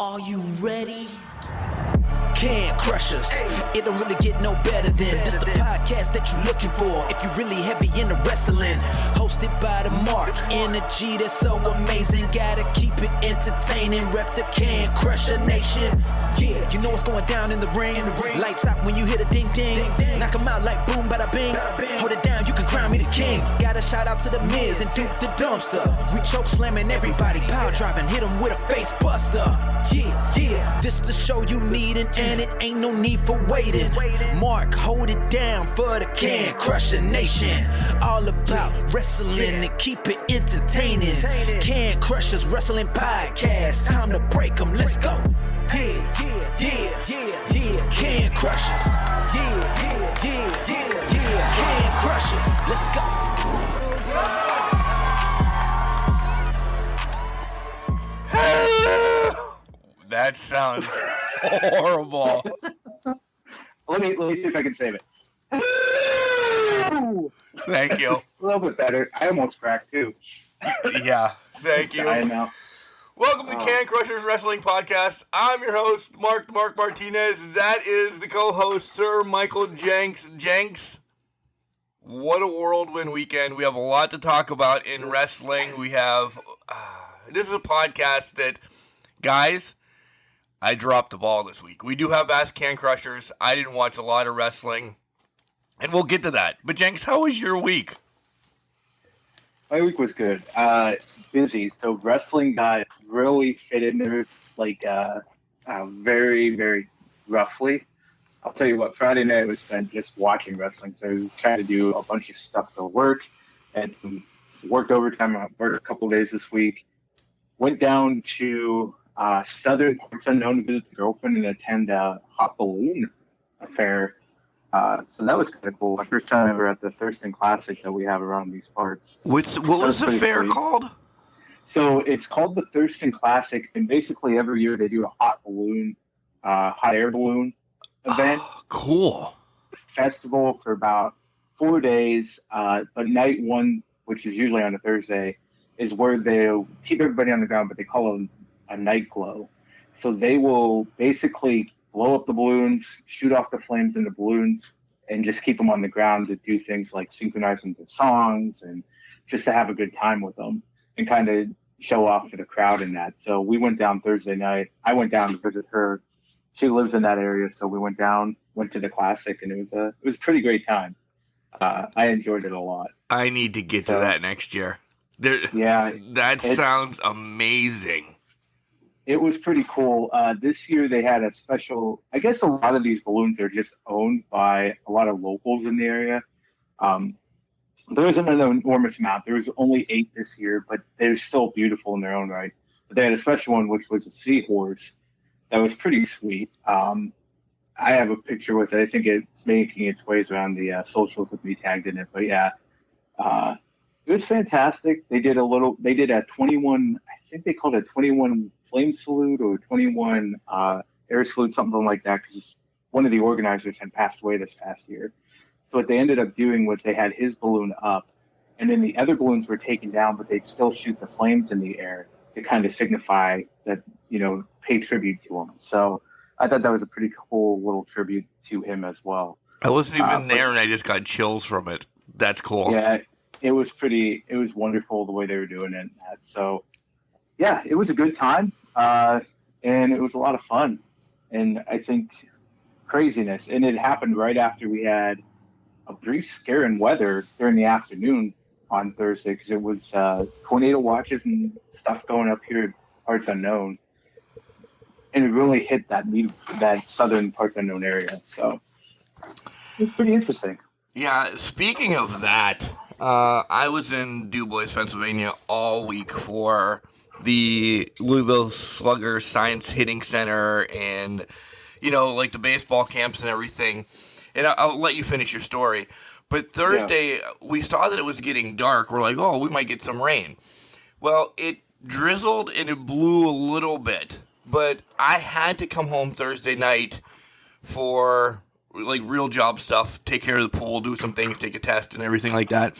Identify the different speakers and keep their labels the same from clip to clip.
Speaker 1: Are you ready? Can Crush Us. It don't really get no better than this the podcast that you're looking for if you're really heavy into wrestling. Hosted by the Mark. Energy that's so amazing. Gotta keep it entertaining. Rep the Can Crusher Nation. Yeah, you know what's going down in the ring. Lights out when you hit a ding ding. Knock 'em out like boom bada bing. Hold it down, you can crown me the king. Got a shout out to the Miz and Duke the Dumpster. We choke slamming everybody. Power driving, hit 'em with a face buster. Yeah, this the show you need and it ain't no need for waiting. Mark, hold it down for the Can Crusher Nation. All about wrestling and keep it entertaining. Can Crushers Wrestling Podcast. Time to break 'em, let's go. Yeah. Can Crushers. Yeah. Can Crushers, let's go.
Speaker 2: That sounds horrible.
Speaker 3: Let me see if I can save it.
Speaker 2: Thank you.
Speaker 3: A little bit better. I almost cracked too.
Speaker 2: Yeah, thank you.
Speaker 3: I know.
Speaker 2: Welcome to Can Crushers Wrestling Podcast. I'm your host, Mark Martinez. That is the co-host, Sir Michael Jenks. Jenks, what a whirlwind weekend. We have a lot to talk about in wrestling. We have, this is a podcast that, guys, I dropped the ball this week. We do have Ask Can Crushers. I didn't watch a lot of wrestling, and we'll get to that. But Jenks, how was your week?
Speaker 3: My week was good. Busy. So wrestling got really fit in there, like very, very roughly. I'll tell you what, Friday night was spent just watching wrestling. So I was trying to do a bunch of stuff for work and worked overtime. I worked a couple of days this week. Went down to Southern Parts Unknown to visit the girlfriend and attend a hot balloon affair. So that was kind of cool. My first time ever at the Thurston Classic that we have around these parts.
Speaker 2: What was the fair
Speaker 3: sweet.
Speaker 2: called?
Speaker 3: So it's called the Thurston Classic, and basically every year they do a hot air balloon event.
Speaker 2: Oh, cool.
Speaker 3: Festival for about 4 days. But night one, which is usually on a Thursday, is where they'll keep everybody on the ground, but they call it a night glow. So they will basically blow up the balloons, shoot off the flames in the balloons, and just keep them on the ground to do things like synchronizing the songs and just to have a good time with them and kind of show off to the crowd in that. So we went down Thursday night. I went down to visit her. She lives in that area, so we went down, went to the Classic, and it was a pretty great time. I enjoyed it a lot.
Speaker 2: I need to get to that next year. That sounds amazing.
Speaker 3: It was pretty cool. This year they had a special, I guess a lot of these balloons are just owned by a lot of locals in the area. There isn't an enormous amount. There was only 8 this year, but they're still beautiful in their own right. But they had a special one, which was a seahorse. That was pretty sweet. I have a picture with it. I think it's making its ways around the socials with me tagged in it. But yeah, it was fantastic. They did a 21, I think they called it a 21 flame salute or 21 air salute, something like that, because one of the organizers had passed away this past year. So what they ended up doing was they had his balloon up, and then the other balloons were taken down, but they'd still shoot the flames in the air to kind of signify that, pay tribute to him. So I thought that was a pretty cool little tribute to him as well.
Speaker 2: I wasn't even there, and I just got chills from it. That's cool.
Speaker 3: Yeah, it was wonderful the way they were doing it. So, yeah, it was a good time, and it was a lot of fun. And I think craziness. And it happened right after we had a brief scare in weather during the afternoon on Thursday, because it was tornado watches and stuff going up here at Parts Unknown. And it really hit that southern Parts Unknown area. So it's pretty interesting.
Speaker 2: Yeah, speaking of that, I was in DuBois, Pennsylvania all week for the Louisville Slugger Science Hitting Center and, like the baseball camps and everything. And I'll let you finish your story. But Thursday, we saw that it was getting dark. We're like, we might get some rain. Well, it drizzled and it blew a little bit. But I had to come home Thursday night for like real job stuff, take care of the pool, do some things, take a test and everything like that.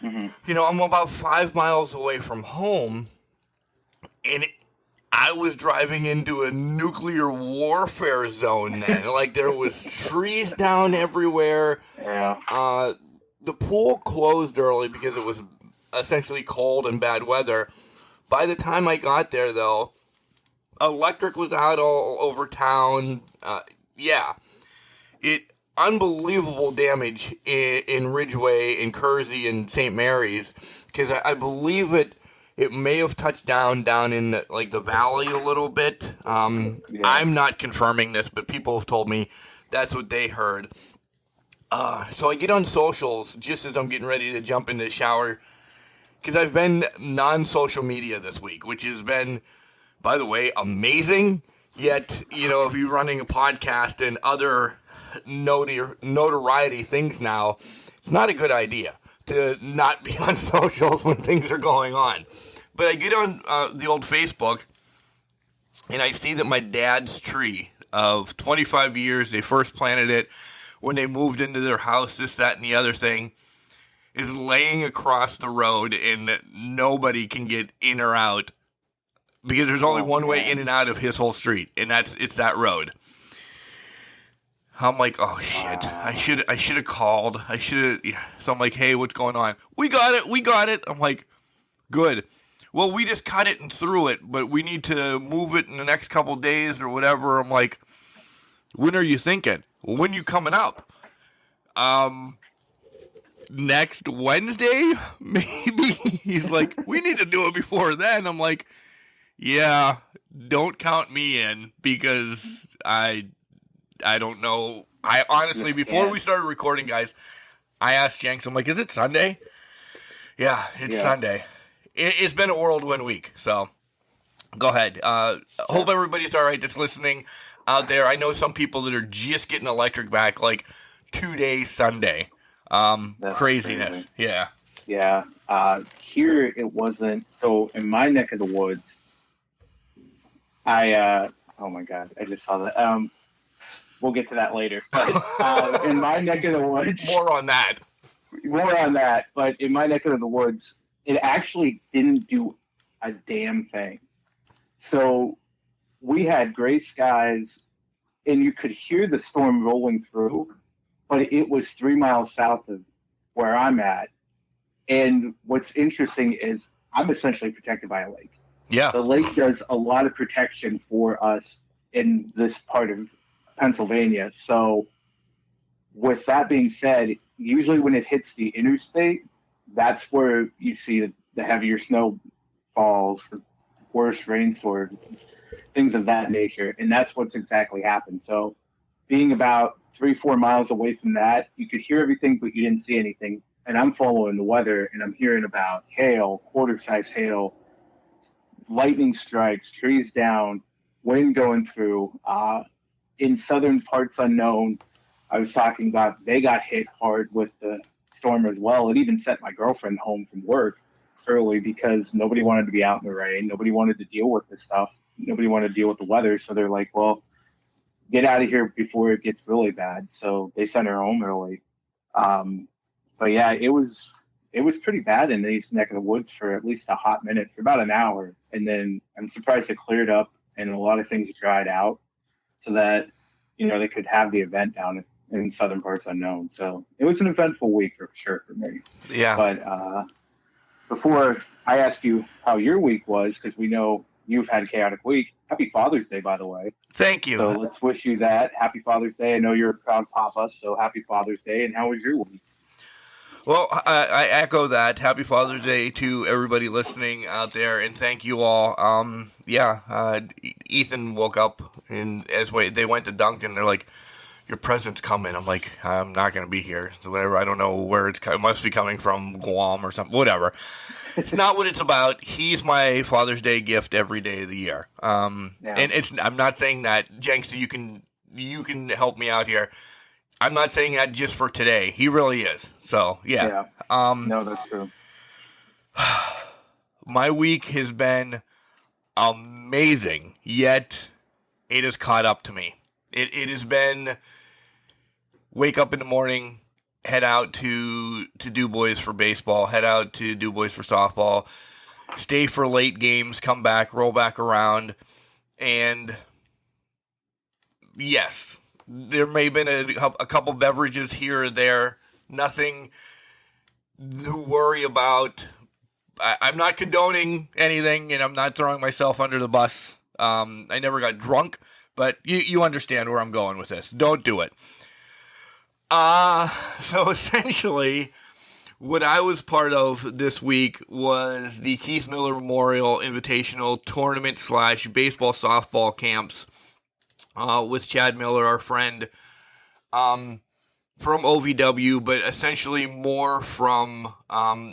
Speaker 2: Mm-hmm. I'm about 5 miles away from home, and I was driving into a nuclear warfare zone then. Like, there was trees down everywhere.
Speaker 3: Yeah.
Speaker 2: The pool closed early because it was essentially cold and bad weather. By the time I got there, though, electric was out all over town. Unbelievable damage in Ridgeway, in Kersey, and St. Mary's, because I believe it may have touched down in the valley a little bit. I'm not confirming this, but people have told me that's what they heard. So I get on socials just as I'm getting ready to jump in the shower, because I've been non-social media this week, which has been, by the way, amazing. Yet, if you're running a podcast and other notoriety things now, it's not a good idea to not be on socials when things are going on. But I get on the old Facebook, and I see that my dad's tree of 25 years, they first planted it when they moved into their house, this, that, and the other thing, is laying across the road, and nobody can get in or out because there's only one way in and out of his whole street, and it's that road. I'm like, oh shit! I should have called. So I'm like, hey, what's going on? We got it. I'm like, good. Well, we just cut it and threw it, but we need to move it in the next couple days or whatever. I'm like, when are you thinking? When you coming up? Next Wednesday, maybe. He's like, we need to do it before then. I'm like, yeah, don't count me in, because I don't know. I honestly, before we started recording, guys, I asked Jenks, I'm like, is it Sunday? Yeah, it's Sunday. It's been a whirlwind week, so go ahead. Hope everybody's all right that's listening out there. I know some people that are just getting electric back, like 2 days Sunday. Craziness.
Speaker 3: Crazy.
Speaker 2: Yeah.
Speaker 3: Yeah. Here it wasn't. So in my neck of the woods, oh my God, I just saw that. We'll get to that later. But in my neck of the woods,
Speaker 2: More on that.
Speaker 3: But in my neck of the woods, it actually didn't do a damn thing. So we had gray skies, and you could hear the storm rolling through, but it was 3 miles south of where I'm at. And what's interesting is I'm essentially protected by a lake.
Speaker 2: Yeah.
Speaker 3: The lake does a lot of protection for us in this part of Pennsylvania. So with that being said, usually when it hits the interstate, that's where you see the heavier snowfalls, the worst rainstorms, things of that nature. And that's what's exactly happened. So being about 3-4 miles away from that, you could hear everything, but you didn't see anything. And I'm following the weather, and I'm hearing about hail, quarter-size hail, lightning strikes, trees down, wind going through. In southern parts unknown, I was talking about, they got hit hard with the storm as well. It even sent my girlfriend home from work early because nobody wanted to be out in the rain. Nobody wanted to deal with this stuff. Nobody wanted to deal with the weather. So they're like, well, get out of here before it gets really bad. So they sent her home early. But yeah, it was pretty bad in these neck of the woods for at least a hot minute, for about an hour. And then I'm surprised it cleared up and a lot of things dried out so that, they could have the event down in southern parts unknown. So it was an eventful week for sure for me.
Speaker 2: Yeah.
Speaker 3: But before I ask you how your week was, because we know you've had a chaotic week, happy Father's Day, by the way.
Speaker 2: Thank you.
Speaker 3: So let's wish you that. Happy Father's Day. I know you're a proud papa, so happy Father's Day. And how was your week?
Speaker 2: Well, I echo that. Happy Father's Day to everybody listening out there, and thank you all. Ethan woke up, and they went to Dunkin', they're like, your present's coming. I'm like, I'm not going to be here. So whatever, I don't know where it must be coming from, Guam or something, whatever. It's not what it's about. He's my Father's Day gift every day of the year. And I'm not saying that, Jenks, you can help me out here. I'm not saying that just for today. He really is. So, yeah.
Speaker 3: No, that's true.
Speaker 2: My week has been amazing, yet it has caught up to me. It has been wake up in the morning, head out to Du Bois for baseball, head out to Du Bois for softball, stay for late games, come back, roll back around, and yes, there may have been a couple beverages here or there. Nothing to worry about. I'm not condoning anything, and I'm not throwing myself under the bus. I never got drunk, but you understand where I'm going with this. Don't do it. So essentially, what I was part of this week was the Keith Miller Memorial Invitational Tournament / baseball softball camps with Chad Miller, our friend, from OVW, but essentially more from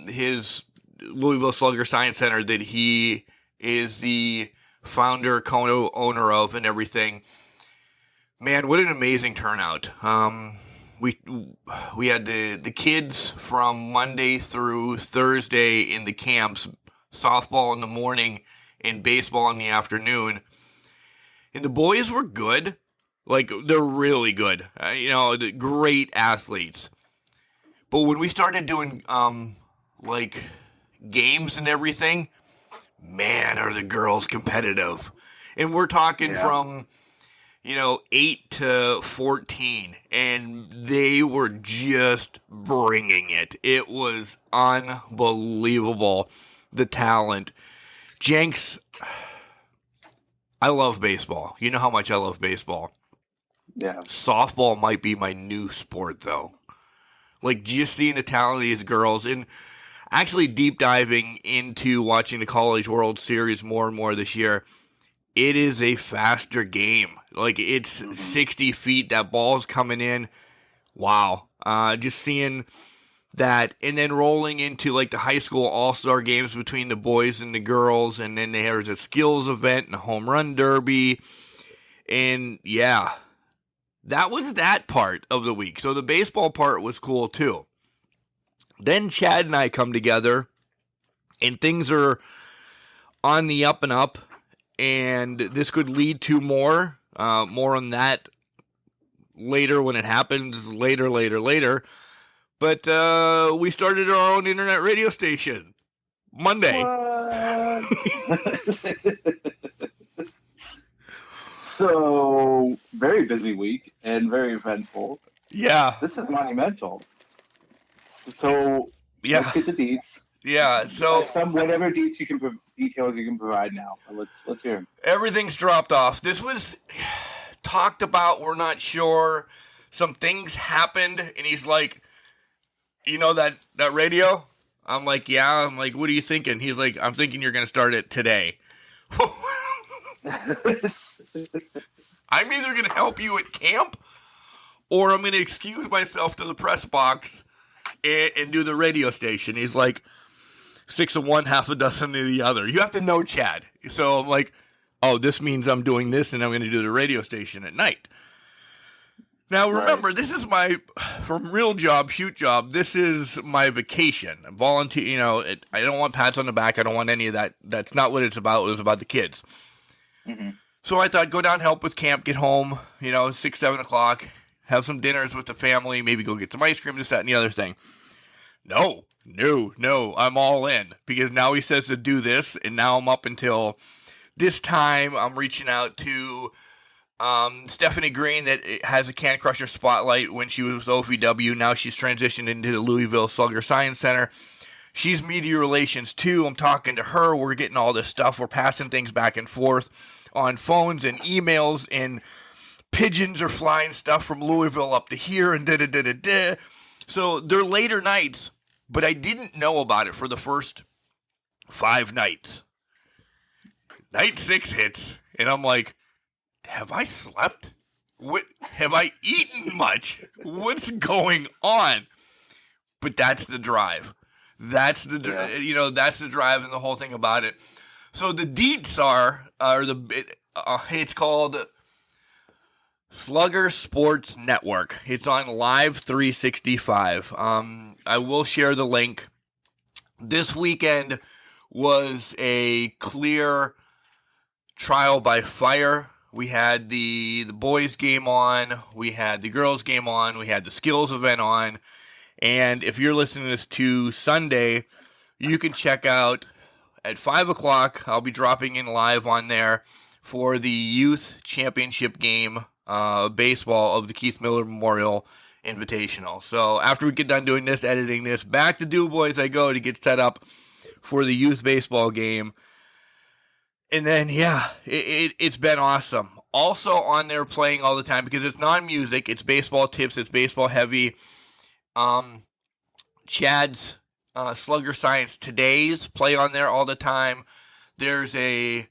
Speaker 2: his Louisville Slugger Science Center that he is the founder, co-owner of, and everything. Man, what an amazing turnout. We had the kids from Monday through Thursday in the camps, softball in the morning and baseball in the afternoon. And the boys were good. Like, they're really good. Great athletes. But when we started doing, games and everything, man, are the girls competitive. And we're talking from 8 to 14, and they were just bringing it. It was unbelievable, the talent. Jenks, I love baseball. You know how much I love baseball.
Speaker 3: Yeah.
Speaker 2: Softball might be my new sport, though. Like, just seeing the talent of these girls, and actually deep diving into watching the College World Series more and more this year. It is a faster game. Like, it's 60 feet. That ball's coming in. Wow. Just seeing that. And then rolling into, like, the high school all-star games between the boys and the girls. And then there's a skills event and a home run derby. And, yeah. That was that part of the week. So the baseball part was cool, too. Then Chad and I come together. And things are on the up and up. And this could lead to more on that later when it happens, later. But we started our own internet radio station Monday.
Speaker 3: So, very busy week and very eventful.
Speaker 2: Yeah.
Speaker 3: This is monumental. So,
Speaker 2: yeah.
Speaker 3: Let's get the deets.
Speaker 2: Yeah, so
Speaker 3: whatever details you can provide now. Let's hear them.
Speaker 2: Everything's dropped off. This was talked about. We're not sure. Some things happened, and he's like, that radio? I'm like, yeah. I'm like, what are you thinking? He's like, I'm thinking you're going to start it today. I'm either going to help you at camp, or I'm going to excuse myself to the press box and do the radio station. He's like, 6 of one, half a dozen of the other. You have to know Chad. So I'm like, oh, this means I'm doing this, and I'm going to do the radio station at night. Now, remember, This is my, from real job, shoot job, this is my vacation. Volunteer, I don't want pats on the back. I don't want any of that. That's not what it's about. It was about the kids. Mm-hmm. So I thought, go down, help with camp, get home, 6, 7 o'clock, have some dinners with the family, maybe go get some ice cream, this, that, and the other thing. No, I'm all in, because now he says to do this, and now I'm up until this time. I'm reaching out to Stephanie Green, that has a Can Crusher spotlight when she was with OVW. Now she's transitioned into the Louisville Slugger Science Center. She's media relations, too. I'm talking to her. We're getting all this stuff. We're passing things back and forth on phones and emails, and pigeons are flying stuff from Louisville up to here, and da-da-da-da-da. So they're later nights, but I didn't know about it for the first 5 nights. Night 6 hits, and I'm like, have I slept? What? Have I eaten much? What's going on? But that's the drive. That's the drive and the whole thing about it. So the deets it's called Slugger Sports Network. It's on Live 365. I will share the link. This weekend was a clear trial by fire. We had the boys game on. We had the girls game on. We had the skills event on. And if you're listening to this to Sunday, you can check out at 5 o'clock, I'll be dropping in live on there for the Youth Championship game, baseball of the Keith Miller Memorial Invitational. So after we get done doing this, editing this, back to Du Bois I go to get set up for the youth baseball game. And then, yeah, it's been awesome. Also on there playing all the time, because it's non-music, it's baseball tips, it's baseball heavy. Chad's Slugger Science Today's play on there all the time. There's a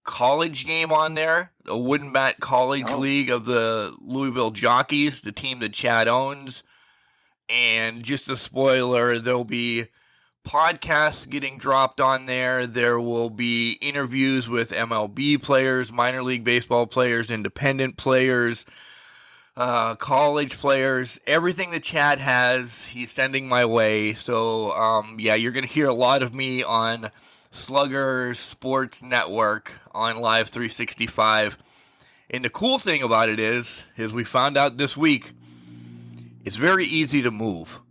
Speaker 2: college game on there, the Wooden Bat College League of the Louisville Jockeys, the team that Chad owns. And just a spoiler, there'll be podcasts getting dropped on there. There will be interviews with MLB players, minor league baseball players, independent players, college players. Everything that Chad has, he's sending my way. So, yeah, you're going to hear a lot of me on Slugger Sports Network on Live 365. And the cool thing about it is we found out this week, it's very easy to move.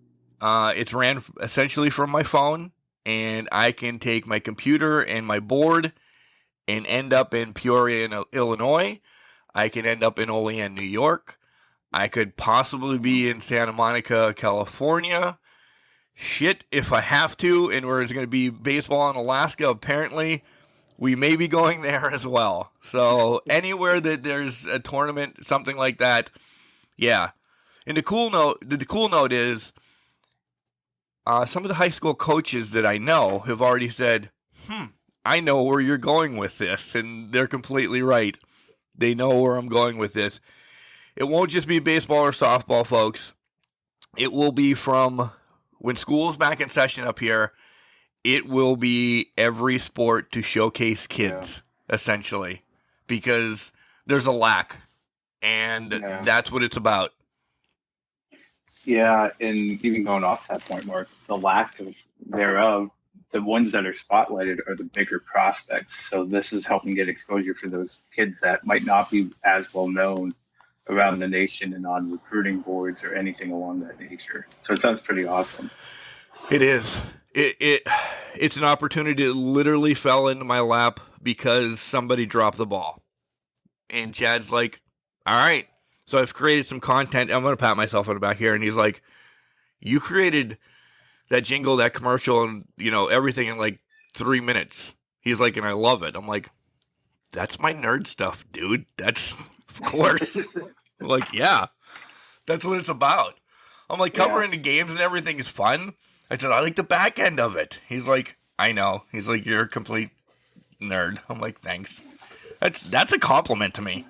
Speaker 2: It's ran essentially from my phone, and I can take my computer and my board and end up in Peoria, Illinois. I can end up in Olean, New York. I could possibly be in Santa Monica, California. Shit, if I have to, and where it's going to be baseball in Alaska, apparently, we may be going there as well. So anywhere that there's a tournament, something like that, yeah. And the cool note is, some of the high school coaches that I know have already said, I know where you're going with this, and they're completely right. They know where I'm going with this. It won't just be baseball or softball, folks. It will be from when school's back in session up here, it will be every sport to showcase kids, essentially, because there's a lack, and that's what it's about.
Speaker 3: Yeah, and even going off that point, Mark, the lack of thereof, the ones that are spotlighted are the bigger prospects. So this is helping get exposure for those kids that might not be as well known around the nation and on recruiting boards or anything along that nature. So it sounds pretty awesome.
Speaker 2: It is. It's an opportunity that literally fell into my lap because somebody dropped the ball. And Chad's like, all right. So I've created some content. I'm going to pat myself on the back here. And he's like, you created that jingle, that commercial, and, everything in like 3 minutes. He's like, and I love it. I'm like, that's my nerd stuff, dude. That's, of course. I'm like, yeah, that's what it's about. I'm like, covering the games and everything is fun. I said, I like the back end of it. He's like, I know. He's like, you're a complete nerd. I'm like, thanks. That's a compliment to me.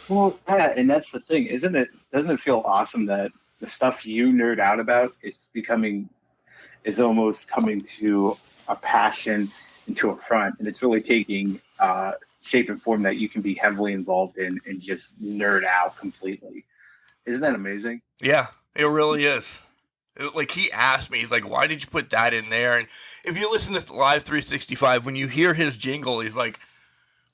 Speaker 3: Well, yeah, and that's the thing, isn't it? Doesn't it feel awesome that the stuff you nerd out about is almost coming to a passion and to a front, and it's really taking shape and form that you can be heavily involved in and just nerd out completely. Isn't that amazing?
Speaker 2: Yeah, it really is. Like, he asked me, he's like, why did you put that in there? And if you listen to Live 365, when you hear his jingle, he's like,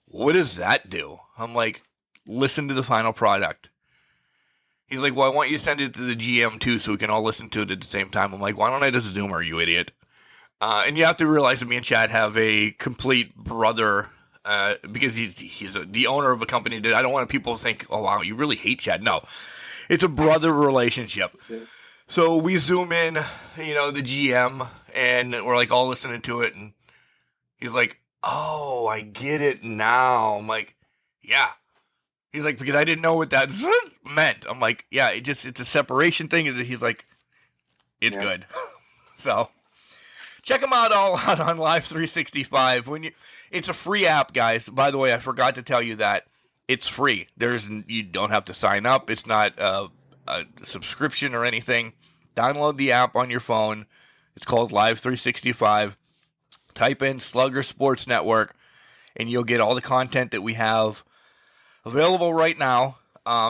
Speaker 2: what does that do? I'm like, listen to the final product. He's like, well, I want you to send it to the GM too so we can all listen to it at the same time. I'm like, why don't I just Zoomer, you idiot? And you have to realize that me and Chad have a complete brother, because he's the owner of a company that I don't want people to think, oh, wow, you really hate Chad. No, it's a brother relationship. So we zoom in, the GM, and we're like all listening to it. And he's like, oh, I get it now. I'm like, yeah. He's like, because I didn't know what that meant. I'm like, yeah, it's a separation thing. And he's like, it's good. So check them out all out on Live 365. It's a free app, guys. By the way, I forgot to tell you that it's free. You don't have to sign up. It's not a subscription or anything. Download the app on your phone. It's called Live 365. Type in Slugger Sports Network, and you'll get all the content that we have available right now.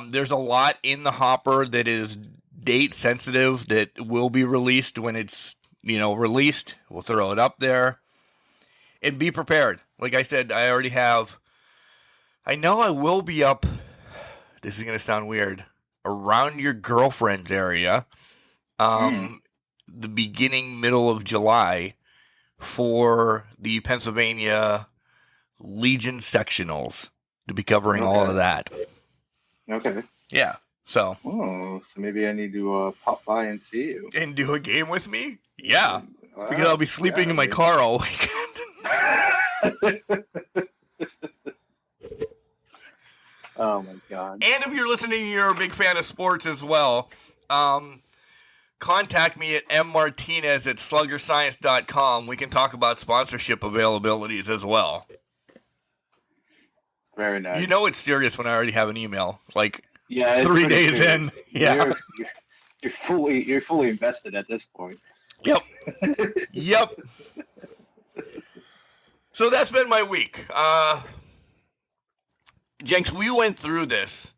Speaker 2: There's a lot in the hopper that is date sensitive that will be released when it's, released. We'll throw it up there. And be prepared. Like I said, I know I will be up, this is going to sound weird, around your girlfriend's area, the middle of July, for the Pennsylvania Legion sectionals to be covering all of that.
Speaker 3: Okay.
Speaker 2: Yeah. So
Speaker 3: maybe I need to pop by and see you.
Speaker 2: And do a game with me? Yeah. Because I'll be sleeping in my car all weekend.
Speaker 3: Oh my God.
Speaker 2: And if you're listening and you're a big fan of sports as well, contact me at mmartinez@sluggerscience.com. We can talk about sponsorship availabilities as well.
Speaker 3: Very nice.
Speaker 2: You know it's serious when I already have an email. Like
Speaker 3: 3
Speaker 2: days in. Yeah.
Speaker 3: You're fully invested at this point.
Speaker 2: Yep. Yep. So that's been my week. Jenks, we went through this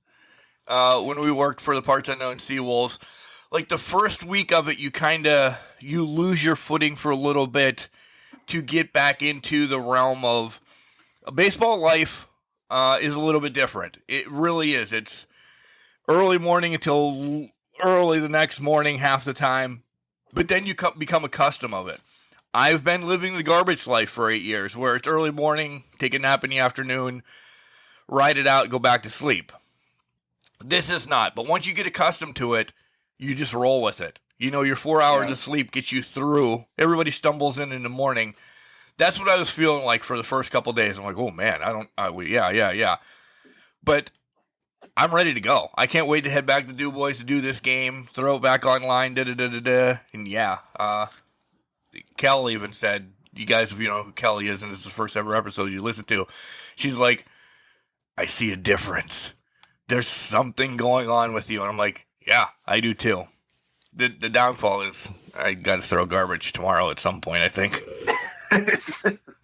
Speaker 2: when we worked for the Parts Unknown Seawolves. Like the first week of it, you lose your footing for a little bit to get back into the realm of baseball life. Is a little bit different. It really is. It's early morning until early the next morning half the time, but then you become accustomed of it. I've been living the garbage life for 8 years, where it's early morning, take a nap in the afternoon, ride it out, go back to sleep. This is not, but once you get accustomed to it, you just roll with it. You know, your 4 hours of sleep gets you through. Everybody stumbles in the morning. That's what I was feeling like for the first couple of days. I'm like, oh man, yeah. But I'm ready to go. I can't wait to head back to DuBois to do this game, throw it back online, And Kel even said, you guys, if you know who Kelly is, and this is the first ever episode you listen to, she's like, I see a difference. There's something going on with you. And I'm like, yeah, I do too. The downfall is I got to throw garbage tomorrow at some point, I think.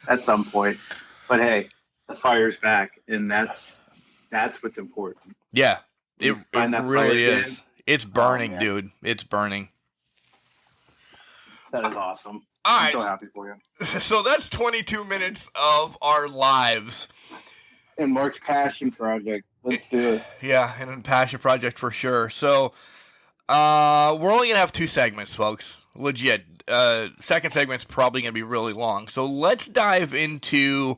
Speaker 3: At some point. But hey, the fire's back, and that's what's important.
Speaker 2: Yeah, it really is. It's burning, dude. It's burning.
Speaker 3: That is awesome.
Speaker 2: All right.
Speaker 3: I'm so happy for you.
Speaker 2: So that's 22 minutes of our lives.
Speaker 3: And Mark's passion project. Let's do it.
Speaker 2: Yeah, and a passion project for sure. So we're only going to have 2 segments, folks. Legit. Second segment's probably going to be really long. So let's dive into...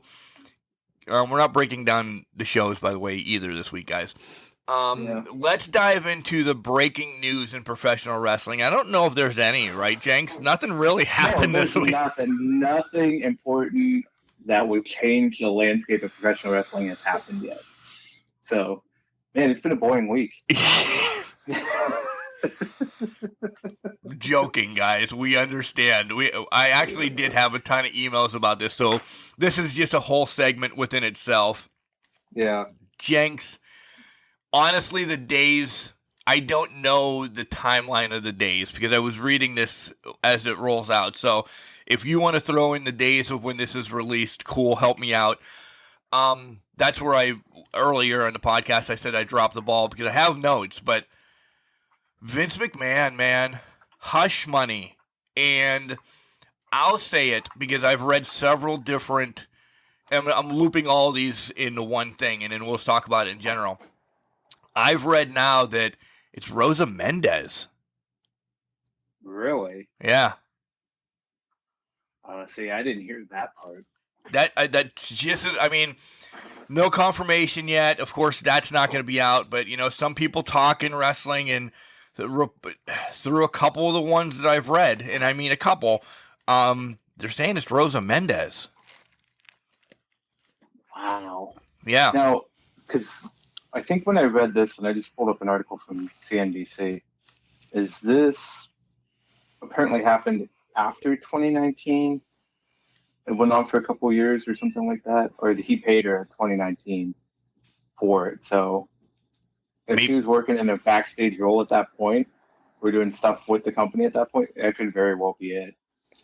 Speaker 2: we're not breaking down the shows, by the way, either this week, guys. Let's dive into the breaking news in professional wrestling. I don't know if there's any, right, Jenks? Nothing really happened this week.
Speaker 3: Nothing important that would change the landscape of professional wrestling has happened yet. So, man, it's been a boring week.
Speaker 2: Joking, guys. We understand. I actually did have a ton of emails about this, so this is just a whole segment within itself.
Speaker 3: Yeah.
Speaker 2: Jenks, honestly, the days, I don't know the timeline of the days because I was reading this as it rolls out. So if you want to throw in the days of when this is released, cool, help me out. That's where earlier in the podcast, I said I dropped the ball because I have notes, but Vince McMahon, man, hush money. And I'll say it because I've read several different, and I'm looping all these into one thing, and then we'll talk about it in general. I've read now that it's Rosa Mendez.
Speaker 3: Really?
Speaker 2: Yeah.
Speaker 3: See, I didn't hear that part.
Speaker 2: That's just, I mean, no confirmation yet. Of course, that's not going to be out, but, you know, some people talk in wrestling, and through a couple of the ones that I've read, and I mean a couple, they're saying it's Rosa Mendez.
Speaker 3: Wow.
Speaker 2: Yeah.
Speaker 3: Now, because I think when I read this, and I just pulled up an article from CNBC, is this apparently happened after 2019? It went on for a couple of years or something like that? Or he paid her in 2019 for it. So if she was working in a backstage role at that point, or doing stuff with the company at that point, that could very well be it.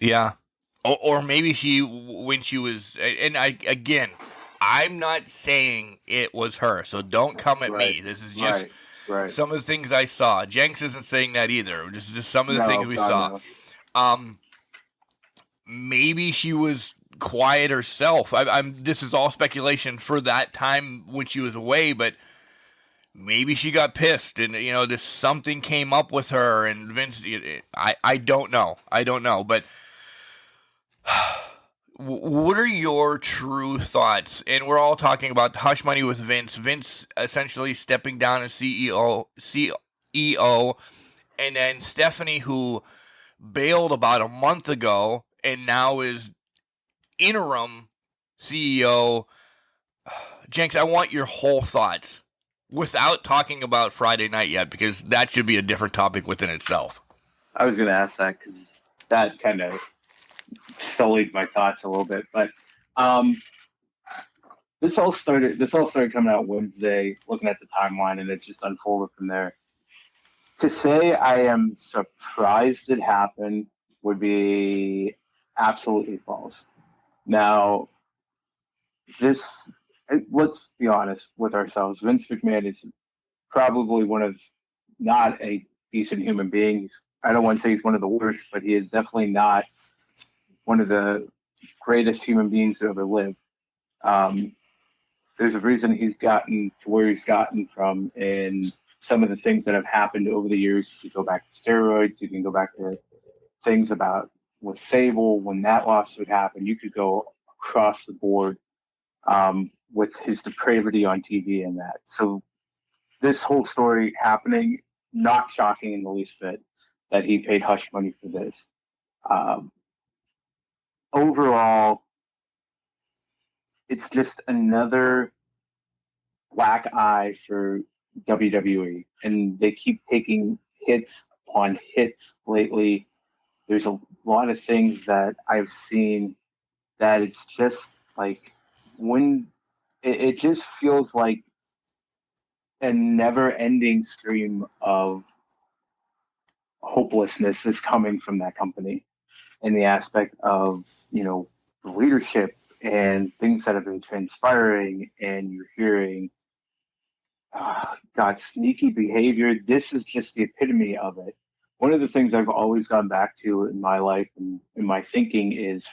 Speaker 2: Yeah. Or maybe when she was, and I'm not saying it was her, so don't come at me. This is just some of the things I saw. Jenks isn't saying that either. Just some of the things we saw. No. Maybe she was quiet herself. This is all speculation for that time when she was away, but maybe she got pissed and, you know, just something came up with her and Vince. I don't know. But What are your true thoughts? And we're all talking about hush money with Vince. Vince essentially stepping down as CEO, and then Stephanie, who bailed about a month ago and now is interim CEO. Jenks, I want your whole thoughts without talking about Friday night yet, because that should be a different topic within itself.
Speaker 3: I was going to ask that because that kind of sullied my thoughts a little bit. But this all started coming out Wednesday, looking at the timeline, and it just unfolded from there. To say I am surprised it happened would be absolutely false. Now, let's be honest with ourselves. Vince McMahon is probably not a decent human being. I don't want to say he's one of the worst, but he is definitely not one of the greatest human beings to ever live. There's a reason he's gotten to where he's gotten from, and some of the things that have happened over the years. You can go back to steroids. You can go back to things about with Sable when that lawsuit happened. You could go across the board with his depravity on TV and that. So this whole story happening, not shocking in the least bit that he paid hush money for this. Overall, it's just another black eye for WWE, and they keep taking hits on hits lately. There's a lot of things that I've seen that it's just like when it just feels like a never-ending stream of hopelessness is coming from that company in the aspect of, leadership and things that have been transpiring, and you're hearing sneaky behavior. This is just the epitome of it. One of the things I've always gone back to in my life and in my thinking is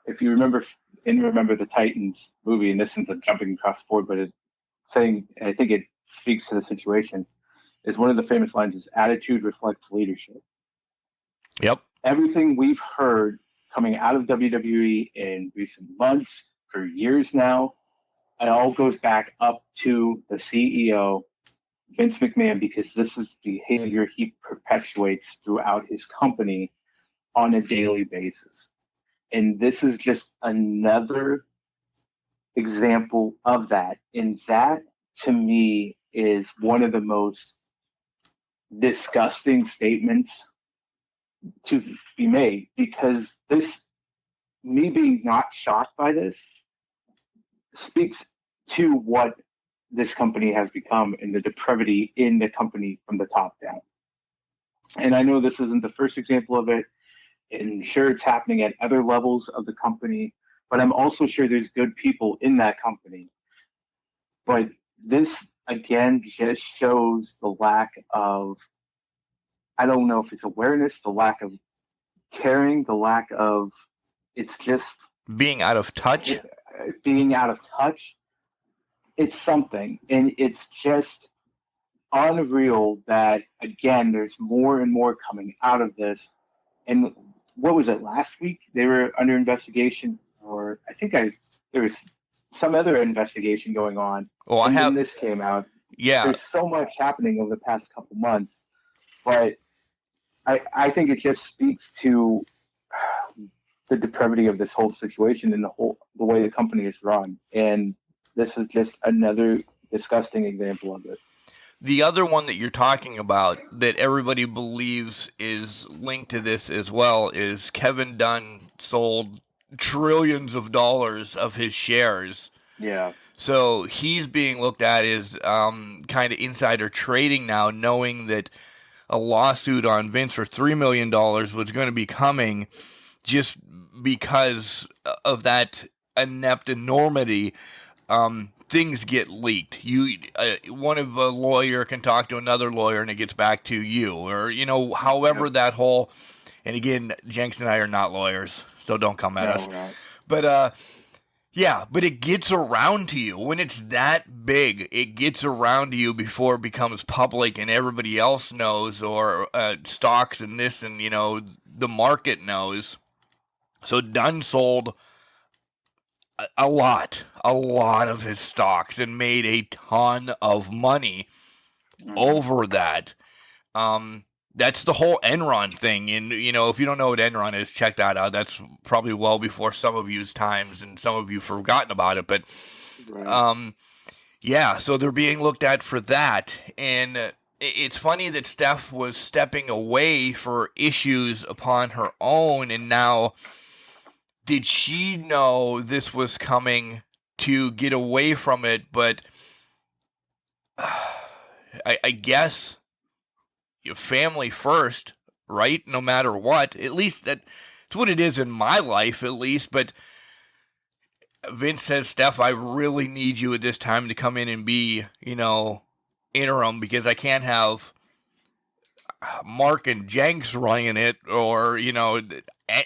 Speaker 3: if you remember the Titans movie, and this is a jumping across the board, but I think it speaks to the situation, is one of the famous lines is attitude reflects leadership.
Speaker 2: Yep.
Speaker 3: Everything we've heard coming out of WWE in recent months, for years now, it all goes back up to the CEO, Vince McMahon, because this is behavior he perpetuates throughout his company on a daily basis. And this is just another example of that. And that, to me, is one of the most disgusting statements to be made, because me being not shocked by this speaks to what this company has become and the depravity in the company from the top down. And I know this isn't the first example of it, and sure, it's happening at other levels of the company, but I'm also sure there's good people in that company. But this, again, just shows the lack of, I don't know if it's awareness, the lack of caring, the lack of, it's just
Speaker 2: being out of touch.
Speaker 3: It's something, and it's just unreal that, again, there's more and more coming out of this. And what was it, last week? They were under investigation, or there was some other investigation going on.
Speaker 2: Oh,
Speaker 3: when this came out.
Speaker 2: Yeah.
Speaker 3: There's so much happening over the past couple months, but I think it just speaks to the depravity of this whole situation and the way the company is run. And this is just another disgusting example of it.
Speaker 2: The other one that you're talking about that everybody believes is linked to this as well is Kevin Dunn sold trillions of dollars of his shares.
Speaker 3: Yeah.
Speaker 2: So he's being looked at as kind of insider trading now, knowing that a lawsuit on Vince for $3 million was going to be coming just because of that inept enormity. Things get leaked. One of a lawyer can talk to another lawyer and it gets back to you, or, however that whole, and again, Jenks and I are not lawyers, so don't come at us.
Speaker 3: Right.
Speaker 2: But it gets around to you. When it's that big, it gets around to you before it becomes public and everybody else knows, or stocks and this and, the market knows. So Dunn sold a lot of his stocks and made a ton of money over that. That's the whole Enron thing. And, if you don't know what Enron is, check that out. That's probably well before some of you's times, and some of you forgotten about it. But,
Speaker 3: Right.
Speaker 2: yeah, so they're being looked at for that. And it's funny that Steph was stepping away for issues upon her own. And now, did she know this was coming to get away from it? But I guess your family first, right? No matter what. At least that's what it is in my life, at least. But Vince says, Steph, I really need you at this time to come in and be, interim, because I can't have Mark and Jenks running it, or,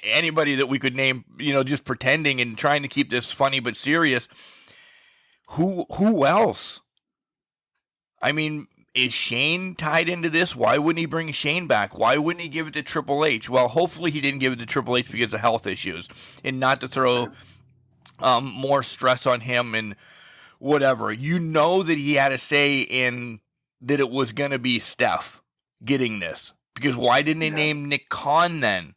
Speaker 2: anybody that we could name, just pretending and trying to keep this funny but serious. Who else? I mean, is Shane tied into this? Why wouldn't he bring Shane back? Why wouldn't he give it to Triple H? Well, hopefully he didn't give it to Triple H because of health issues, and not to throw more stress on him and whatever. That he had a say in that it was going to be Steph getting this, because why didn't they name Nick Khan then?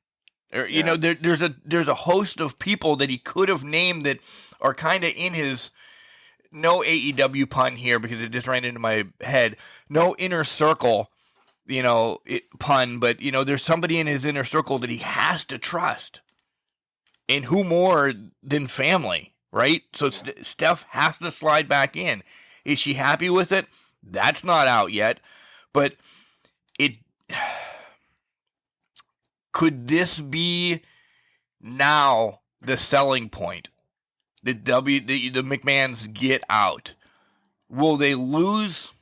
Speaker 2: Or, there's a host of people that he could have named that are kind of in his, no AEW pun here because it just ran into my head, no inner circle, pun, but there's somebody in his inner circle that he has to trust, and who more than family, right? So Steph has to slide back in. Is she happy with it? That's not out yet, but could this be now the selling point? The McMahons get out. Will they lose?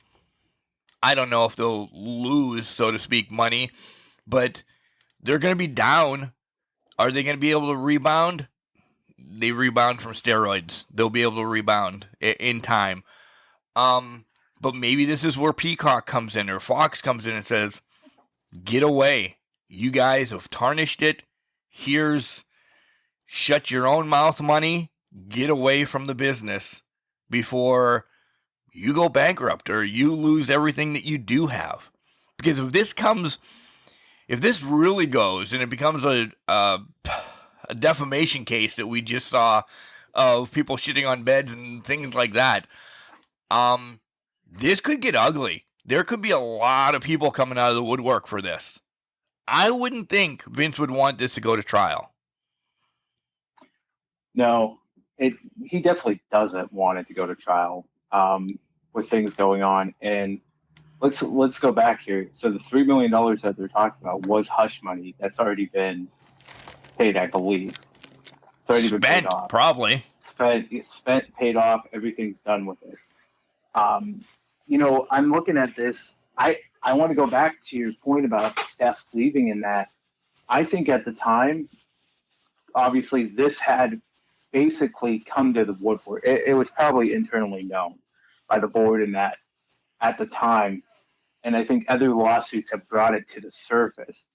Speaker 2: I don't know if they'll lose, so to speak, money, but they're going to be down. Are they going to be able to rebound? They rebound from steroids. They'll be able to rebound in time. But maybe this is where Peacock comes in, or Fox comes in and says, get away. You guys have tarnished it. Here's shut your own mouth money. Get away from the business before you go bankrupt or you lose everything that you do have. Because if this really goes and it becomes a defamation case that we just saw of people shitting on beds and things like that, this could get ugly. There could be a lot of people coming out of the woodwork for this. I wouldn't think Vince would want this to go to trial.
Speaker 3: No, he definitely doesn't want it to go to trial with things going on. And let's go back here. So the $3 million that they're talking about was hush money. That's already been paid, I believe. It's already been paid off.
Speaker 2: Probably.
Speaker 3: Spent, paid off. Everything's done with it. I'm looking at this. I want to go back to your point about Steph leaving in that. I think at the time, obviously, this had basically come to the woodwork. It was probably internally known by the board in that at the time. And I think other lawsuits have brought it to the surface.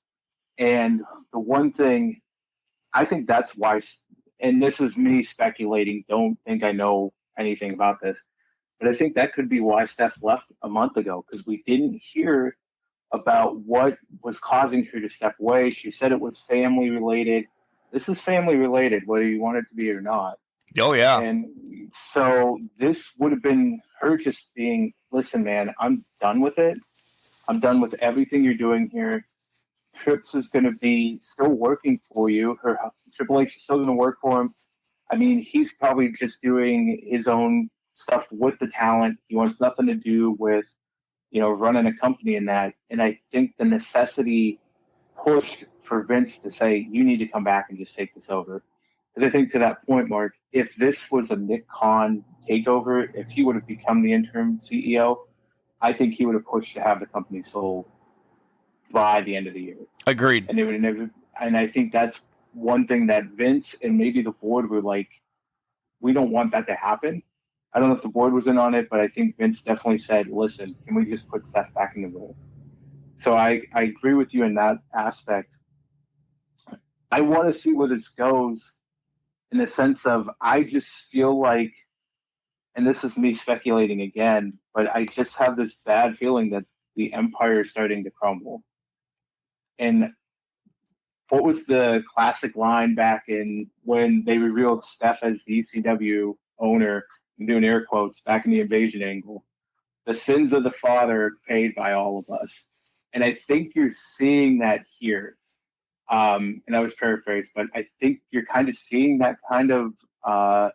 Speaker 3: And the one thing, I think that's why, and this is me speculating, don't think I know anything about this, but I think that could be why Steph left a month ago, because we didn't hear about what was causing her to step away. She said it was family related. This is family related, whether you want it to be or not.
Speaker 2: Oh, yeah.
Speaker 3: And so this would have been her just being, listen, man, I'm done with it. I'm done with everything you're doing here. Trips is going to be still working for you. Triple H is still going to work for him. I mean, he's probably just doing his own stuff with the talent. He wants nothing to do with, running a company in that. And I think the necessity pushed for Vince to say, you need to come back and just take this over. Because I think to that point, Mark, if this was a Nick Khan takeover, if he would have become the interim CEO, I think he would have pushed to have the company sold by the end of the year.
Speaker 2: Agreed.
Speaker 3: And it would never. And I think that's one thing that Vince and maybe the board were like, we don't want that to happen. I don't know if the board was in on it, but I think Vince definitely said, listen, can we just put Steph back in the room? So I agree with you in that aspect. I want to see where this goes in the sense of I just feel like, and this is me speculating again, but I just have this bad feeling that the empire is starting to crumble. And what was the classic line back in when they revealed Steph as the ECW owner, I'm doing air quotes, back in the invasion angle? The sins of the father paid by all of us. And I think you're seeing that here. And I was paraphrased, but I think you're kind of seeing that kind of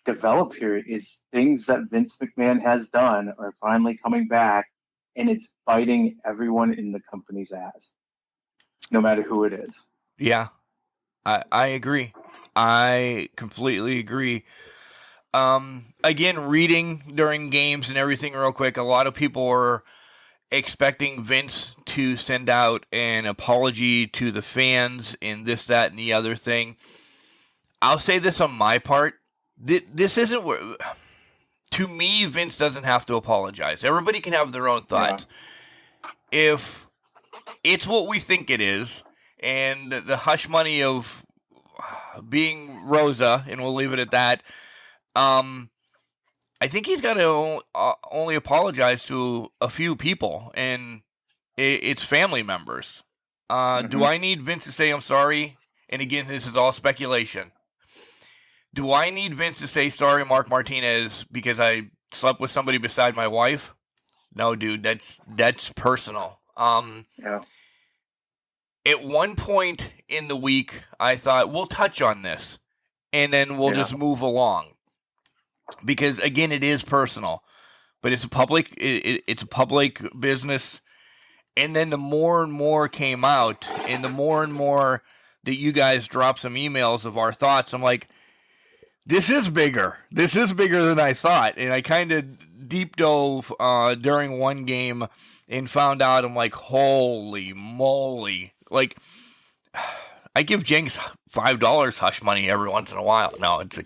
Speaker 3: develop here is things that Vince McMahon has done are finally coming back, and it's biting everyone in the company's ass, no matter who it is.
Speaker 2: Yeah, I agree. I completely agree. Again, reading during games and everything real quick, a lot of people were expecting Vince to send out an apology to the fans and this, that, and the other thing. I'll say this on my part. This isn't where, to me, Vince doesn't have to apologize. Everybody can have their own thoughts. Yeah. If it's what we think it is, and the hush money of being Rosa, and we'll leave it at that, I think he's got to only apologize to a few people, and it's family members. Do I need Vince to say I'm sorry? And again, this is all speculation. Do I need Vince to say sorry, Mark Martinez, because I slept with somebody beside my wife? No, dude, that's personal.
Speaker 3: Yeah.
Speaker 2: At one point in the week, I thought we'll touch on this, and then we'll just move along. Because again, it is personal, but it's a public it's a public business. And then the more and more came out, and the more and more that you guys dropped some emails of our thoughts, I'm like, this is bigger. This is bigger than I thought. And I kind of deep dove during one game and found out, I'm like, holy moly! Like, I give Jenks $5 hush money every once in a while. No, it's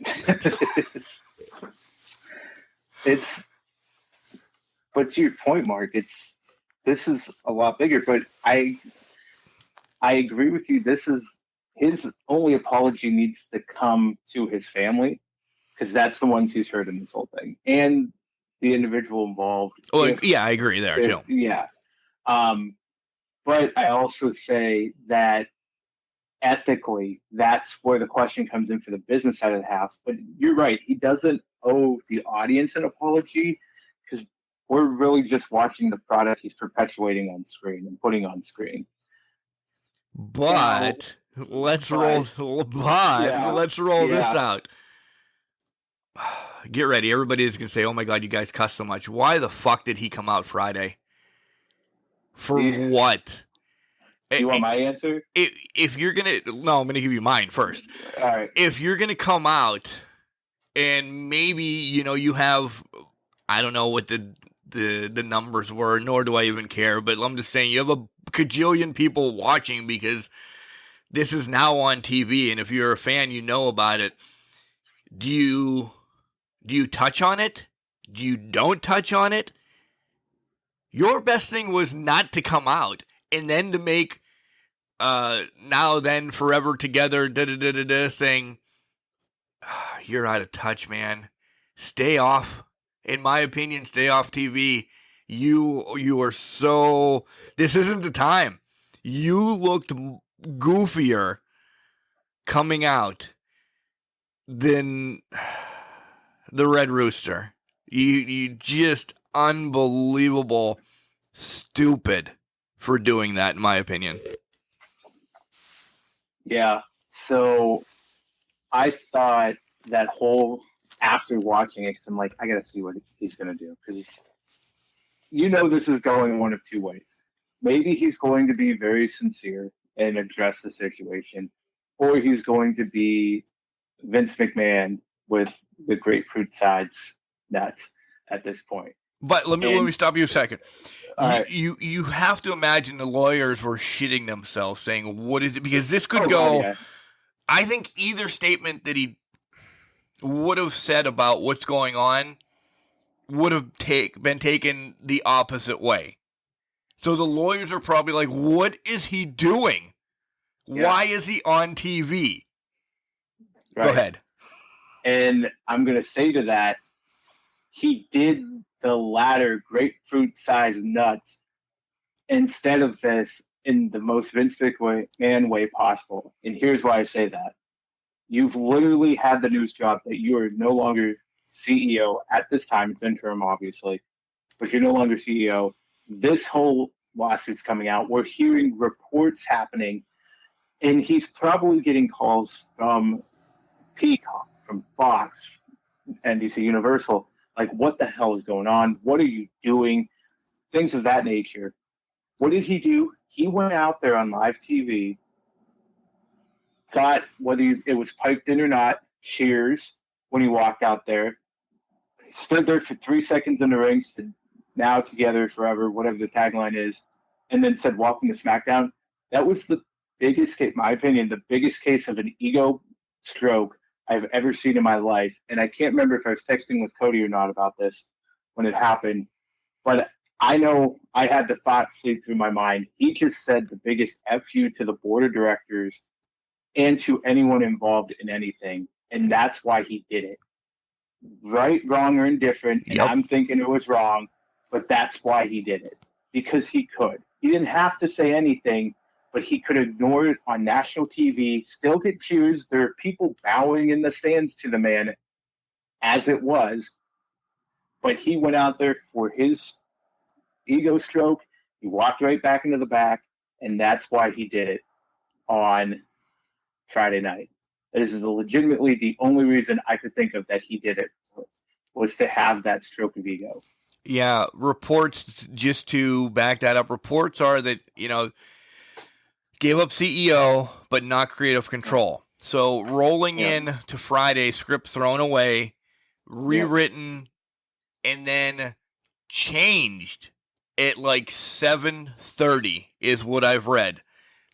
Speaker 3: but to your point, Mark, this is a lot bigger. But I agree with you. This is his only apology needs to come to his family, because that's the ones he's hurt in this whole thing, and the individual involved.
Speaker 2: Oh, yeah, I agree there too.
Speaker 3: Yeah, but I also say that ethically, that's where the question comes in for the business side of the house. But you're right; he doesn't owe the audience an apology, because we're really just watching the product he's perpetuating on screen and putting on screen.
Speaker 2: But let's roll this out. Get ready. Everybody is going to say, oh my God, you guys cuss so much. Why the fuck did he come out Friday? For what?
Speaker 3: You want my answer?
Speaker 2: If you're going to... No, I'm going to give you mine first.
Speaker 3: All right.
Speaker 2: If you're going to come out and maybe, you have... I don't know what the numbers were, nor do I even care, but I'm just saying you have a cajillion people watching because this is now on TV, and if you're a fan, you know about it. Do you touch on it? Do you don't touch on it? Your best thing was not to come out and then to make now then forever together thing. You're out of touch, man. Stay off. In my opinion, stay off TV. You are so... This isn't the time. You looked goofier coming out than the Red Rooster. You just unbelievable stupid for doing that, in my opinion.
Speaker 3: Yeah. So I thought that whole... after watching it, because I'm like, I got to see what he's going to do. Because this is going one of two ways. Maybe he's going to be very sincere and address the situation, or he's going to be Vince McMahon with the grapefruit sides nuts at this point.
Speaker 2: But let me stop you a second.
Speaker 3: Right.
Speaker 2: You have to imagine the lawyers were shitting themselves saying, what is it? Because this could go... Yeah. I think either statement that he would have said about what's going on would have been taken the opposite way. So the lawyers are probably like, what is he doing? Why is he on TV?
Speaker 3: Right.
Speaker 2: Go ahead.
Speaker 3: And I'm going to say to that, he did the latter grapefruit-sized nuts instead of this in the most Vince McMahon way possible. And here's why I say that. You've literally had the news drop that you are no longer CEO at this time. It's interim, obviously, but you're no longer CEO. This whole lawsuit's coming out. We're hearing reports happening, and he's probably getting calls from Peacock, from Fox, NBC Universal. Like, what the hell is going on? What are you doing? Things of that nature. What did he do? He went out there on live TV, got, whether it was piped in or not, cheers when he walked out there. He stood there for 3 seconds in the ring, said, "Now together forever," whatever the tagline is, and then said, "Welcome to SmackDown." That was the biggest case, in my opinion, the biggest case of an ego stroke I've ever seen in my life. And I can't remember if I was texting with Cody or not about this when it happened, but I know I had the thought flee through my mind. He just said the biggest F you to the board of directors and to anyone involved in anything. And that's why he did it. Right, wrong, or indifferent. And I'm thinking it was wrong, but that's why he did it. Because he could. He didn't have to say anything, but he could ignore it on national TV, still get cheers. There are people bowing in the stands to the man as it was. But he went out there for his ego stroke. He walked right back into the back, and that's why he did it on Friday night. This is legitimately the only reason I could think of that he did it, was to have that stroke of ego.
Speaker 2: Yeah, reports, just to back that up, reports are that, gave up CEO, but not creative control. So rolling in to Friday, script thrown away, rewritten, and then changed at like 7:30 is what I've read.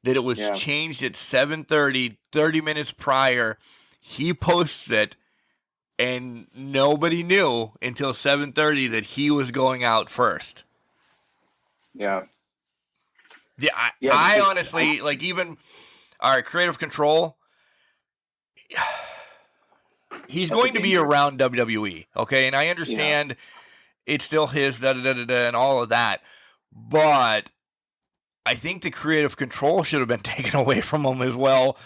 Speaker 2: That it was changed at 7:30, 30 minutes prior. He posts it, and nobody knew until 7:30 that he was going out first.
Speaker 3: Yeah.
Speaker 2: Yeah, I honestly, like, even, all right, creative control, he's going to be around WWE, okay? And I understand it's still his, and all of that. But I think the creative control should have been taken away from him as well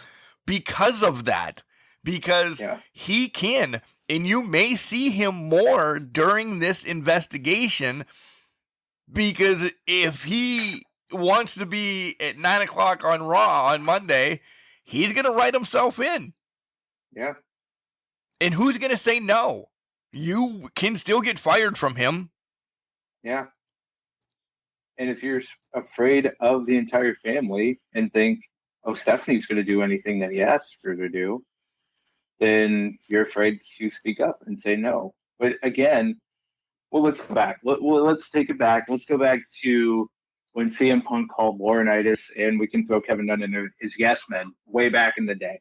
Speaker 2: because of that. Because he can, and you may see him more during this investigation, because if he wants to be at 9 o'clock on Raw on Monday, he's going to write himself in.
Speaker 3: Yeah.
Speaker 2: And who's going to say no? You can still get fired from him.
Speaker 3: Yeah. And if you're afraid of the entire family and think, oh, Stephanie's going to do anything that he asks her to do, then you're afraid to speak up and say no. But again, let's go back. Let's take it back. Let's go back to when CM Punk called Laurinaitis, and we can throw Kevin Dunn into his yes men way back in the day.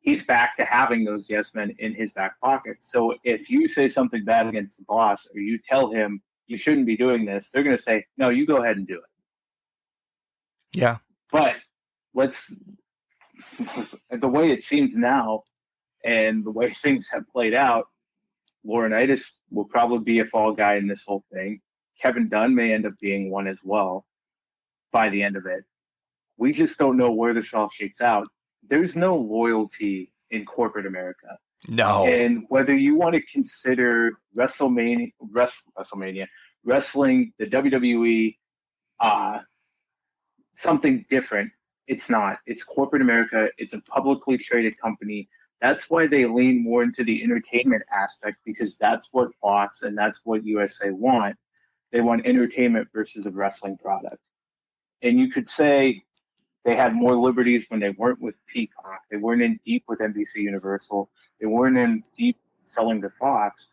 Speaker 3: He's back to having those yes men in his back pocket. So if you say something bad against the boss, or you tell him you shouldn't be doing this, they're going to say, no, you go ahead and do it.
Speaker 2: Yeah.
Speaker 3: But the way it seems now and the way things have played out, Laurinaitis will probably be a fall guy in this whole thing. Kevin Dunn may end up being one as well by the end of it. We just don't know where this all shakes out. There's no loyalty in corporate America.
Speaker 2: No.
Speaker 3: And whether you want to consider wrestling, the WWE, something different, it's not. It's corporate America. It's a publicly traded company. That's why they lean more into the entertainment aspect, because that's what Fox and that's what USA want. They want entertainment versus a wrestling product. And you could say they had more liberties when they weren't with Peacock. They weren't in deep with NBC Universal. They weren't in deep selling to Fox,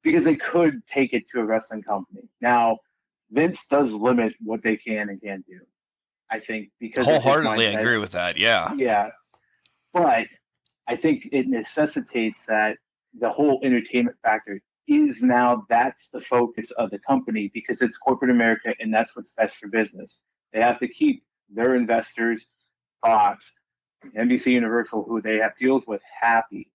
Speaker 3: because they could take it to a wrestling company. Now, Vince does limit what they can and can't do, I think, because
Speaker 2: wholeheartedly I agree with that. Yeah.
Speaker 3: Yeah. But I think it necessitates that the whole entertainment factor is now, that's the focus of the company, because it's corporate America and that's what's best for business. They have to keep their investors, Fox, NBC Universal, who they have deals with, happy.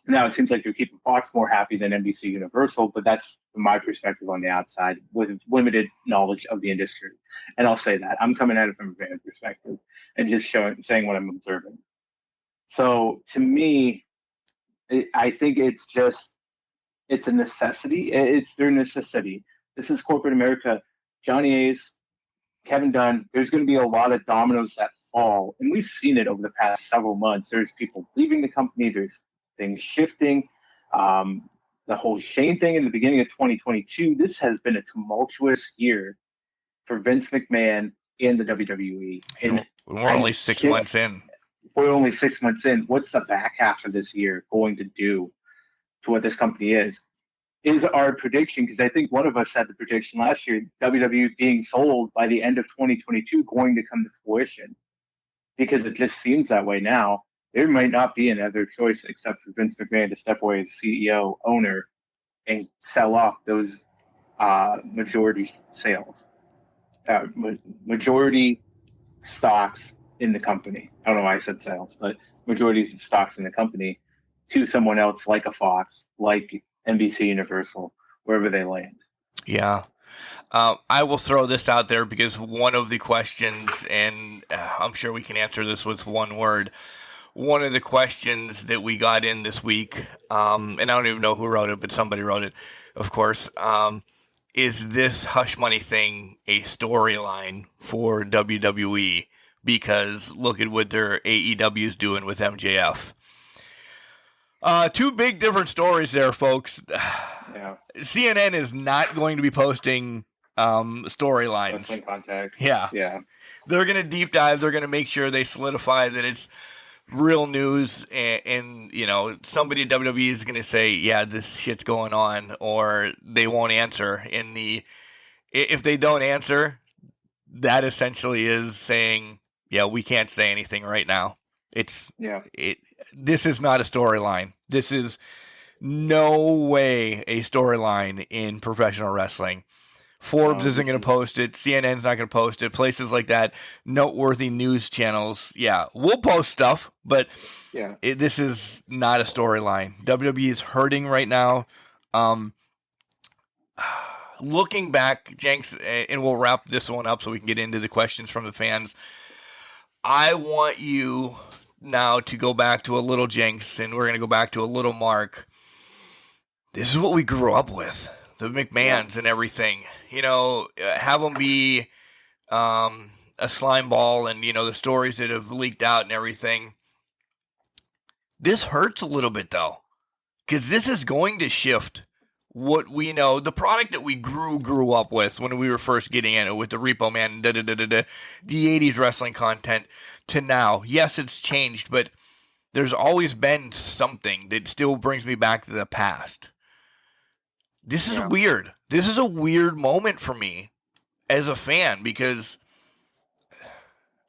Speaker 3: Now it seems like they're keeping Fox more happy than NBC Universal, but that's from my perspective on the outside with limited knowledge of the industry. And I'll say that I'm coming at it from a fan perspective and just saying what I'm observing. So to me, I think it's a necessity. It's their necessity. This is corporate America. Johnny Ace, Kevin Dunn, there's going to be a lot of dominoes that fall. And we've seen it over the past several months. There's people leaving the company. There's things shifting. The whole Shane thing in the beginning of 2022, this has been a tumultuous year for Vince McMahon and the WWE. And
Speaker 2: we're only 6 months in.
Speaker 3: We're only 6 months in. What's the back half of this year going to do to what this company is our prediction, because I think one of us had the prediction last year, WWE being sold by the end of 2022 going to come to fruition, because it just seems that way now. There might not be another choice except for Vince McMahon to step away as CEO, owner, and sell off those majority sales, majority stocks in the company. I don't know why I said sales, but majority stocks in the company to someone else like a Fox, like NBC Universal, wherever they land.
Speaker 2: Yeah. I will throw this out there because one of the questions, and I'm sure we can answer this with one word, one of the questions that we got in this week, and I don't even know who wrote it, but somebody wrote it, of course, is this Hush Money thing a storyline for WWE? Because look at what their AEW is doing with MJF. Two big different stories there, folks.
Speaker 3: Yeah.
Speaker 2: CNN is not going to be posting storylines. Yeah. They're going to deep dive. They're going to make sure they solidify that it's real news, and you know, somebody at WWE is going to say, yeah, this shit's going on, or they won't answer. If they don't answer, that essentially is saying, yeah, we can't say anything right now. This is not a storyline. This is no way a storyline in professional wrestling. Forbes isn't going to post it. CNN's not going to post it. Places like that, noteworthy news channels, yeah, we'll post stuff, but this is not a storyline. WWE is hurting right now. Looking back, Jenks, and we'll wrap this one up so we can get into the questions from the fans. I want you now to go back to a little Jenks, and we're going to go back to a little Mark. This is what we grew up with. The McMahons and everything, you know, have them be a slime ball, and, you know, the stories that have leaked out and everything. This hurts a little bit, though, because this is going to shift what we know, the product that we grew up with when we were first getting in it with the Repo Man, the 80s wrestling content, to now. Yes, it's changed, but there's always been something that still brings me back to the past. This is weird. This is a weird moment for me as a fan, because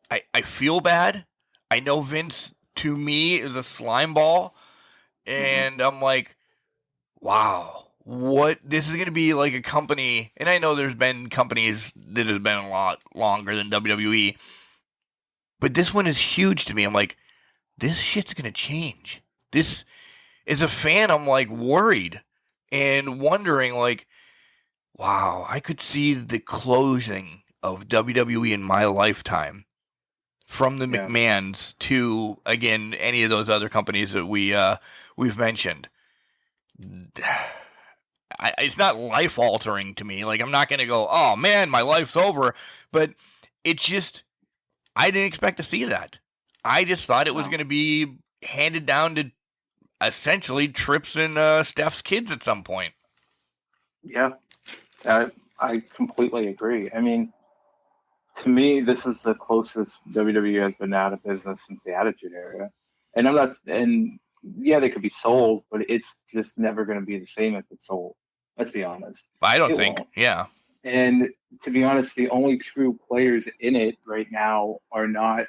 Speaker 2: I feel bad. I know Vince, to me, is a slime ball. And I'm like, wow, what? This is going to be like a company. And I know there's been companies that have been a lot longer than WWE. But this one is huge to me. I'm like, this shit's going to change. This, as a fan, I'm like worried. And wondering, like, wow, I could see the closing of WWE in my lifetime, from the McMahons to, again, any of those other companies that we've mentioned. It's not life altering to me. Like, I'm not going to go, oh man, my life's over. But it's just, I didn't expect to see that. I just thought it was going to be handed down to essentially Trips and Steph's kids at some point.
Speaker 3: Yeah, I completely agree. I mean, to me, this is the closest WWE has been out of business since the Attitude Era. And they could be sold, but it's just never going to be the same if it's sold. Let's be honest.
Speaker 2: I don't think. Yeah.
Speaker 3: And to be honest, the only true players in it right now are not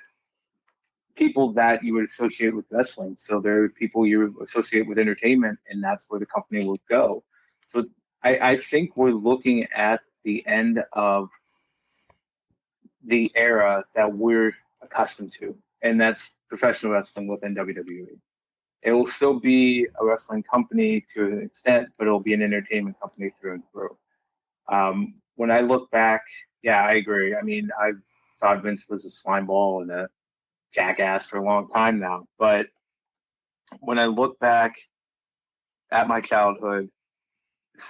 Speaker 3: people that you would associate with wrestling. So they're people you associate with entertainment, and that's where the company will go. So I think we're looking at the end of the era that we're accustomed to, and that's professional wrestling within WWE. It will still be a wrestling company to an extent, but it'll be an entertainment company through and through. When I look back, yeah, I agree. I mean, I've thought Vince was a slime ball and a jackass for a long time now, but when I look back at my childhood,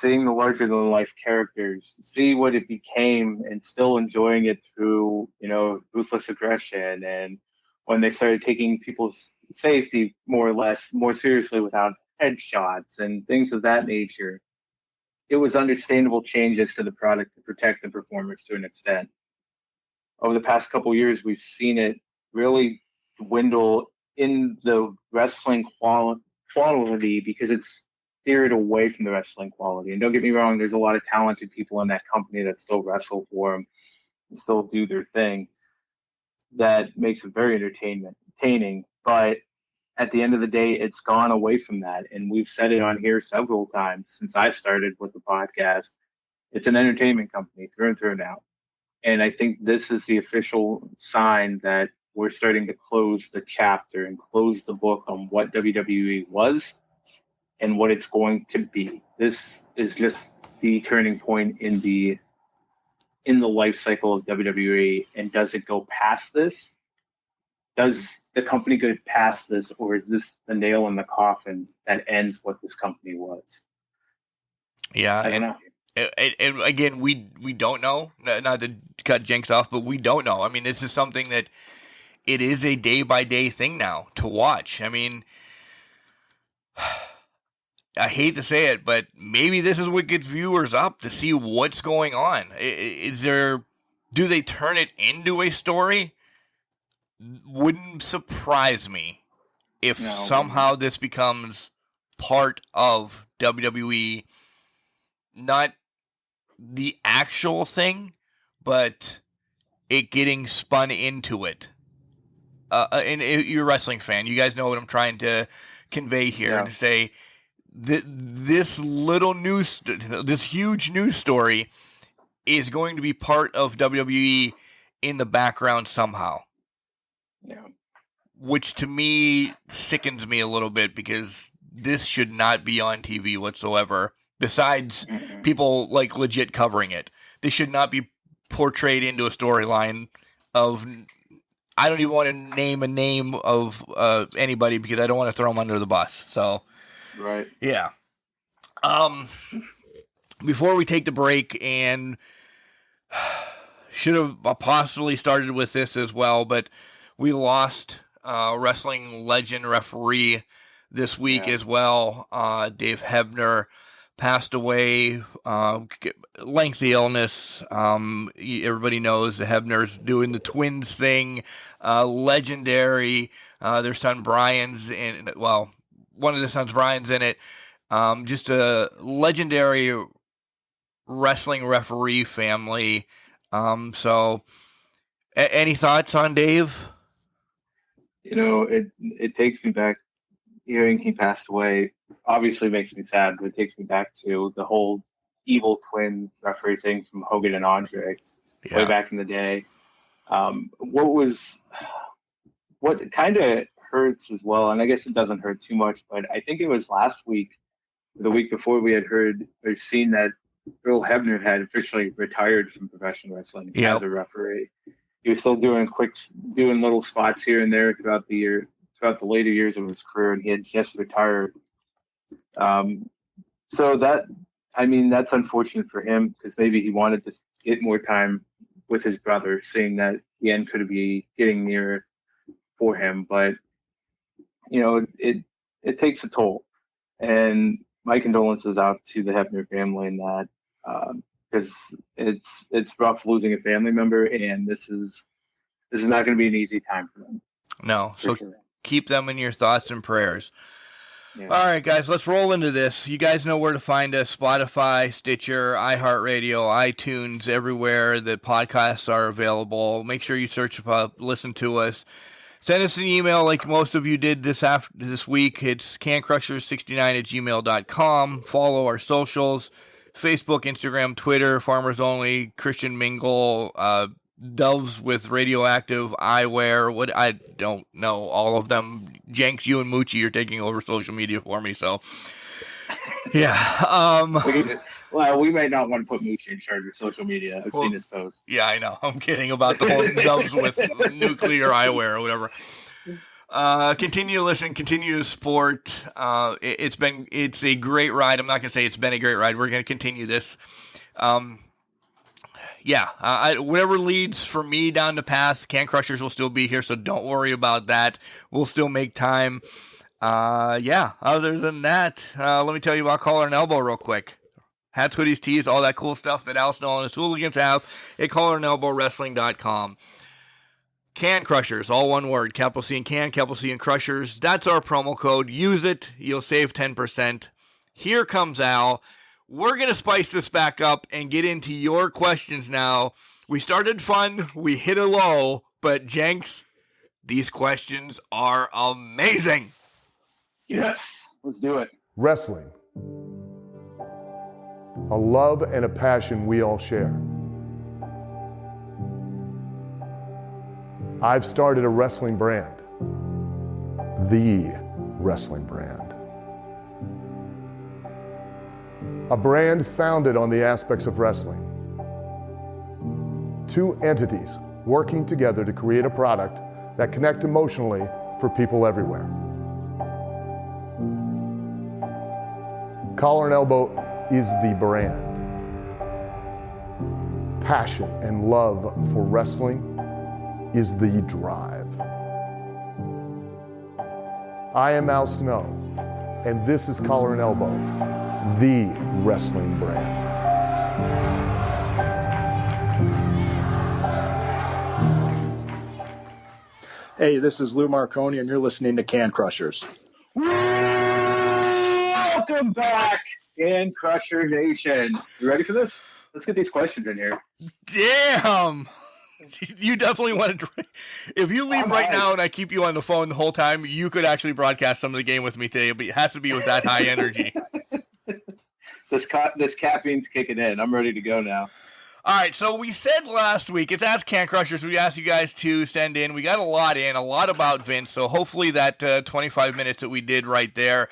Speaker 3: seeing the larger than life characters, see what it became, and still enjoying it through, ruthless aggression, and when they started taking people's safety more seriously without headshots and things of that nature, it was understandable changes to the product to protect the performers to an extent. Over the past couple of years, we've seen it really dwindle in the wrestling quality because it's steered away from the wrestling quality. And don't get me wrong, there's a lot of talented people in that company that still wrestle for them and still do their thing. That makes it very entertaining. But at the end of the day, it's gone away from that. And we've said it on here several times since I started with the podcast. It's an entertainment company through and through now. And I think this is the official sign that we're starting to close the chapter and close the book on what WWE was and what it's going to be. This is just the turning point in the life cycle of WWE. And does it go past this? Does the company go past this, or is this the nail in the coffin that ends what this company was?
Speaker 2: Yeah,
Speaker 3: I don't know.
Speaker 2: And again, we don't know. Not to cut Jinx off, but we don't know. I mean, this is something that it is a day-by-day thing now to watch. I mean, I hate to say it, but maybe this is what gets viewers up to see what's going on. Do they turn it into a story? Wouldn't surprise me if somehow this becomes part of WWE, not the actual thing, but it getting spun into it. And you're a wrestling fan, you guys know what I'm trying to convey here, to say that this huge news story is going to be part of WWE in the background somehow.
Speaker 3: Yeah.
Speaker 2: Which to me sickens me a little bit, because this should not be on TV whatsoever. Besides people like legit covering it, this should not be portrayed into a storyline of. I don't even want to name a name of anybody because I don't want to throw them under the bus. So,
Speaker 3: right,
Speaker 2: yeah. Before we take the break, and should have possibly started with this as well, but we lost wrestling legend referee this week as well. Dave Hebner passed away, lengthy illness. Everybody knows the Hebner's doing the twins thing, legendary. Their son Brian's one of the sons Brian's in it. Just a legendary wrestling referee family. So any thoughts on Dave?
Speaker 3: It takes me back. Hearing he passed away obviously makes me sad, but it takes me back to the whole evil twin referee thing from Hogan and Andre way back in the day. What kind of hurts as well, and I guess it doesn't hurt too much, but I think it was last week, the week before, we had heard or seen that Earl Hebner had officially retired from professional wrestling as a referee. He was still doing little spots here and there throughout the later years of his career, and he had just retired. So that's unfortunate for him, because maybe he wanted to get more time with his brother, seeing that the end could be getting near for him. But it takes a toll, and my condolences out to the Hebner family in that, because it's rough losing a family member, and this is not going to be an easy time for them.
Speaker 2: No, so sure. Keep them in your thoughts and prayers. Yeah. All right, guys, let's roll into this. You guys know where to find us: Spotify, Stitcher, iHeartRadio, iTunes, everywhere that podcasts are available. Make sure you search up, listen to us. Send us an email like most of you did this week. It's cancrushers69@gmail.com. Follow our socials: Facebook, Instagram, Twitter, Farmers Only, Christian Mingle, Doves with radioactive eyewear. What, I don't know all of them. Jenks, you and Moochie are taking over social media for me, so yeah.
Speaker 3: We might not want to put Moochie in charge of social media. I've seen his post.
Speaker 2: Yeah, I know. I'm kidding about the whole Doves with nuclear eyewear or whatever. Continue to listen, continue to support. It's a great ride. I'm not gonna say it's been a great ride. We're gonna continue this. Whatever leads for me down the path, Can Crushers will still be here, so don't worry about that. We'll still make time. Other than that, let me tell you about Collar and Elbow real quick. Hats, hoodies, tees, all that cool stuff that Al Snow and his hooligans have at collarandelbowwrestling.com. Can Crushers, all one word, capital C and Can, capital C and Crushers. That's our promo code. Use it. You'll save 10%. Here comes Al. We're going to spice this back up and get into your questions now. We started fun. We hit a low. But, Jenks, these questions are amazing.
Speaker 3: Yes. Let's do it.
Speaker 4: Wrestling. A love and a passion we all share. I've started a wrestling brand. The wrestling brand. A brand founded on the aspects of wrestling. Two entities working together to create a product that connect emotionally for people everywhere. Collar and Elbow is the brand. Passion and love for wrestling is the drive. I am Al Snow, and this is Collar and Elbow, the wrestling brand.
Speaker 5: Hey, this is Lou Marconi, and you're listening to Can Crushers.
Speaker 3: Welcome back, Can Crusher Nation. You ready for this? Let's get these questions in here.
Speaker 2: Damn! You definitely want to. If you leave right now and I keep you on the phone the whole time, you could actually broadcast some of the game with me today, but it has to be with that high energy.
Speaker 3: This caffeine's kicking in. I'm ready to go now.
Speaker 2: All right, so we said last week, it's Ask Can Crushers. We asked you guys to send in. We got a lot about Vince, so hopefully that 25 minutes that we did right there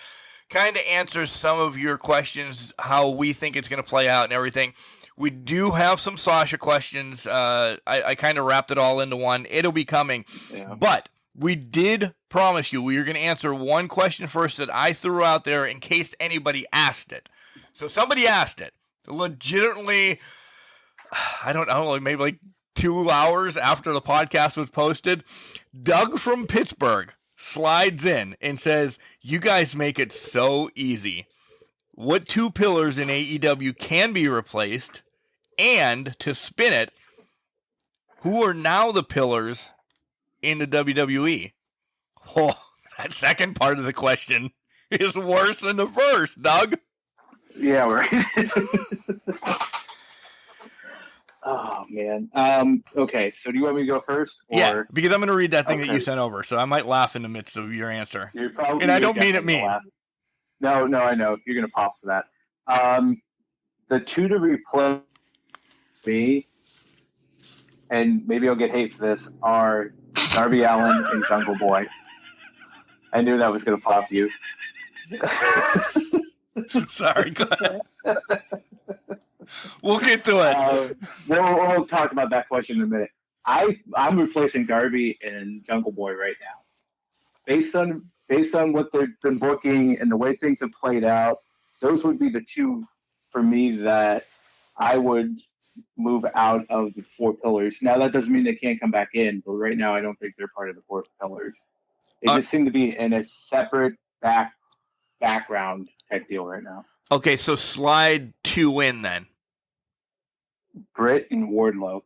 Speaker 2: kind of answers some of your questions, how we think it's going to play out and everything. We do have some Sasha questions. I kind of wrapped it all into one. It'll be coming. Yeah. But we did promise you we were going to answer one question first that I threw out there in case anybody asked it. So somebody asked it. Legitimately, I don't know, maybe like 2 hours after the podcast was posted. Doug from Pittsburgh slides in and says, "You guys make it so easy. What two pillars in AEW can be replaced? And to spin it, who are now the pillars in the WWE?" Oh, that second part of the question is worse than the first, Doug.
Speaker 3: Yeah, right. Oh, man. Okay, so do you want me to go first? Or...
Speaker 2: Yeah, because I'm going to read that thing that you sent over, so I might laugh in the midst of your answer. And I don't mean it mean.
Speaker 3: No, I know. You're going to pop for that. The two to replace me, and maybe I'll get hate for this, are Darby Allin and Jungle Boy. I knew that was going to pop you.
Speaker 2: Sorry, go ahead. We'll get to it.
Speaker 3: We'll talk about that question in a minute. I'm replacing Darby and Jungle Boy right now. Based on what they've been booking and the way things have played out, those would be the two for me that I would move out of the four pillars. Now, that doesn't mean they can't come back in, but right now I don't think they're part of the four pillars. They just seem to be in a separate background type deal right now.
Speaker 2: Okay, so slide two in then.
Speaker 3: Britt and Wardlow.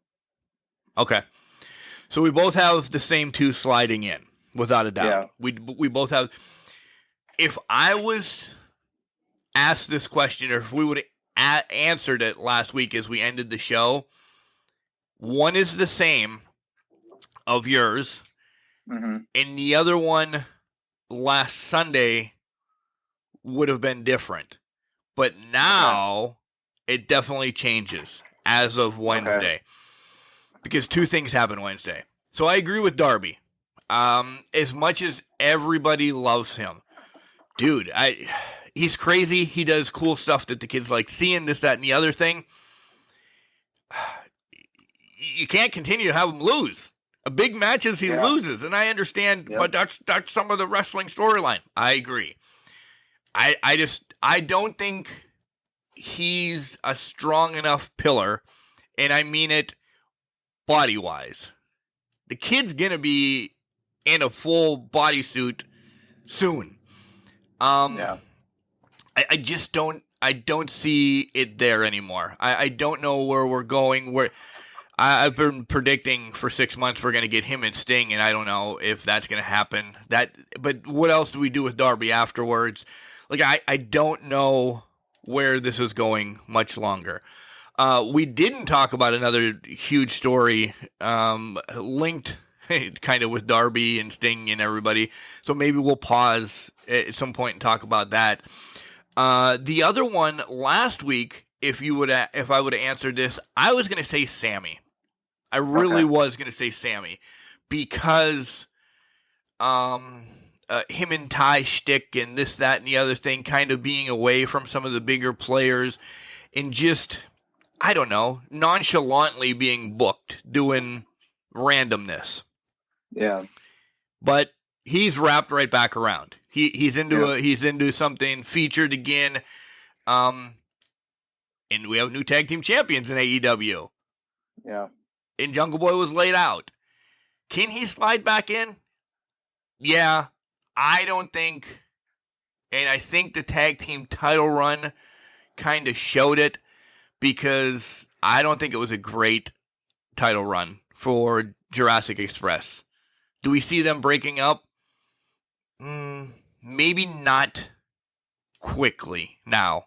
Speaker 2: Okay. So we both have the same two sliding in, without a doubt. Yeah. We both have. If I was asked this question, or if we would have answered it last week as we ended the show, one is the same of yours, and the other one last Sunday would have been different. But now it definitely changes as of Wednesday. because two things happened Wednesday. So I agree with Darby. As much as everybody loves him, dude, he's crazy. He does cool stuff that the kids like seeing, this, that, and the other thing. You can't continue to have him lose. A big matches he loses, and I understand, but that's some of the wrestling storyline. I agree. I don't think he's a strong enough pillar, and I mean it body-wise. The kid's gonna be in a full bodysuit soon. I just don't see it there anymore. I don't know where we're going. I've been predicting for 6 months we're gonna get him and Sting, and I don't know if that's gonna happen. But what else do we do with Darby afterwards? Like I don't know where this is going much longer. We didn't talk about another huge story linked kind of with Darby and Sting and everybody. So maybe we'll pause at some point and talk about that. The other one last week, if I would have answered this, I was going to say Sammy. I really was going to say Sammy because him and Ty shtick and this, that, and the other thing, kind of being away from some of the bigger players and just, I don't know, nonchalantly being booked, doing randomness.
Speaker 3: Yeah.
Speaker 2: But he's wrapped right back around. He's into something featured again. And we have new tag team champions in AEW.
Speaker 3: Yeah.
Speaker 2: And Jungle Boy was laid out. Can he slide back in? Yeah. I don't think, and I think the tag team title run kind of showed it, because I don't think it was a great title run for Jurassic Express. Do we see them breaking up? Maybe not quickly now.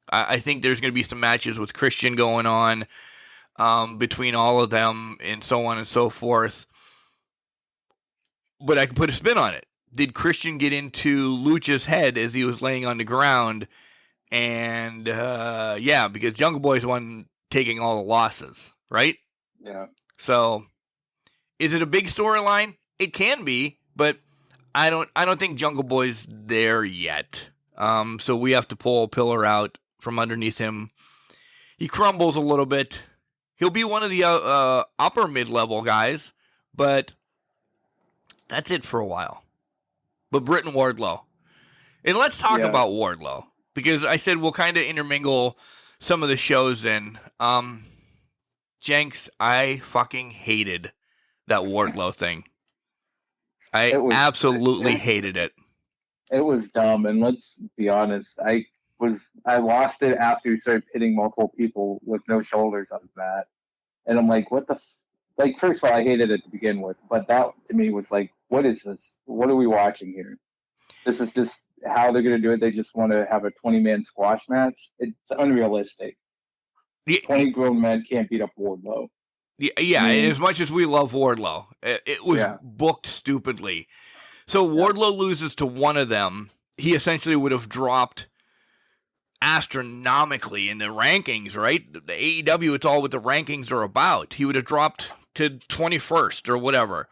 Speaker 2: I think there's going to be some matches with Christian going on between all of them and so on and so forth. But I can put a spin on it. Did Christian get into Lucha's head as he was laying on the ground? And, because Jungle Boy's the one taking all the losses, right?
Speaker 3: Yeah.
Speaker 2: So, is it a big storyline? It can be, but I don't think Jungle Boy's there yet. So we have to pull a pillar out from underneath him. He crumbles a little bit. He'll be one of the upper mid-level guys, but that's it for a while. But Britt and Wardlow. And let's talk about Wardlow, because I said we'll kind of intermingle some of the shows in. Jenks, I fucking hated that Wardlow thing. I absolutely hated it.
Speaker 3: It was dumb, and let's be honest, I lost it after he started pitting multiple people with no shoulders on the mat. And I'm like, what the first of all, I hated it to begin with, but that to me was like, what is this? What are we watching here? This is just how they're going to do it. They just want to have a 20-man squash match. It's unrealistic. 20 grown men can't beat up Wardlow.
Speaker 2: Yeah, and as much as we love Wardlow, it was booked stupidly. So Wardlow loses to one of them. He essentially would have dropped astronomically in the rankings, right? The AEW, it's all what the rankings are about. He would have dropped to 21st or whatever.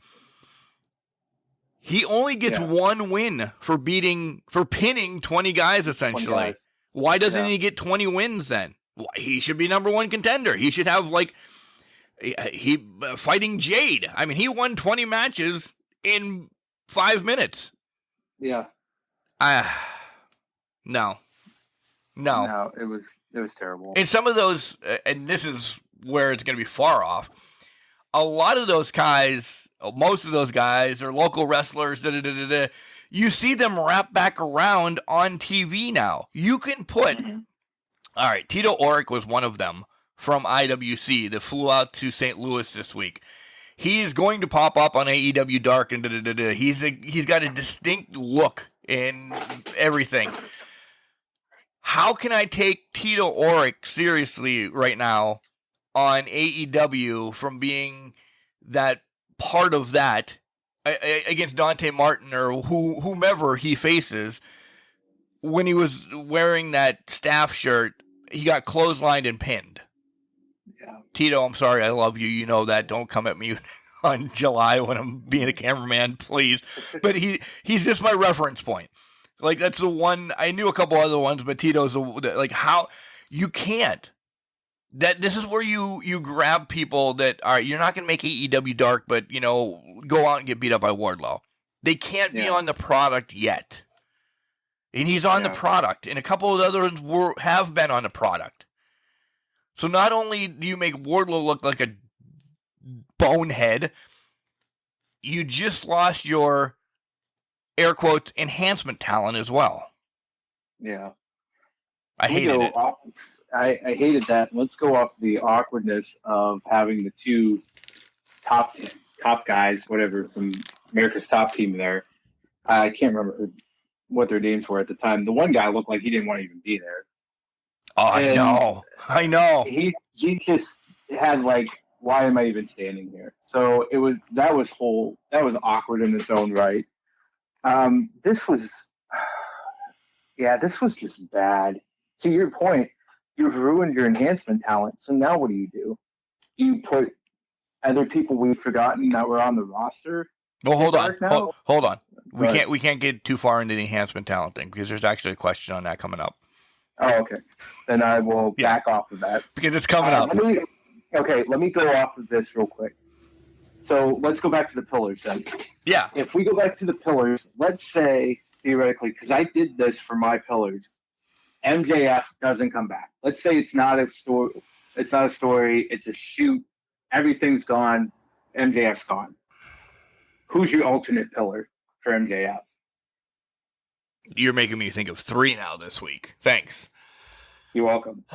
Speaker 2: He only gets one win for pinning 20 guys, essentially. 20 guys. Why doesn't he get 20 wins then? He should be number one contender. He should have, fighting Jade. I mean, he won 20 matches in 5 minutes.
Speaker 3: Yeah.
Speaker 2: No,
Speaker 3: it was terrible.
Speaker 2: And some of those, and this is where it's going to be far off, a lot of those guys, most of those guys are local wrestlers, you see them wrap back around on TV now. You can put, all right, Tito Orrick was one of them from IWC that flew out to St. Louis this week. He's going to pop up on AEW Dark and he's got a distinct look in everything. How can I take Tito Orrick seriously right now on AEW from being that part of that against Dante Martin or whomever he faces? When he was wearing that staff shirt, he got clotheslined and pinned. Tito, I'm sorry, I love you. You know that. Don't come at me on July when I'm being a cameraman, please. But he's just my reference point. Like, that's the one. I knew a couple other ones, but Tito's like, how you can't. This is where you grab people that are, you're not going to make AEW dark, but go out and get beat up by Wardlow. They can't be on the product yet, and he's on the product, and a couple of the others have been on the product. So not only do you make Wardlow look like a bonehead, you just lost your air quotes enhancement talent as well.
Speaker 3: Yeah,
Speaker 2: I hated it.
Speaker 3: I hated that. Let's go off the awkwardness of having the two top guys, whatever, from America's Top Team there. I can't remember what their names were at the time. The one guy looked like he didn't want to even be there.
Speaker 2: Oh, I know.
Speaker 3: He just had like, why am I even standing here? So that was awkward in its own right. This was just bad. To your point, you've ruined your enhancement talent. So now what do? Do you put other people we've forgotten that were on the roster?
Speaker 2: Well, hold on. We can't get too far into the enhancement talent thing because there's actually a question on that coming up.
Speaker 3: Oh, okay. Then I will back off of that.
Speaker 2: Because it's coming up.
Speaker 3: Let me go off of this real quick. So let's go back to the pillars then.
Speaker 2: Yeah.
Speaker 3: If we go back to the pillars, let's say, theoretically, because I did this for my pillars, MJF doesn't come back. Let's say it's not a story, it's a shoot, everything's gone, MJF's gone. Who's your alternate pillar for MJF?
Speaker 2: You're making me think of 3 now this week. Thanks.
Speaker 3: You're welcome.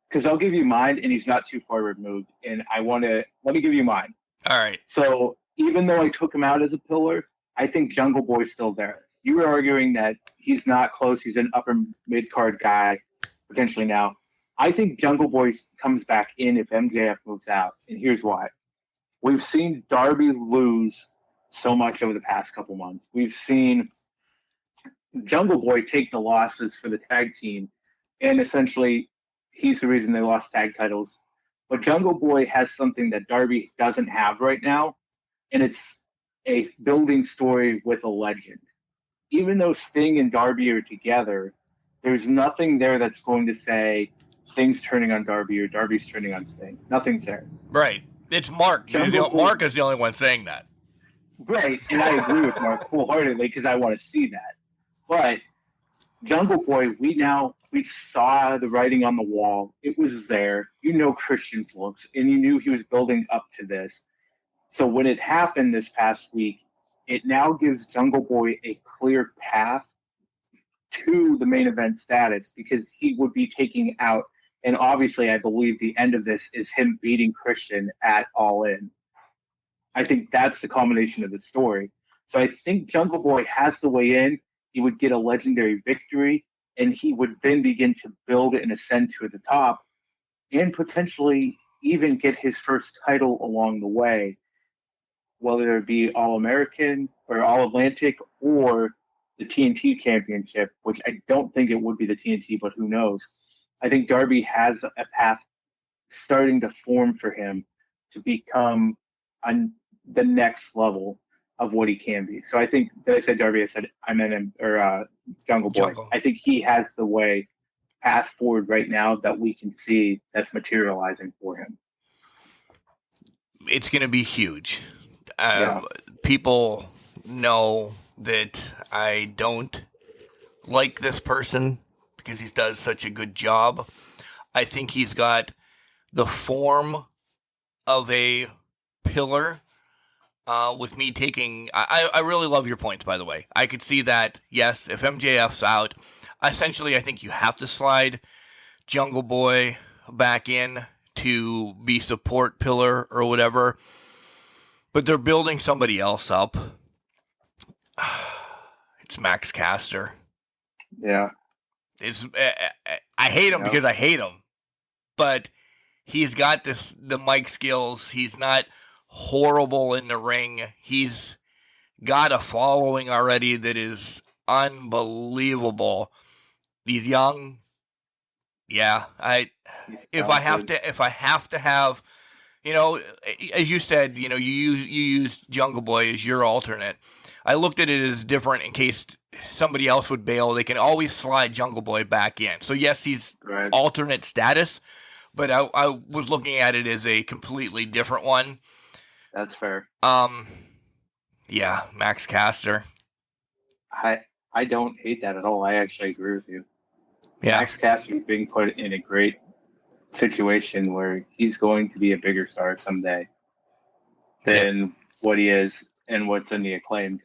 Speaker 3: Because I'll give you mine, and he's not too far removed. And let me give you mine.
Speaker 2: All right.
Speaker 3: So even though I took him out as a pillar, I think Jungle Boy's still there. You were arguing that he's not close. He's an upper mid-card guy, potentially now. I think Jungle Boy comes back in if MJF moves out. And here's why. We've seen Darby lose so much over the past couple months. We've seen Jungle Boy take the losses for the tag team, and essentially he's the reason they lost tag titles. But Jungle Boy has something that Darby doesn't have right now, and it's a building story with a legend. Even though Sting and Darby are together, there's nothing there that's going to say Sting's turning on Darby or Darby's turning on Sting. Nothing's there.
Speaker 2: Right. It's Mark. Mark is the only one saying that.
Speaker 3: Right, and I agree with Mark wholeheartedly because I want to see that. But Jungle Boy, we saw the writing on the wall. It was there. Christian's looks, and you knew he was building up to this. So when it happened this past week, it now gives Jungle Boy a clear path to the main event status because he would be taking out, and obviously I believe the end of this is him beating Christian at All In. I think that's the culmination of the story. So I think Jungle Boy has the way in. He would get a legendary victory, and he would then begin to build and ascend to the top and potentially even get his first title along the way, whether it be All-American or All-Atlantic or the TNT Championship, which I don't think it would be the TNT, but who knows. I think Darby has a path starting to form for him to become on the next level of what he can be. So I think that I said Darby, I said Jungle Boy. I think he has the path forward right now that we can see that's materializing for him.
Speaker 2: It's going to be huge. People know that I don't like this person because he does such a good job. I think he's got the form of a pillar. With me taking, I really love your points, by the way. I could see that, yes, if MJF's out, essentially I think you have to slide Jungle Boy back in to be support pillar or whatever. But they're building somebody else up. It's Max Caster.
Speaker 3: Yeah.
Speaker 2: I hate him because I hate him. But he's got the mic skills. He's not horrible in the ring. He's got a following already that is unbelievable. He's young. Yeah, if I have to have, as you said, you use Jungle Boy as your alternate. I looked at it as different in case somebody else would bail. They can always slide Jungle Boy back in. So yes, he's alternate status, but I was looking at it as a completely different one.
Speaker 3: That's fair.
Speaker 2: Yeah, Max Caster.
Speaker 3: I don't hate that at all. I actually agree with you.
Speaker 2: Yeah.
Speaker 3: Max Caster is being put in a great situation where he's going to be a bigger star someday than what he is and what's in the Acclaimed.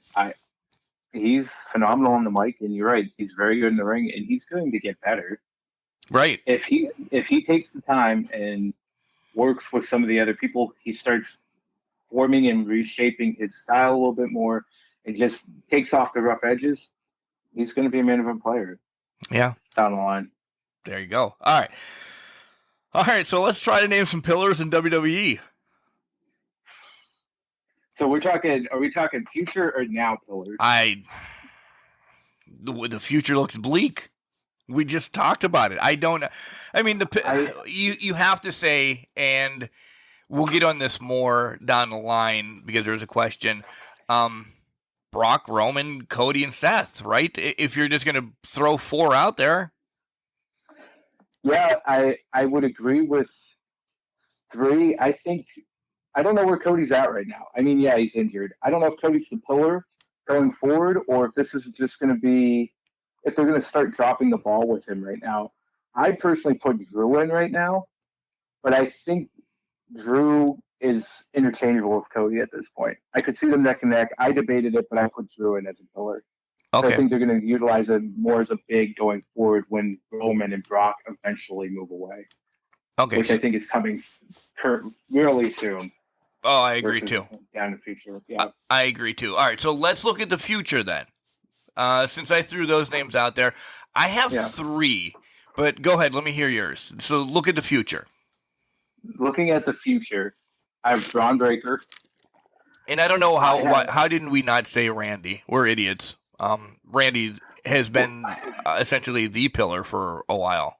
Speaker 3: He's phenomenal on the mic, and you're right. He's very good in the ring, and he's going to get better.
Speaker 2: Right.
Speaker 3: If he takes the time and works with some of the other people, he starts forming and reshaping his style a little bit more and just takes off the rough edges, he's going to be a main event player.
Speaker 2: Yeah.
Speaker 3: Down the line.
Speaker 2: There you go. All right, so let's try to name some pillars in WWE.
Speaker 3: So are we talking future or now pillars?
Speaker 2: The future looks bleak. We just talked about it. I don't know. I mean, you have to say, and we'll get on this more down the line because there's a question. Brock, Roman, Cody, and Seth, right? If you're just going to throw 4 out there.
Speaker 3: Yeah, I would agree with 3. I don't know where Cody's at right now. I mean, yeah, he's injured. I don't know if Cody's the pillar going forward or if this is just going to be, if they're going to start dropping the ball with him right now. I personally put Drew in right now, but I think Drew is interchangeable with Cody at this point. I could see them neck and neck. I debated it, but I put Drew in as a pillar.
Speaker 2: Okay.
Speaker 3: So I think they're going to utilize it more as a big going forward when Roman and Brock eventually move away.
Speaker 2: Okay.
Speaker 3: Which I think is coming really soon.
Speaker 2: Oh, I agree too.
Speaker 3: Down in the future. Yeah.
Speaker 2: I agree too. All right, so let's look at the future then. Since I threw those names out there, I have 3, but go ahead. Let me hear yours. So look at the future.
Speaker 3: Looking at the future, I have Braun Breaker.
Speaker 2: And I don't know how didn't we not say Randy? We're idiots. Randy has been essentially the pillar for a while.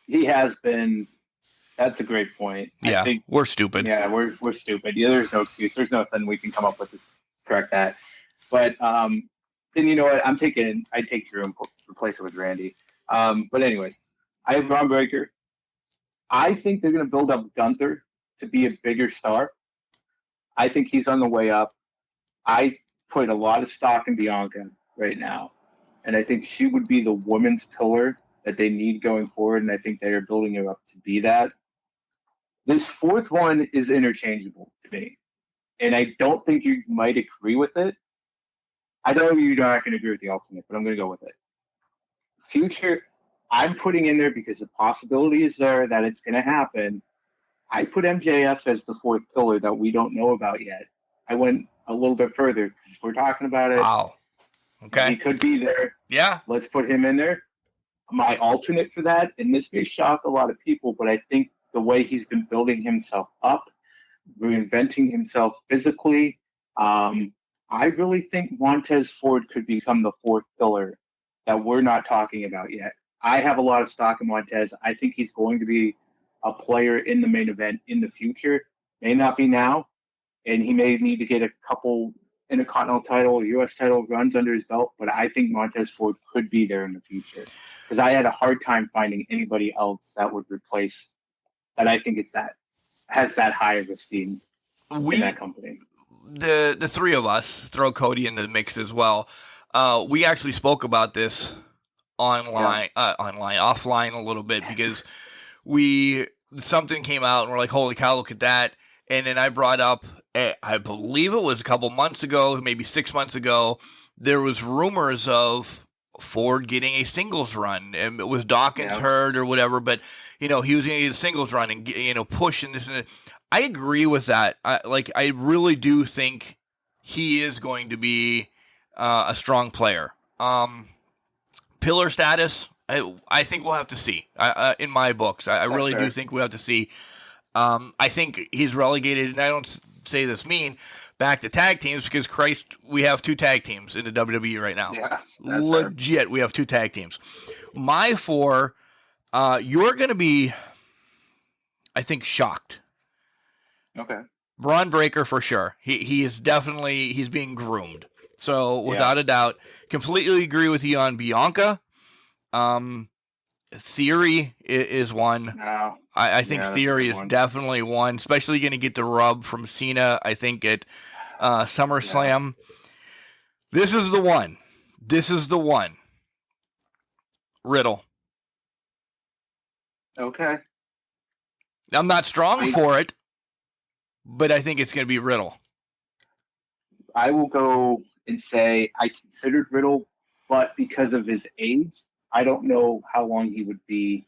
Speaker 3: He has been. That's a great point.
Speaker 2: Yeah, we're stupid.
Speaker 3: Yeah, we're stupid. Yeah, there's no excuse. There's nothing we can come up with to correct that. But then you know what? I'd take Drew and replace it with Randy. But anyways, I have Braun Breaker. I think they're going to build up Gunther to be a bigger star. I think he's on the way up. I put a lot of stock in Bianca right now, and I think she would be the women's pillar that they need going forward, and I think they are building her up to be that. This 4th one is interchangeable to me, and I don't think you might agree with it. I know you're not going to agree with the alternate, but I'm going to go with it. Future, I'm putting in there because the possibility is there that it's going to happen. I put MJF as the 4th pillar that we don't know about yet. I went a little bit further because we're talking about it.
Speaker 2: Wow. Okay.
Speaker 3: He could be there.
Speaker 2: Yeah.
Speaker 3: Let's put him in there. My alternate for that, and this may shock a lot of people, but I think the way he's been building himself up, reinventing himself physically, I really think Montez Ford could become the 4th pillar that we're not talking about yet. I have a lot of stock in Montez. I think he's going to be a player in the main event in the future. May not be now, and he may need to get a couple Intercontinental title or U.S. title runs under his belt, but I think Montez Ford could be there in the future because I had a hard time finding anybody else that would replace that. I think has that high of esteem in that company.
Speaker 2: The 3 of us throw Cody in the mix as well. We actually spoke about this offline a little bit because something came out and we're like, holy cow, look at that. And then I brought up, I believe it was a couple months ago, maybe 6 months ago, there was rumors of Ford getting a singles run. And it was Dawkins hurt or whatever, but, he was going to get a singles run and, push and this and that. I agree with that. I really do think he is going to be a strong player. Pillar status, I think we'll have to see. In my books, I really do think we'll have to see. I think he's relegated, and I don't say this mean, back to tag teams because, Christ, we have 2 tag teams in the WWE right now.
Speaker 3: Yeah,
Speaker 2: legit, we have 2 tag teams. My 4, you're going to be, I think, shocked.
Speaker 3: Okay.
Speaker 2: Braun Breaker for sure. He is definitely, he's being groomed. So without a doubt, completely agree with you on Bianca. Theory is one.
Speaker 3: No.
Speaker 2: I think Theory is definitely one, especially going to get the rub from Cena, I think, at SummerSlam. Yeah. This is the one. Riddle.
Speaker 3: Okay.
Speaker 2: I'm not strong for it, but I think it's going to be Riddle.
Speaker 3: I will go and say I considered Riddle, but because of his age, I don't know how long he would be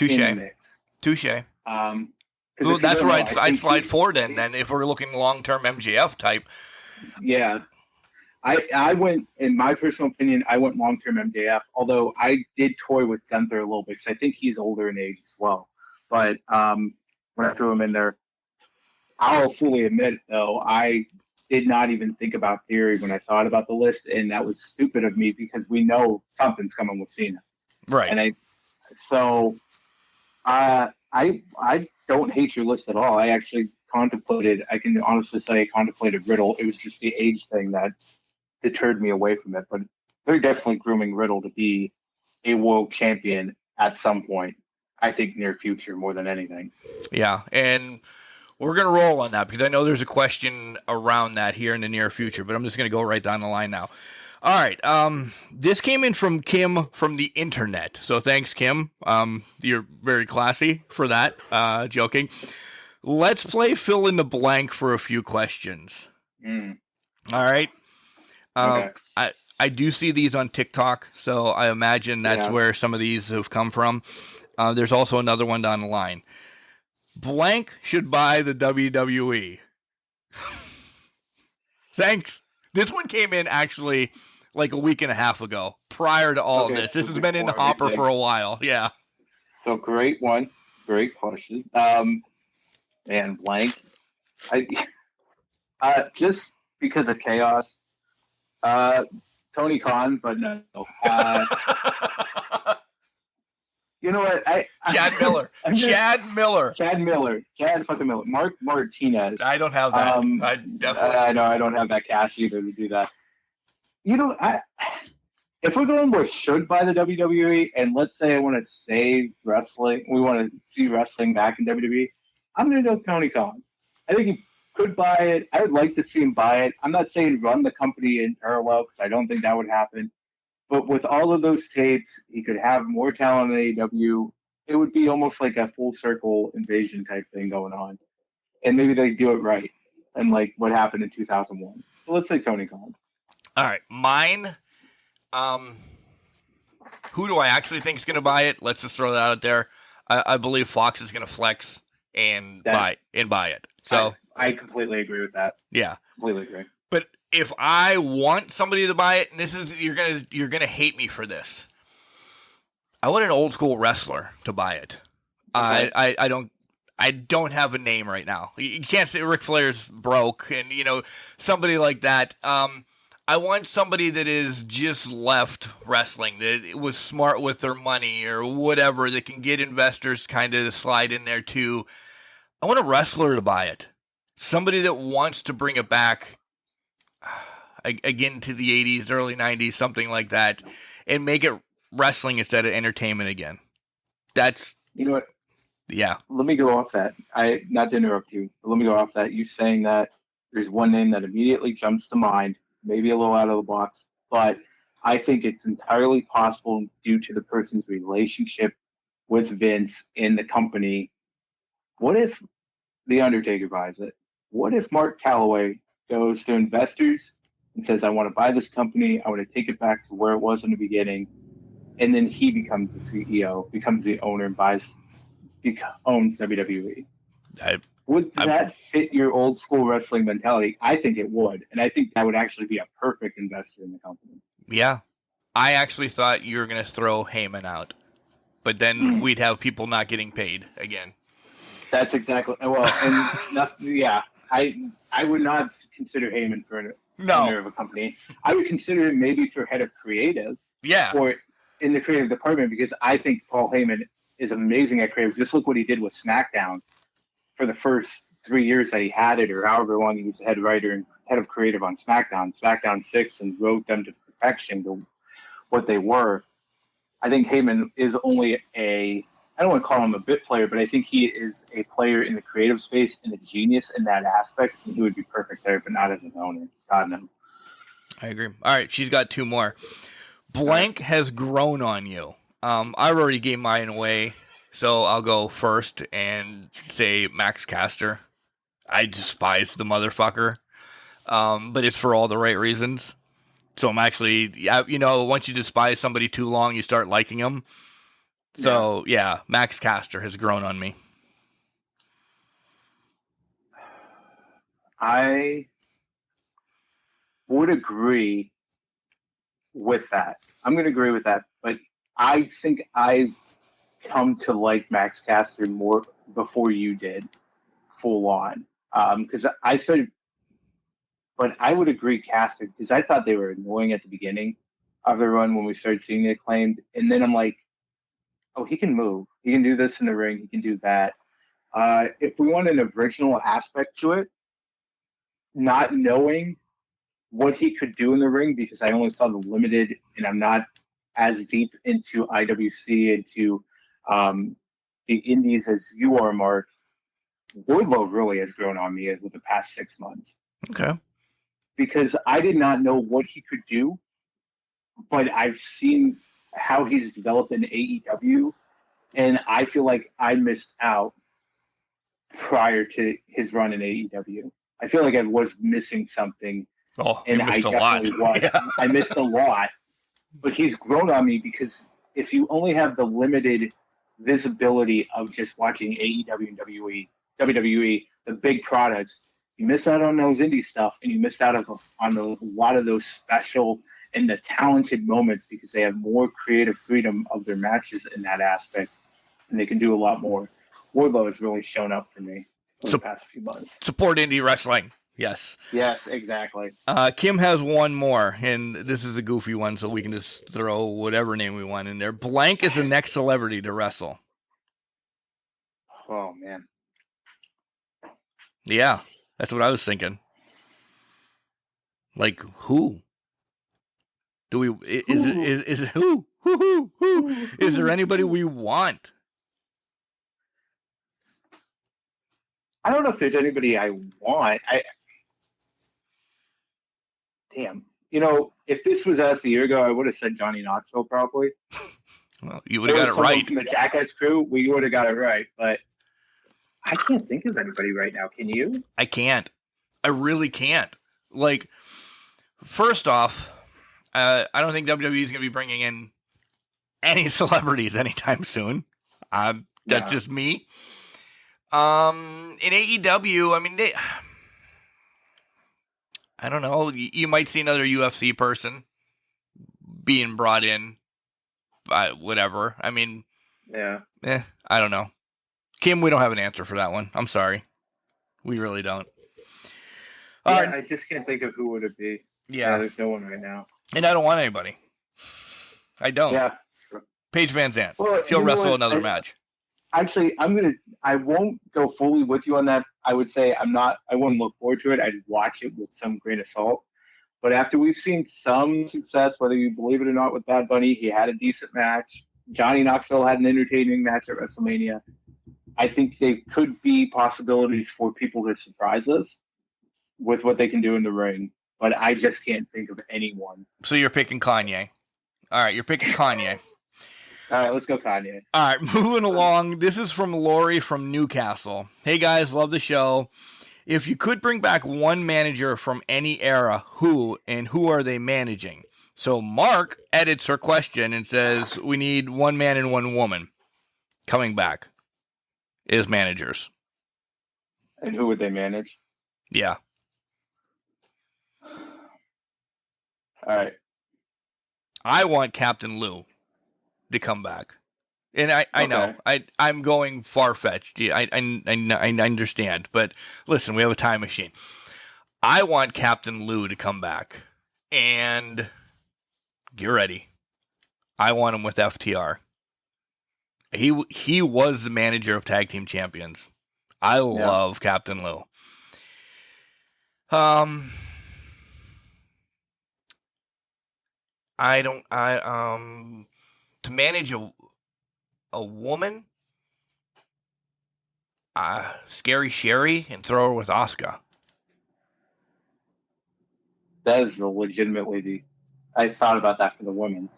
Speaker 3: in the mix.
Speaker 2: Touche. Well, that's where I'd slide forward in then if we're looking long-term MJF type.
Speaker 3: Yeah. I went, in my personal opinion, I went long-term MJF, although I did toy with Gunther a little bit because I think he's older in age as well. But when I threw him in there, I'll fully admit, though, I did not even think about Theory when I thought about the list, and that was stupid of me because we know something's coming with Cena.
Speaker 2: Right.
Speaker 3: And I don't hate your list at all. I actually contemplated, I can honestly say I contemplated Riddle. It was just the age thing that deterred me away from it. But they're definitely grooming Riddle to be a world champion at some point. I think near future more than anything.
Speaker 2: Yeah, and we're going to roll on that because I know there's a question around that here in the near future, but I'm just going to go right down the line now. All right, this came in from Kim from the internet, so thanks, Kim. You're very classy for that, joking. Let's play fill in the blank for a few questions. All right.
Speaker 3: Okay.
Speaker 2: I do see these on TikTok, so I imagine that's where some of these have come from. There's also another one down the line. Blank should buy the WWE. Thanks. This one came in actually like a week and a half ago, prior to all of this. This has been in the hopper for a while. Yeah.
Speaker 3: So great one. Great question. And blank. Just because of chaos. Tony Khan, but no. You know what?
Speaker 2: Chad Miller. Chad
Speaker 3: fucking Miller. Mark Martinez.
Speaker 2: I don't have that. I definitely.
Speaker 3: I know I don't have that cash either to do that. You know, if we're going with should buy the WWE, and let's say I want to save wrestling, we want to see wrestling back in WWE, I'm going to go Tony Khan. I think he could buy it. I would like to see him buy it. I'm not saying run the company in parallel because I don't think that would happen. But with all of those tapes, he could have more talent in AEW. It would be almost like a full circle invasion type thing going on. And maybe they do it right. And like what happened in 2001. So let's say Tony Khan.
Speaker 2: All right. Mine, who do I actually think is going to buy it? Let's just throw that out there. I believe Fox is going to flex and buy it. So
Speaker 3: I completely agree with that.
Speaker 2: Yeah.
Speaker 3: Completely agree.
Speaker 2: But if I want somebody to buy it, and this is you're gonna hate me for this, I want an old school wrestler to buy it. Okay. I don't have a name right now. You can't say Ric Flair's broke, and somebody like that. I want somebody that is just left wrestling, that was smart with their money or whatever, that can get investors kind of to slide in there too. I want a wrestler to buy it. Somebody that wants to bring it back again to the 80s, early 90s, something like that, and make it wrestling instead of entertainment again. That's...
Speaker 3: You know what?
Speaker 2: Yeah.
Speaker 3: Let me go off that. Not to interrupt you, but let me go off that. You saying that there's one name that immediately jumps to mind, maybe a little out of the box, but I think it's entirely possible due to the person's relationship with Vince in the company. What if The Undertaker buys it? What if Mark Calloway goes to investors and says, I want to buy this company, I want to take it back to where it was in the beginning, and then he becomes the CEO, becomes the owner, and owns WWE? Would that fit your old school wrestling mentality? I think it would, and I think that would actually be a perfect investor in the company.
Speaker 2: Yeah. I actually thought you were going to throw Heyman out, but then we'd have people not getting paid again.
Speaker 3: That's exactly, well, and yeah. I would not consider Heyman for an
Speaker 2: No.
Speaker 3: owner of a company. I would consider him maybe for head of creative.
Speaker 2: Yeah.
Speaker 3: Or in the creative department, because I think Paul Heyman is amazing at creative. Just look what he did with SmackDown for the first 3 years that he had it, or however long he was the head writer and head of creative on SmackDown 6, and wrote them to perfection to what they were. I think Heyman is only I don't want to call him a bit player, but I think he is a player in the creative space and a genius in that aspect. And he would be perfect there, but not as an owner. God, no.
Speaker 2: I agree. All right, she's got two more. Blank has grown on you. I already gave mine away, so I'll go first and say Max Caster. I despise the motherfucker, but it's for all the right reasons. So I'm actually, once you despise somebody too long, you start liking them. So, yeah, Max Caster has grown on me.
Speaker 3: I would agree with that. I'm going to agree with that. But I think I've come to like Max Caster more before you did, full on. Because I started, but I would agree Caster, because I thought they were annoying at the beginning of the run when we started seeing the Acclaimed. And then I'm like, oh, he can move. He can do this in the ring. He can do that. If we want an original aspect to it, not knowing what he could do in the ring, because I only saw the limited, and I'm not as deep into IWC, into the indies as you are, Mark. Wardlow really has grown on me with the past 6 months.
Speaker 2: Okay.
Speaker 3: Because I did not know what he could do, but I've seen how he's developed in AEW, and I feel like I missed out prior to his run in AEW. I feel like I was missing something.
Speaker 2: Oh,
Speaker 3: and
Speaker 2: you missed
Speaker 3: I
Speaker 2: a lot.
Speaker 3: definitely was.
Speaker 2: Yeah.
Speaker 3: I missed a lot, but he's grown on me, because if you only have the limited visibility of just watching AEW and WWE, the big products, you miss out on those indie stuff, and you miss out on a lot of those special and the talented moments, because they have more creative freedom of their matches in that aspect, and they can do a lot more. Wardlow has really shown up for me over the past few months.
Speaker 2: Support indie wrestling. Yes.
Speaker 3: Yes, exactly.
Speaker 2: Kim has one more, and this is a goofy one, so we can just throw whatever name we want in there. Blank is the next celebrity to wrestle.
Speaker 3: Oh, man.
Speaker 2: Yeah, that's what I was thinking. Like, who? Do we? Is it who? Who? Is there anybody we want?
Speaker 3: I don't know if there's anybody I want. Damn. If this was asked a year ago, I would have said Johnny Knoxville probably.
Speaker 2: Well, you would have got it right.
Speaker 3: From the Jackass crew, we would have got it right. But I can't think of anybody right now. Can you?
Speaker 2: I can't. I really can't. Like, first off, I don't think WWE is going to be bringing in any celebrities anytime soon. That's just me. In AEW, I mean, I don't know. You might see another UFC person being brought in. Whatever. I mean,
Speaker 3: yeah.
Speaker 2: I don't know. Kim, we don't have an answer for that one. I'm sorry. We really don't.
Speaker 3: I just can't think of who would it be.
Speaker 2: Yeah.
Speaker 3: There's no one right now.
Speaker 2: And I don't want anybody. I don't.
Speaker 3: Yeah.
Speaker 2: Paige Van Zandt.
Speaker 3: Well,
Speaker 2: She'll wrestle another match.
Speaker 3: Actually, I won't go fully with you on that. I would say I wouldn't look forward to it. I'd watch it with some grain of salt. But after we've seen some success, whether you believe it or not, with Bad Bunny, he had a decent match. Johnny Knoxville had an entertaining match at WrestleMania. I think there could be possibilities for people to surprise us with what they can do in the ring. But I just can't think of anyone.
Speaker 2: So you're picking Kanye. All right, you're picking Kanye.
Speaker 3: All right, let's go Kanye.
Speaker 2: All right, moving along. This is from Lori from Newcastle. Hey, guys, love the show. If you could bring back one manager from any era, who and who are they managing? So Mark edits her question and says, we need one man and one woman coming back as managers.
Speaker 3: And who would they manage?
Speaker 2: Yeah.
Speaker 3: All right.
Speaker 2: I want Captain Lou to come back And I
Speaker 3: Okay.
Speaker 2: know I'm going far fetched. Yeah, I understand, but listen, we have a time machine. I want Captain Lou to come back, and get ready. I want him with FTR. He was the manager of Tag Team Champions. I love Captain Lou. To manage a woman, Scary Sherry, and throw her with Asuka.
Speaker 3: That is legitimately I thought about that for the women's.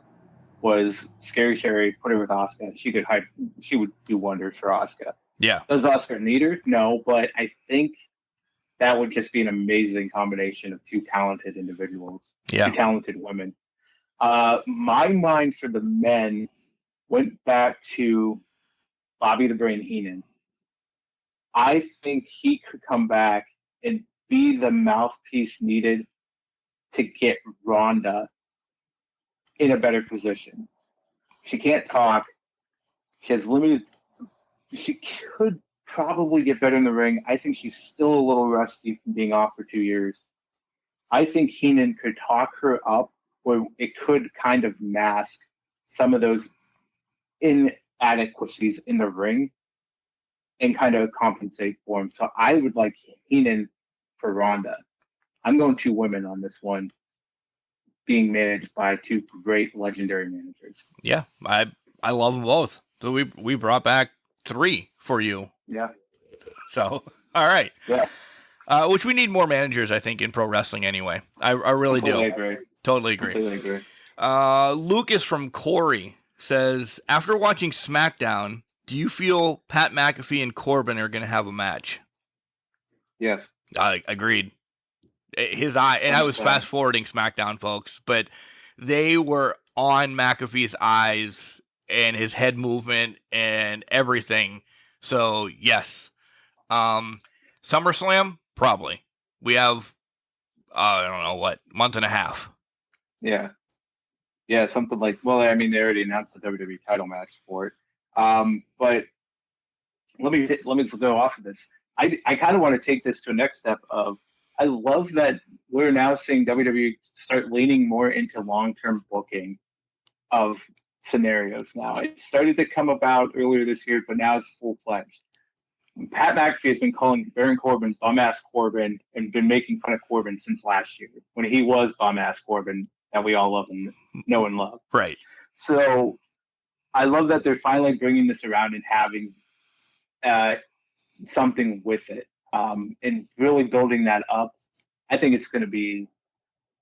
Speaker 3: Was Scary Sherry, put her with Asuka. She would do wonders for Asuka.
Speaker 2: Yeah.
Speaker 3: Does Asuka need her? No, but I think that would just be an amazing combination of two talented individuals,
Speaker 2: Yeah.
Speaker 3: two talented women. My mind for the men went back to Bobby the Brain Heenan. I think he could come back and be the mouthpiece needed to get Ronda in a better position. She can't talk. She has limited. She could probably get better in the ring. I think she's still a little rusty from being off for 2 years. I think Heenan could talk her up where it could kind of mask some of those inadequacies in the ring and kind of compensate for him. So I would like Heenan for Ronda. I'm going 2 women on this one, being managed by 2 great legendary managers.
Speaker 2: Yeah, I love them both. So we brought back 3 for you.
Speaker 3: Yeah.
Speaker 2: So all right.
Speaker 3: Yeah.
Speaker 2: Which we need more managers, I think, in pro wrestling anyway. I really do. Totally agree.
Speaker 3: Completely agree.
Speaker 2: Lucas from Corey says, after watching SmackDown, do you feel Pat McAfee and Corbin are going to have a match?
Speaker 3: Yes.
Speaker 2: Agreed. His eye, and I was fast forwarding SmackDown, folks, but they were on McAfee's eyes and his head movement and everything. So yes, SummerSlam probably. We have I don't know what, month and a half.
Speaker 3: Yeah. Yeah, something like. Well, I mean, they already announced the WWE title match for it. But let me go off of this. I kind of want to take this to a next step of. I love that we're now seeing WWE start leaning more into long-term booking of scenarios now. It started to come about earlier this year, but now it's full-fledged. Pat McAfee has been calling Baron Corbin bum-ass Corbin and been making fun of Corbin since last year when he was bum-ass Corbin that we all love and know and love.
Speaker 2: Right.
Speaker 3: So I love that they're finally bringing this around and having something with it. And really building that up. I think it's going to be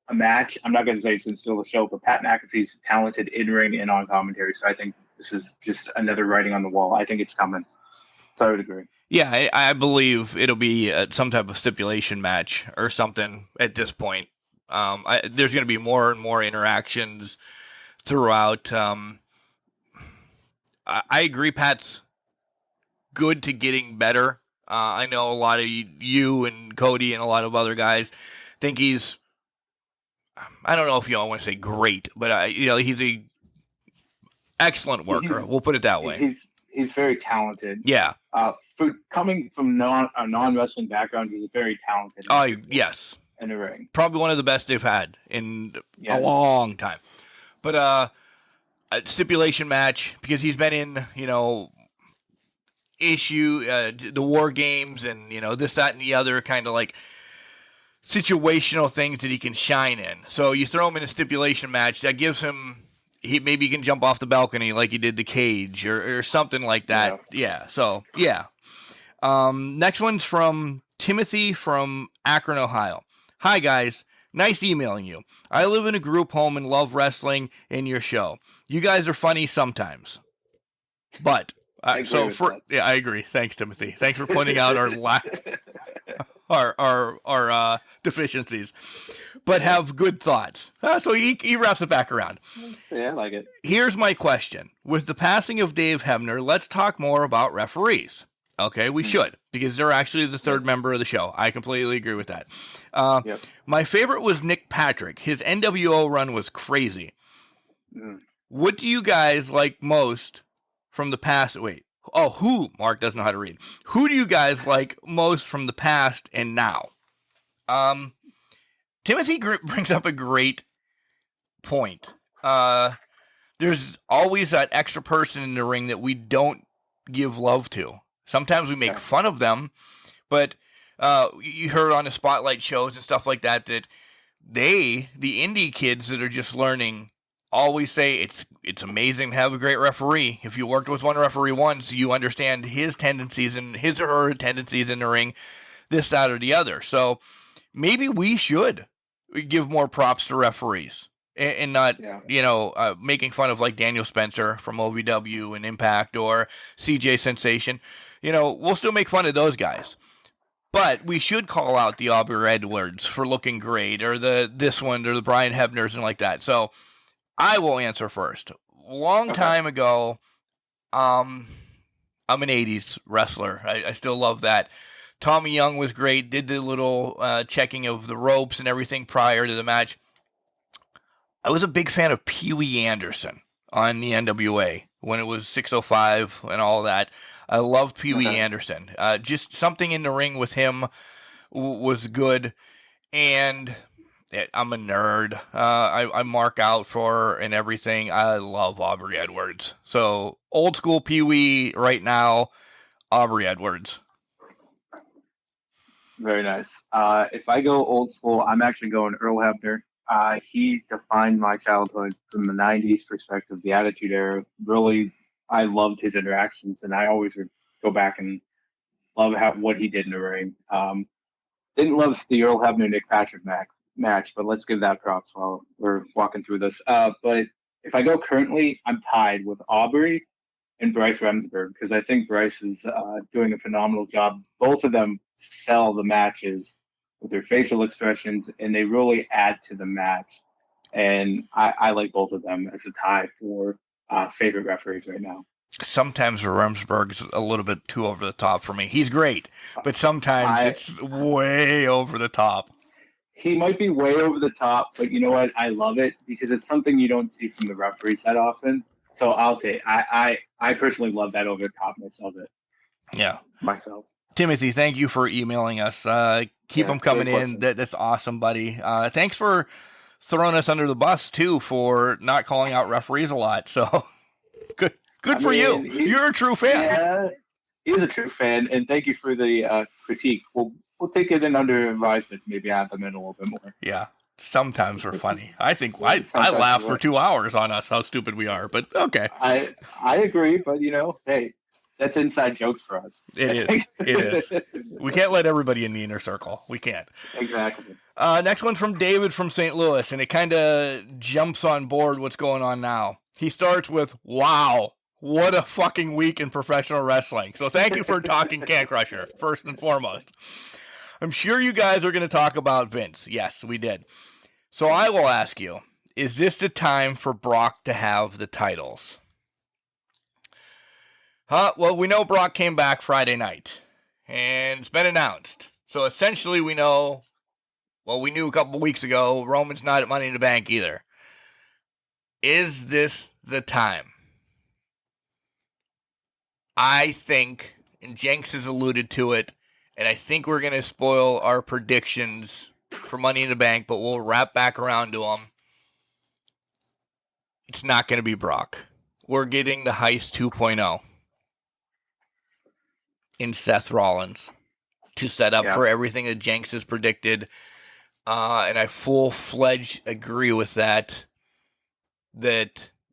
Speaker 3: a match. I'm not going to say it's going to steal the show, but Pat McAfee's talented in ring and on commentary. So I think this is just another writing on the wall. I think it's coming. So I would agree.
Speaker 2: Yeah, I believe it'll be some type of stipulation match or something at this point. There's going to be more and more interactions throughout. I agree, Pat's good to getting better. I know a lot of you and Cody and a lot of other guys think he's, I don't know if you all want to say great, but he's a excellent worker. We'll put it that way.
Speaker 3: He's very talented.
Speaker 2: Yeah.
Speaker 3: For coming from a non-wrestling background, he's very talented.
Speaker 2: Oh, yes.
Speaker 3: In the ring.
Speaker 2: Probably one of the best they've had in a long time. But a stipulation match, because he's been in, the War Games and, this, that, and the other kind of like situational things that he can shine in. So you throw him in a stipulation match, that gives him, maybe he can jump off the balcony like he did the Cage or something like that. Yeah. So, yeah. Next one's from Timothy from Akron, Ohio. Hi, guys. Nice emailing you. I live in a group home and love wrestling and your show. You guys are funny sometimes. But... I agree. Thanks, Timothy. Thanks for pointing out our lack, our deficiencies, but have good thoughts. So he wraps it back around.
Speaker 3: Yeah, I like it.
Speaker 2: Here's my question: with the passing of Dave Hebner, let's talk more about referees. Okay, we should, because they're actually the third member of the show. I completely agree with that. My favorite was Nick Patrick. His NWO run was crazy. What do you guys like most from the past? Wait. Oh, who? Mark doesn't know how to read. Who do you guys like most from the past and now? Timothy brings up a great point. There's always that extra person in the ring that we don't give love to. Sometimes we make fun of them, but you heard on the spotlight shows and stuff like that, that the indie kids that are just learning, always say it's amazing to have a great referee. If you worked with one referee once, you understand his tendencies and his or her tendencies in the ring, this, that, or the other. So maybe we should give more props to referees and not, making fun of like Daniel Spencer from OVW and Impact or CJ Sensation. We'll still make fun of those guys. But we should call out the Aubrey Edwards for looking great, or this one, or the Brian Hebners and like that. So I will answer first. Long time ago, I'm an 80s wrestler. I still love that. Tommy Young was great, did the little checking of the ropes and everything prior to the match. I was a big fan of Pee Wee Anderson on the NWA when it was 605 and all that. I loved Pee Wee Anderson. Just something in the ring with him was good. And I'm a nerd. I mark out for and everything. I love Aubrey Edwards. So old school Pee Wee right now, Aubrey Edwards.
Speaker 3: Very nice. If I go old school, I'm actually going Earl Hebner. He defined my childhood from the 90s perspective, the Attitude Era. Really, I loved his interactions, and I always would go back and love what he did in the ring. Didn't love the Earl Hebner-Nick Patrick match, but let's give that props while we're walking through this. But if I go currently, I'm tied with Aubrey and Bryce Remsburg, because I think Bryce is doing a phenomenal job. Both of them sell the matches with their facial expressions, and they really add to the match. And I like both of them as a tie for favorite referees right now.
Speaker 2: Sometimes Remsburg's a little bit too over the top for me. He's great, but sometimes it's way over the top.
Speaker 3: He might be way over the top, but you know what? I love it because it's something you don't see from the referees that often. So I'll take. I personally love that over the topness of it.
Speaker 2: Yeah,
Speaker 3: myself.
Speaker 2: Timothy, thank you for emailing us. Keep them coming in. That's awesome, buddy. Thanks for throwing us under the bus too for not calling out referees a lot. So good for you. You're a true fan.
Speaker 3: Yeah, he's a true fan, and thank you for the critique. We'll take it in under advisement. Maybe add them in a little bit more.
Speaker 2: Yeah. Sometimes we're funny. I think I laugh for 2 hours on us, how stupid we are, but okay.
Speaker 3: I agree, but hey, that's inside jokes for us.
Speaker 2: It is. We can't let everybody in the inner circle. We can't.
Speaker 3: Exactly.
Speaker 2: Next one from David from St. Louis, and it kind of jumps on board what's going on now. He starts with, wow, what a fucking week in professional wrestling. So thank you for talking Can Crusher, first and foremost. I'm sure you guys are going to talk about Vince. Yes, we did. So I will ask you, is this the time for Brock to have the titles? Well, we know Brock came back Friday night, and it's been announced. So essentially we know, we knew a couple weeks ago, Roman's not at Money in the Bank either. Is this the time? I think, and Jenks has alluded to it, and I think we're going to spoil our predictions for Money in the Bank, but we'll wrap back around to them. It's not going to be Brock. We're getting the Heist 2.0 in Seth Rollins to set up for everything that Jenks has predicted. And I full-fledged agree with that,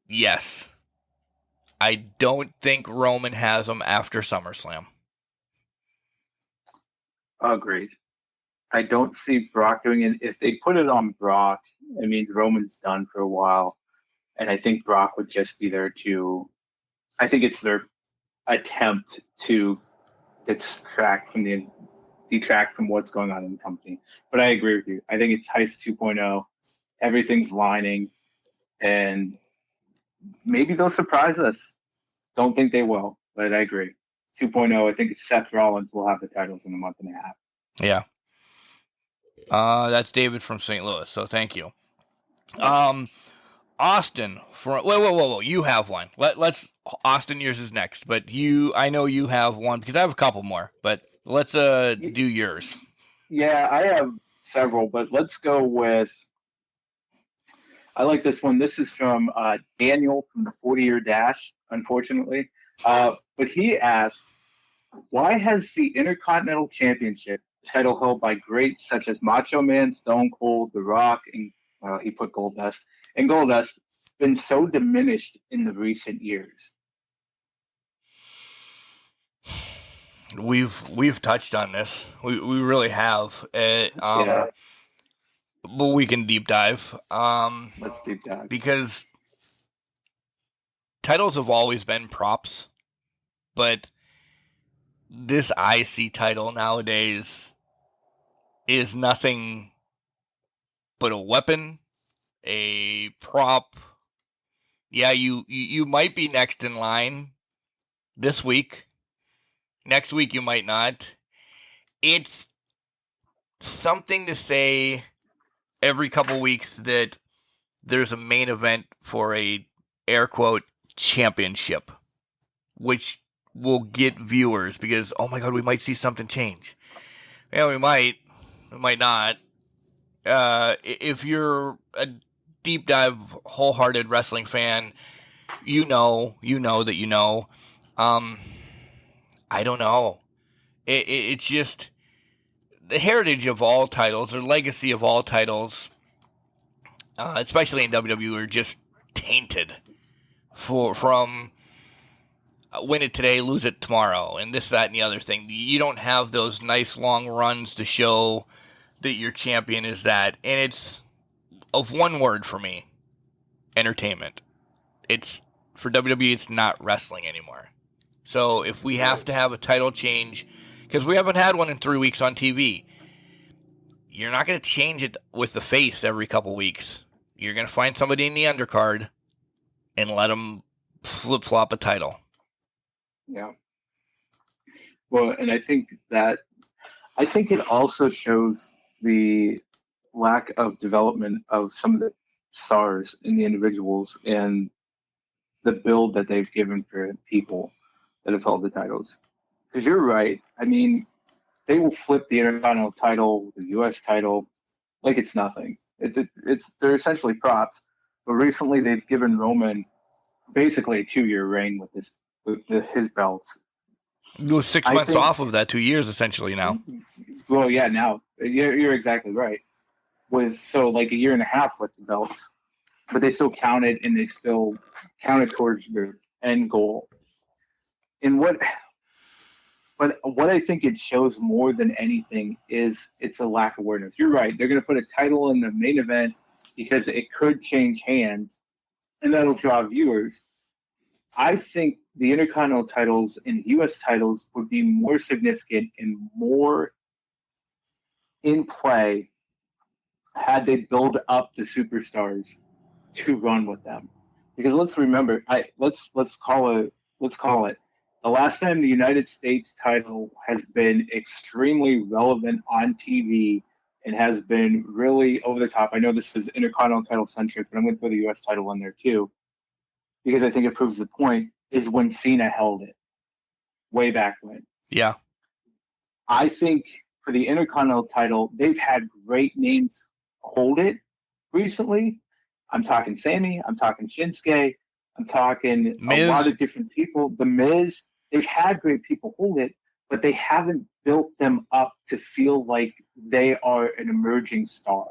Speaker 2: yes, I don't think Roman has him after SummerSlam.
Speaker 3: Agreed. I don't see Brock doing it. If they put it on Brock, it means Roman's done for a while. And I think Brock would just be there I think it's their attempt to detract from what's going on in the company. But I agree with you. I think it's Heist 2.0. Everything's lining. And maybe they'll surprise us. Don't think they will, but I agree. 2.0, I think it's Seth Rollins will have the titles in a month and a half.
Speaker 2: Yeah. That's David from St. Louis, so thank you. Austin, whoa! You have one. Let's Austin. Yours is next, but I know you have one because I have a couple more. But let's do yours.
Speaker 3: Yeah, I have several, but let's go with. I like this one. This is from Daniel from the 40-Year Dash, unfortunately. But he asks, why has the Intercontinental Championship title held by greats such as Macho Man, Stone Cold, The Rock, and he put Goldust, and Goldust been so diminished in the recent years?
Speaker 2: We've touched on this. We really have.
Speaker 3: Yeah.
Speaker 2: But we can deep dive.
Speaker 3: Let's deep dive.
Speaker 2: Because titles have always been props, but this IC title nowadays is nothing but a weapon, a prop. Yeah, you might be next in line this week. Next week you might not. It's something to say every couple weeks that there's a main event for a air quote championship, which will get viewers because, oh my God, we might see something change. Yeah, we might not. If you're a deep dive, wholehearted wrestling fan, you know that you know. I don't know. It's just the heritage of all titles or legacy of all titles, especially in WWE, are just tainted from win it today, lose it tomorrow, and this, that, and the other thing. You don't have those nice long runs to show that your champion is that. And it's of one word for me, entertainment. It's for WWE, it's not wrestling anymore. So if we have to have a title change, because we haven't had one in 3 weeks on TV, you're not going to change it with the face every couple weeks. You're going to find somebody in the undercard and let them flip-flop a title.
Speaker 3: Yeah. Well, and I think it also shows the lack of development of some of the stars in the individuals and the build that they've given for people that have held the titles. Because you're right. I mean, they will flip the Intercontinental title, the U.S. title, like it's nothing. They're essentially props. But recently, they've given Roman basically a 2-year reign with his belts.
Speaker 2: It was 6 months off of that 2 years essentially now.
Speaker 3: Well, yeah, now you're exactly right. Like a year and a half with the belts, but they still counted and they still counted towards their end goal. And what I think it shows more than anything is it's a lack of awareness. You're right. They're going to put a title in the main event because it could change hands, and that'll draw viewers. I think the Intercontinental titles and U.S. titles would be more significant and more in play had they build up the superstars to run with them. Because let's remember, let's call it. The last time the United States title has been extremely relevant on TV and has been really over the top. I know this was Intercontinental title centric, but I'm going to put the U.S. title in there too, because I think it proves the point, is when Cena held it way back when.
Speaker 2: Yeah.
Speaker 3: I think for the Intercontinental title, they've had great names hold it recently. I'm talking Sammy. I'm talking Shinsuke. I'm talking
Speaker 2: Miz.
Speaker 3: A lot of different people. The Miz. They've had great people hold it, but they haven't built them up to feel like they are an emerging star.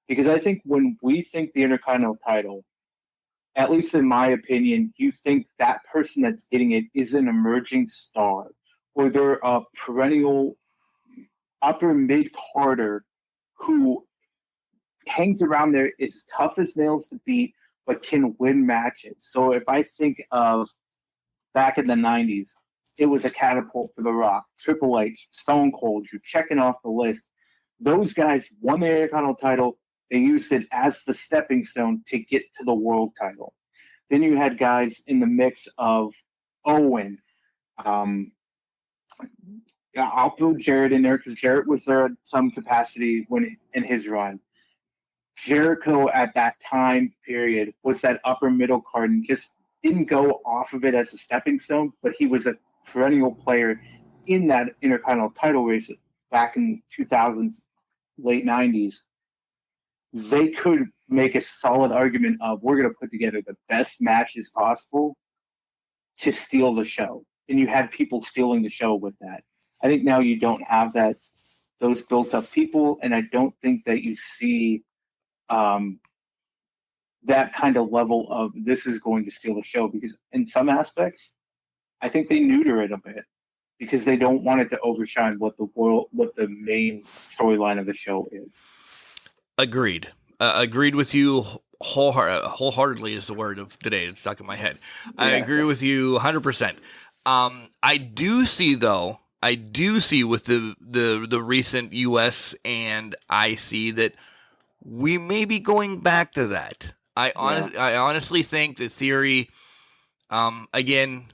Speaker 3: Because I think when we think the Intercontinental title, at least in my opinion, you think that person that's getting it is an emerging star, or they're a perennial upper mid-carder who hangs around there, is tough as nails to beat, but can win matches. So if I think of back in the 90s, it was a catapult for The Rock, Triple H, Stone Cold. You're checking off the list. Those guys won the Intercontinental title. They used it as the stepping stone to get to the world title. Then you had guys in the mix of Owen. I'll throw Jarrett in there because Jarrett was there at some capacity when in his run. Jericho at that time period was that upper middle card and just didn't go off of it as a stepping stone, but he was a perennial player in that Intercontinental title race back in 2000s, late 90s. They could make a solid argument of we're going to put together the best matches possible to steal the show. And you had people stealing the show with that. I think now you don't have that, those built up people, and I don't think that you see that kind of level of this is going to steal the show, because in some aspects, I think they neuter it a bit because they don't want it to overshine what the main storyline of the show is.
Speaker 2: Agreed. Agreed with you wholeheartedly is the word of today. It's stuck in my head. Yeah. I agree with you 100%. I do see with the recent US and IC that we may be going back to that. I honestly think the Theory, again,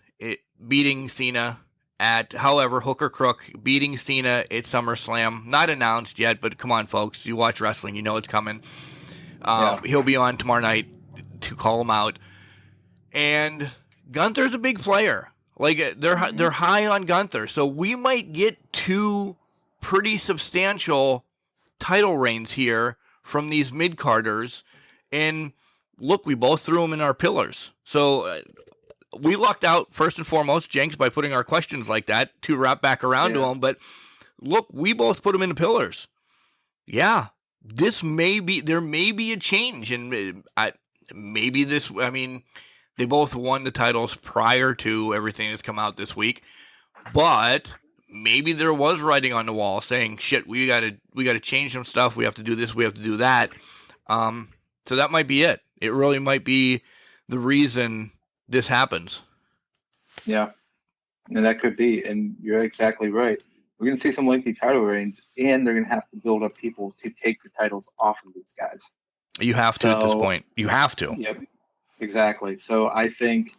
Speaker 2: beating Cena at, however, hook or crook, beating Cena at SummerSlam, not announced yet, but come on, folks, you watch wrestling, you know it's coming. He'll be on tomorrow night to call him out. And Gunther's a big player. Like, they're high on Gunther, so we might get 2 pretty substantial title reigns here from these mid-carders. And look, we both threw them in our pillars. So we lucked out, first and foremost, Jenks, by putting our questions like that to wrap back around to them. But look, we both put them in the pillars. Yeah, there may be a change. And they both won the titles prior to everything that's come out this week. But maybe there was writing on the wall saying, shit, we gotta change some stuff. We have to do this. We have to do that. So that might be it. It really might be the reason this happens. Yeah,
Speaker 3: and that could be. And you're exactly right. We're going to see some lengthy title reigns, and they're going to have to build up people to take the titles off of these guys.
Speaker 2: You have to at this point. You have to.
Speaker 3: Yep, exactly. So I think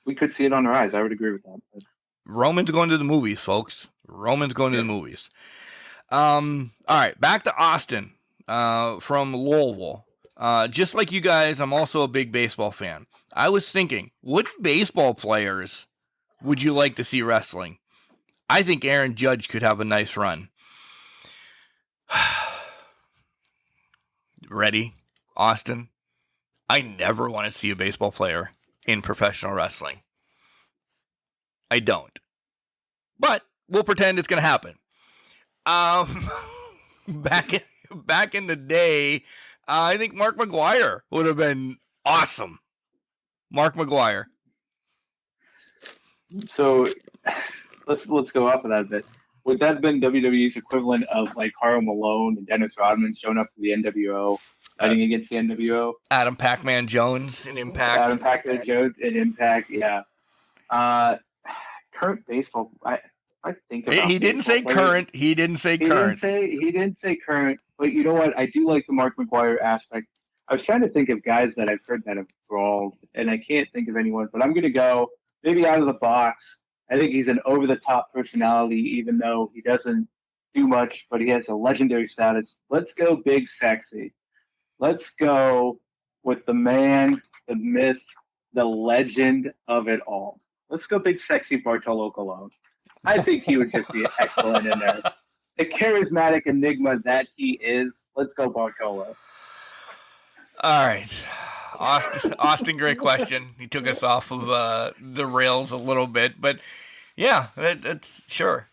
Speaker 3: we could see it on the rise. I would agree with that.
Speaker 2: Roman's going to the movies, folks. Roman's going to the movies. All right, back to Austin from Louisville. Just like you guys, I'm also a big baseball fan. I was thinking, what baseball players would you like to see wrestling? I think Aaron Judge could have a nice run. Ready, Austin? I never want to see a baseball player in professional wrestling. I don't. But we'll pretend it's going to happen. Back in the day, I think Mark McGwire would have been awesome. Mark McGwire.
Speaker 3: So let's go off of that a bit. Would that have been WWE's equivalent of like Karl Malone and Dennis Rodman showing up for the NWO, fighting against the NWO?
Speaker 2: Adam Pac-Man Jones in Impact.
Speaker 3: Adam Pac-Man Jones in Impact, yeah. Current baseball, I think about
Speaker 2: he didn't say players. Current. He didn't say current.
Speaker 3: He didn't say current. But you know what? I do like the Mark McGwire aspect. I was trying to think of guys that I've heard that have brawled, and I can't think of anyone. But I'm going to go maybe out of the box. I think he's an over-the-top personality, even though he doesn't do much, but he has a legendary status. Let's go Big Sexy. Let's go with the man, the myth, the legend of it all. Let's go Big Sexy Bartolo Colon. I think he would just be excellent in there. The charismatic enigma that he is. Let's go Bartolo.
Speaker 2: All right. Austin, great question. He took us off of the rails a little bit, but yeah, that's sure.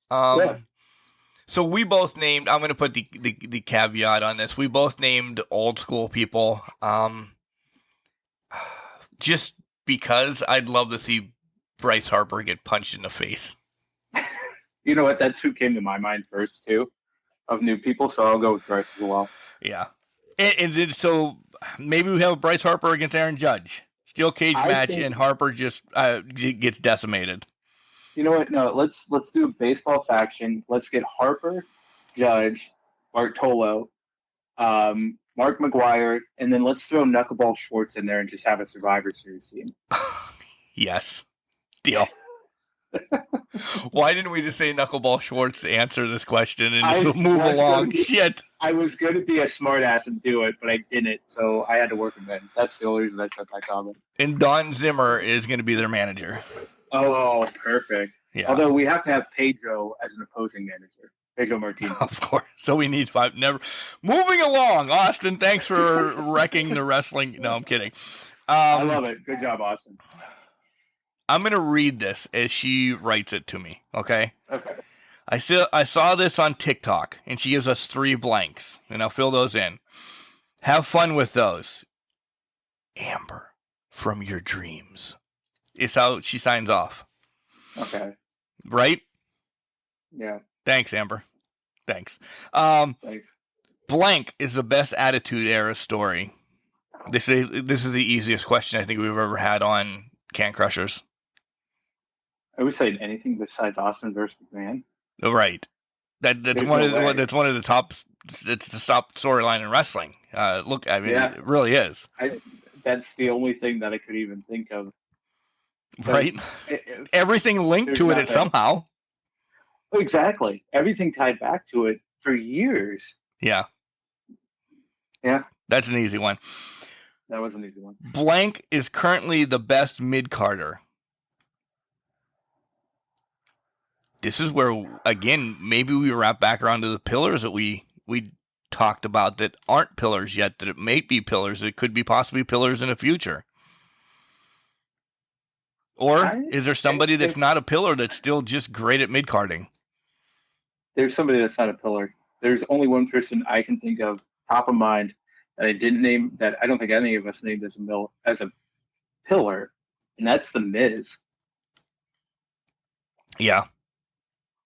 Speaker 2: So we both named, I'm going to put the caveat on this. We both named old school people. Just because I'd love to see Bryce Harper get punched in the face.
Speaker 3: You know what? That's who came to my mind first, too, of new people. So I'll go with Bryce as well.
Speaker 2: Yeah. And so maybe we have Bryce Harper against Aaron Judge. Steel cage match, and Harper just gets decimated.
Speaker 3: You know what? No, let's do a baseball faction. Let's get Harper, Judge, Bartolo, Mark McGwire, and then let's throw Knuckleball Schwartz in there and just have a Survivor Series team.
Speaker 2: Yes. Deal. Why didn't we just say Knuckleball Schwartz to answer this question and
Speaker 3: I-
Speaker 2: just move
Speaker 3: that's
Speaker 2: along?
Speaker 3: gonna be-
Speaker 2: Shit.
Speaker 3: I was going to be a smartass and do it, but I didn't, so I had to work him in. That's the only reason I took that comment.
Speaker 2: And Don Zimmer is going to be their manager.
Speaker 3: Oh, perfect.
Speaker 2: Yeah.
Speaker 3: Although we have to have Pedro as an opposing manager. Pedro Martinez.
Speaker 2: Of course. So we need five. Never. Moving along, Austin. Thanks for wrecking the wrestling. No, I'm kidding.
Speaker 3: I love it. Good job, Austin.
Speaker 2: I'm going to read this as she writes it to me. Okay.
Speaker 3: Okay.
Speaker 2: I saw this on TikTok, and she gives us 3 blanks, and I'll fill those in. Have fun with those. Amber, from your dreams. Is how she signs off.
Speaker 3: Okay.
Speaker 2: Right?
Speaker 3: Yeah.
Speaker 2: Thanks, Amber. Thanks.
Speaker 3: Thanks.
Speaker 2: Blank is the best Attitude Era story. This is the easiest question I think we've ever had on Can Crushers.
Speaker 3: I would say anything besides Austin versus McMahon.
Speaker 2: Right. That's
Speaker 3: There's
Speaker 2: one
Speaker 3: no
Speaker 2: of
Speaker 3: way.
Speaker 2: that's one of the top. It's the top storyline in wrestling. Look, I mean,
Speaker 3: Yeah.
Speaker 2: it really is.
Speaker 3: That's the only thing that I could even think of.
Speaker 2: Right.
Speaker 3: It-
Speaker 2: Everything linked
Speaker 3: There's
Speaker 2: to it
Speaker 3: nothing.
Speaker 2: somehow.
Speaker 3: exactly. Everything tied back to it for years.
Speaker 2: Yeah.
Speaker 3: Yeah.
Speaker 2: That's an easy one.
Speaker 3: That was an easy one.
Speaker 2: Blank is currently the best mid-carder. This is where, again, maybe we wrap back around to the pillars that we talked about that aren't pillars yet, that it may be pillars. It could be possibly pillars in the future. Or is there somebody that's not a pillar that's still just great at mid-carding?
Speaker 3: There's somebody that's not a pillar. There's only one person I can think of, top of mind, that I didn't name, that I don't think any of us named as a pillar, and that's The Miz.
Speaker 2: Yeah.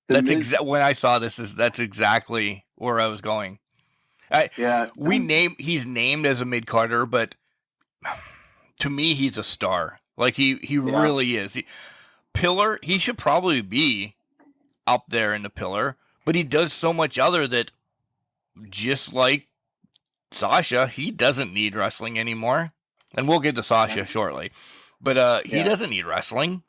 Speaker 3: The
Speaker 2: That's
Speaker 3: Miz-
Speaker 2: when I saw this. That's exactly where I was going.
Speaker 3: Yeah.
Speaker 2: He's named as a mid-carder, but to me, he's a star. Like he really is. Pillar, he should probably be up there in the pillar, but he does so much other that, just like Sasha, he doesn't need wrestling anymore. And we'll get to Sasha shortly, but he doesn't need wrestling.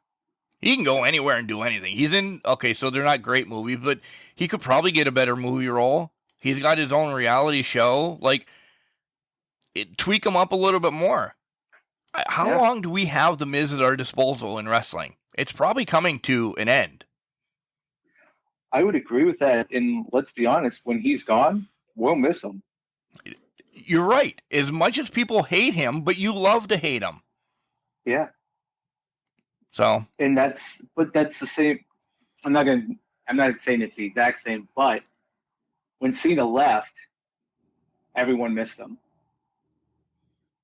Speaker 2: He can go anywhere and do anything. He's in, okay, so they're not great movies, but he could probably get a better movie role. He's got his own reality show. Like, tweak him up a little bit more. How long do we have The Miz at our disposal in wrestling? It's probably coming to an end.
Speaker 3: I would agree with that. And let's be honest, when he's gone, we'll miss him.
Speaker 2: You're right. As much as people hate him, but you love to hate him.
Speaker 3: Yeah.
Speaker 2: So,
Speaker 3: And that's the same. I'm not saying it's the exact same, but when Cena left, everyone missed him.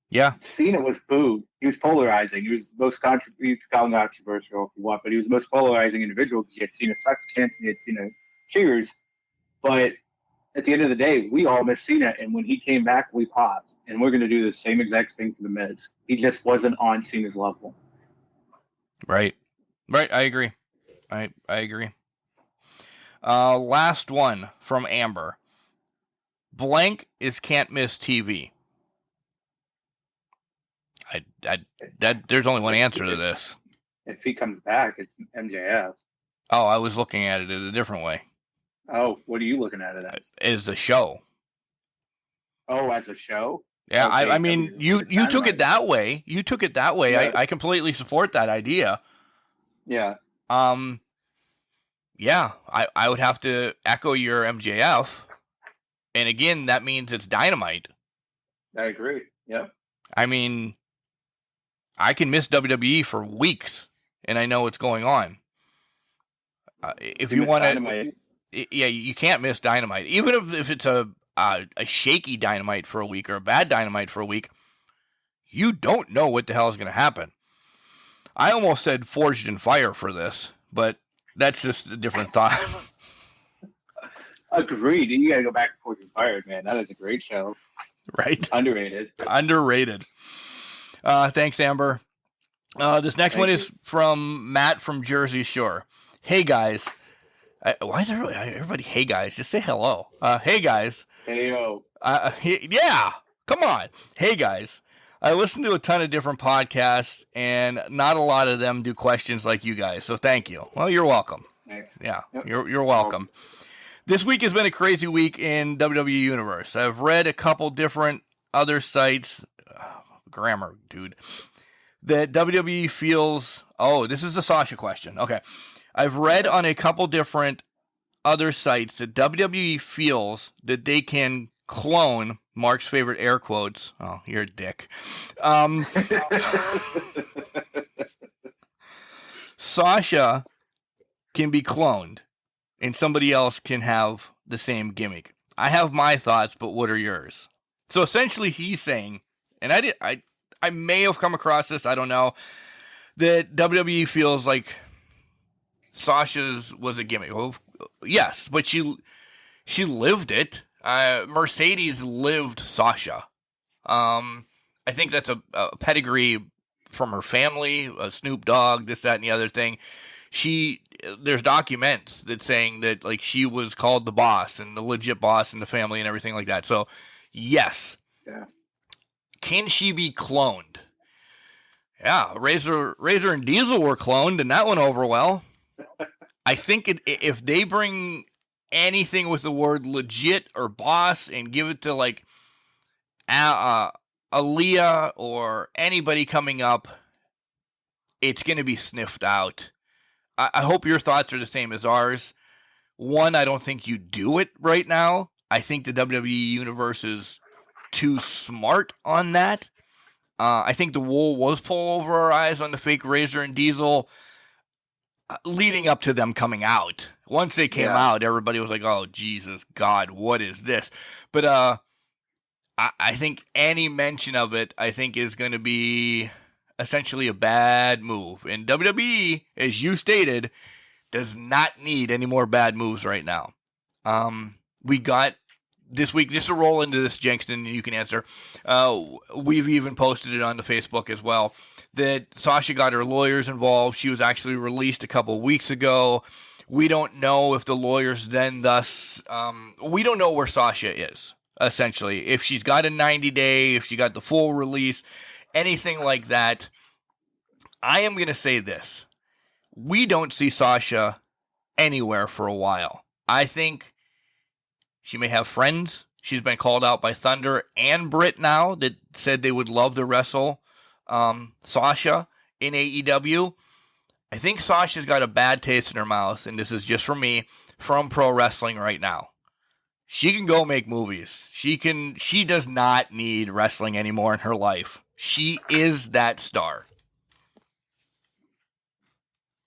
Speaker 2: yeah.
Speaker 3: Cena was booed. He was polarizing. He was the most controversial if you want, but he was the most polarizing individual because you had Cena sucks chance and you had Cena cheers. But at the end of the day, we all missed Cena, and when he came back, we popped. And we're going to do the same exact thing for The Miz. He just wasn't on Cena's level.
Speaker 2: Right. I agree. I agree. Last one from Amber. Blank is can't miss TV. There's only one answer to this.
Speaker 3: If he comes back, it's MJF.
Speaker 2: Oh, I was looking at it in a different way.
Speaker 3: Oh, what are you looking at it as?
Speaker 2: Is the show.
Speaker 3: Oh, as a show?
Speaker 2: Yeah,
Speaker 3: Okay,
Speaker 2: I mean, you took it that way. You took it that way.
Speaker 3: Yeah.
Speaker 2: I completely support that idea.
Speaker 3: Yeah.
Speaker 2: Yeah, I would have to echo your MJF. And again, that means it's Dynamite.
Speaker 3: I agree. Yep.
Speaker 2: I mean, I can miss WWE for weeks, and I know what's going on. If you want to, yeah, you can't miss Dynamite. Even if it's a shaky Dynamite for a week or a bad Dynamite for a week, you don't know what the hell is going to happen. I almost said Forged in Fire for this, but that's just a different thought.
Speaker 3: Agreed. You got to go back to Fortune Fired, man. That is a great show.
Speaker 2: Right?
Speaker 3: Underrated.
Speaker 2: Underrated. Thanks, Amber. This next one is from Matt from Jersey Shore. Hey, guys. Why is everybody hey, guys? Just say hello. Hey, guys.
Speaker 3: Hey, yo.
Speaker 2: Yeah. Come on. Hey, guys. I listen to a ton of different podcasts, and not a lot of them do questions like you guys. So thank you. Well, you're welcome.
Speaker 3: Thanks.
Speaker 2: Yeah,
Speaker 3: Yep.
Speaker 2: you're welcome. This week has been a crazy week in WWE Universe. I've read a couple different other sites, grammar, dude, that WWE feels. Oh, this is the Sasha question. Okay, I've read on a couple different other sites that WWE feels that they can clone Mark's favorite air quotes. Oh, you're a dick. Sasha can be cloned, and somebody else can have the same gimmick. I have my thoughts, but what are yours? So essentially, he's saying, and I may have come across this, I don't know, that WWE feels like Sasha's was a gimmick. Well, yes, but she lived it. Mercedes lived Sasha. I think that's a pedigree from her family, Snoop Dogg, this, that, and the other thing. There's documents that saying that like she was called the boss and the legit boss in the family and everything like that. So yes.
Speaker 3: Yeah.
Speaker 2: Can she be cloned? Yeah, Razor and Diesel were cloned, and that went over well. I think if they bring anything with the word legit or boss and give it to like Aaliyah or anybody coming up, it's going to be sniffed out. I hope your thoughts are the same as ours. One, I don't think you do it right now. I think the WWE Universe is too smart on that. I think the wool was pulled over our eyes on the fake Razor and Diesel leading up to them coming out. Once they came out, everybody was like, oh, Jesus, God, what is this? But I think any mention of it, I think, is going to be essentially a bad move. And WWE, as you stated, does not need any more bad moves right now. We got this week, just to roll into this, Jenkston, and you can answer. We've even posted it on the Facebook as well, that Sasha got her lawyers involved. She was actually released a couple weeks ago. We don't know if the lawyers then we don't know where Sasha is, essentially. If she's got a 90-day, if she got the full release, anything like that. I am going to say this. We don't see Sasha anywhere for a while. I think she may have friends. She's been called out by Thunder and Britt now that said they would love to wrestle Sasha in AEW. I think Sasha's got a bad taste in her mouth, and this is just for me, from pro wrestling right now. She can go make movies. She does not need wrestling anymore in her life. She is that star.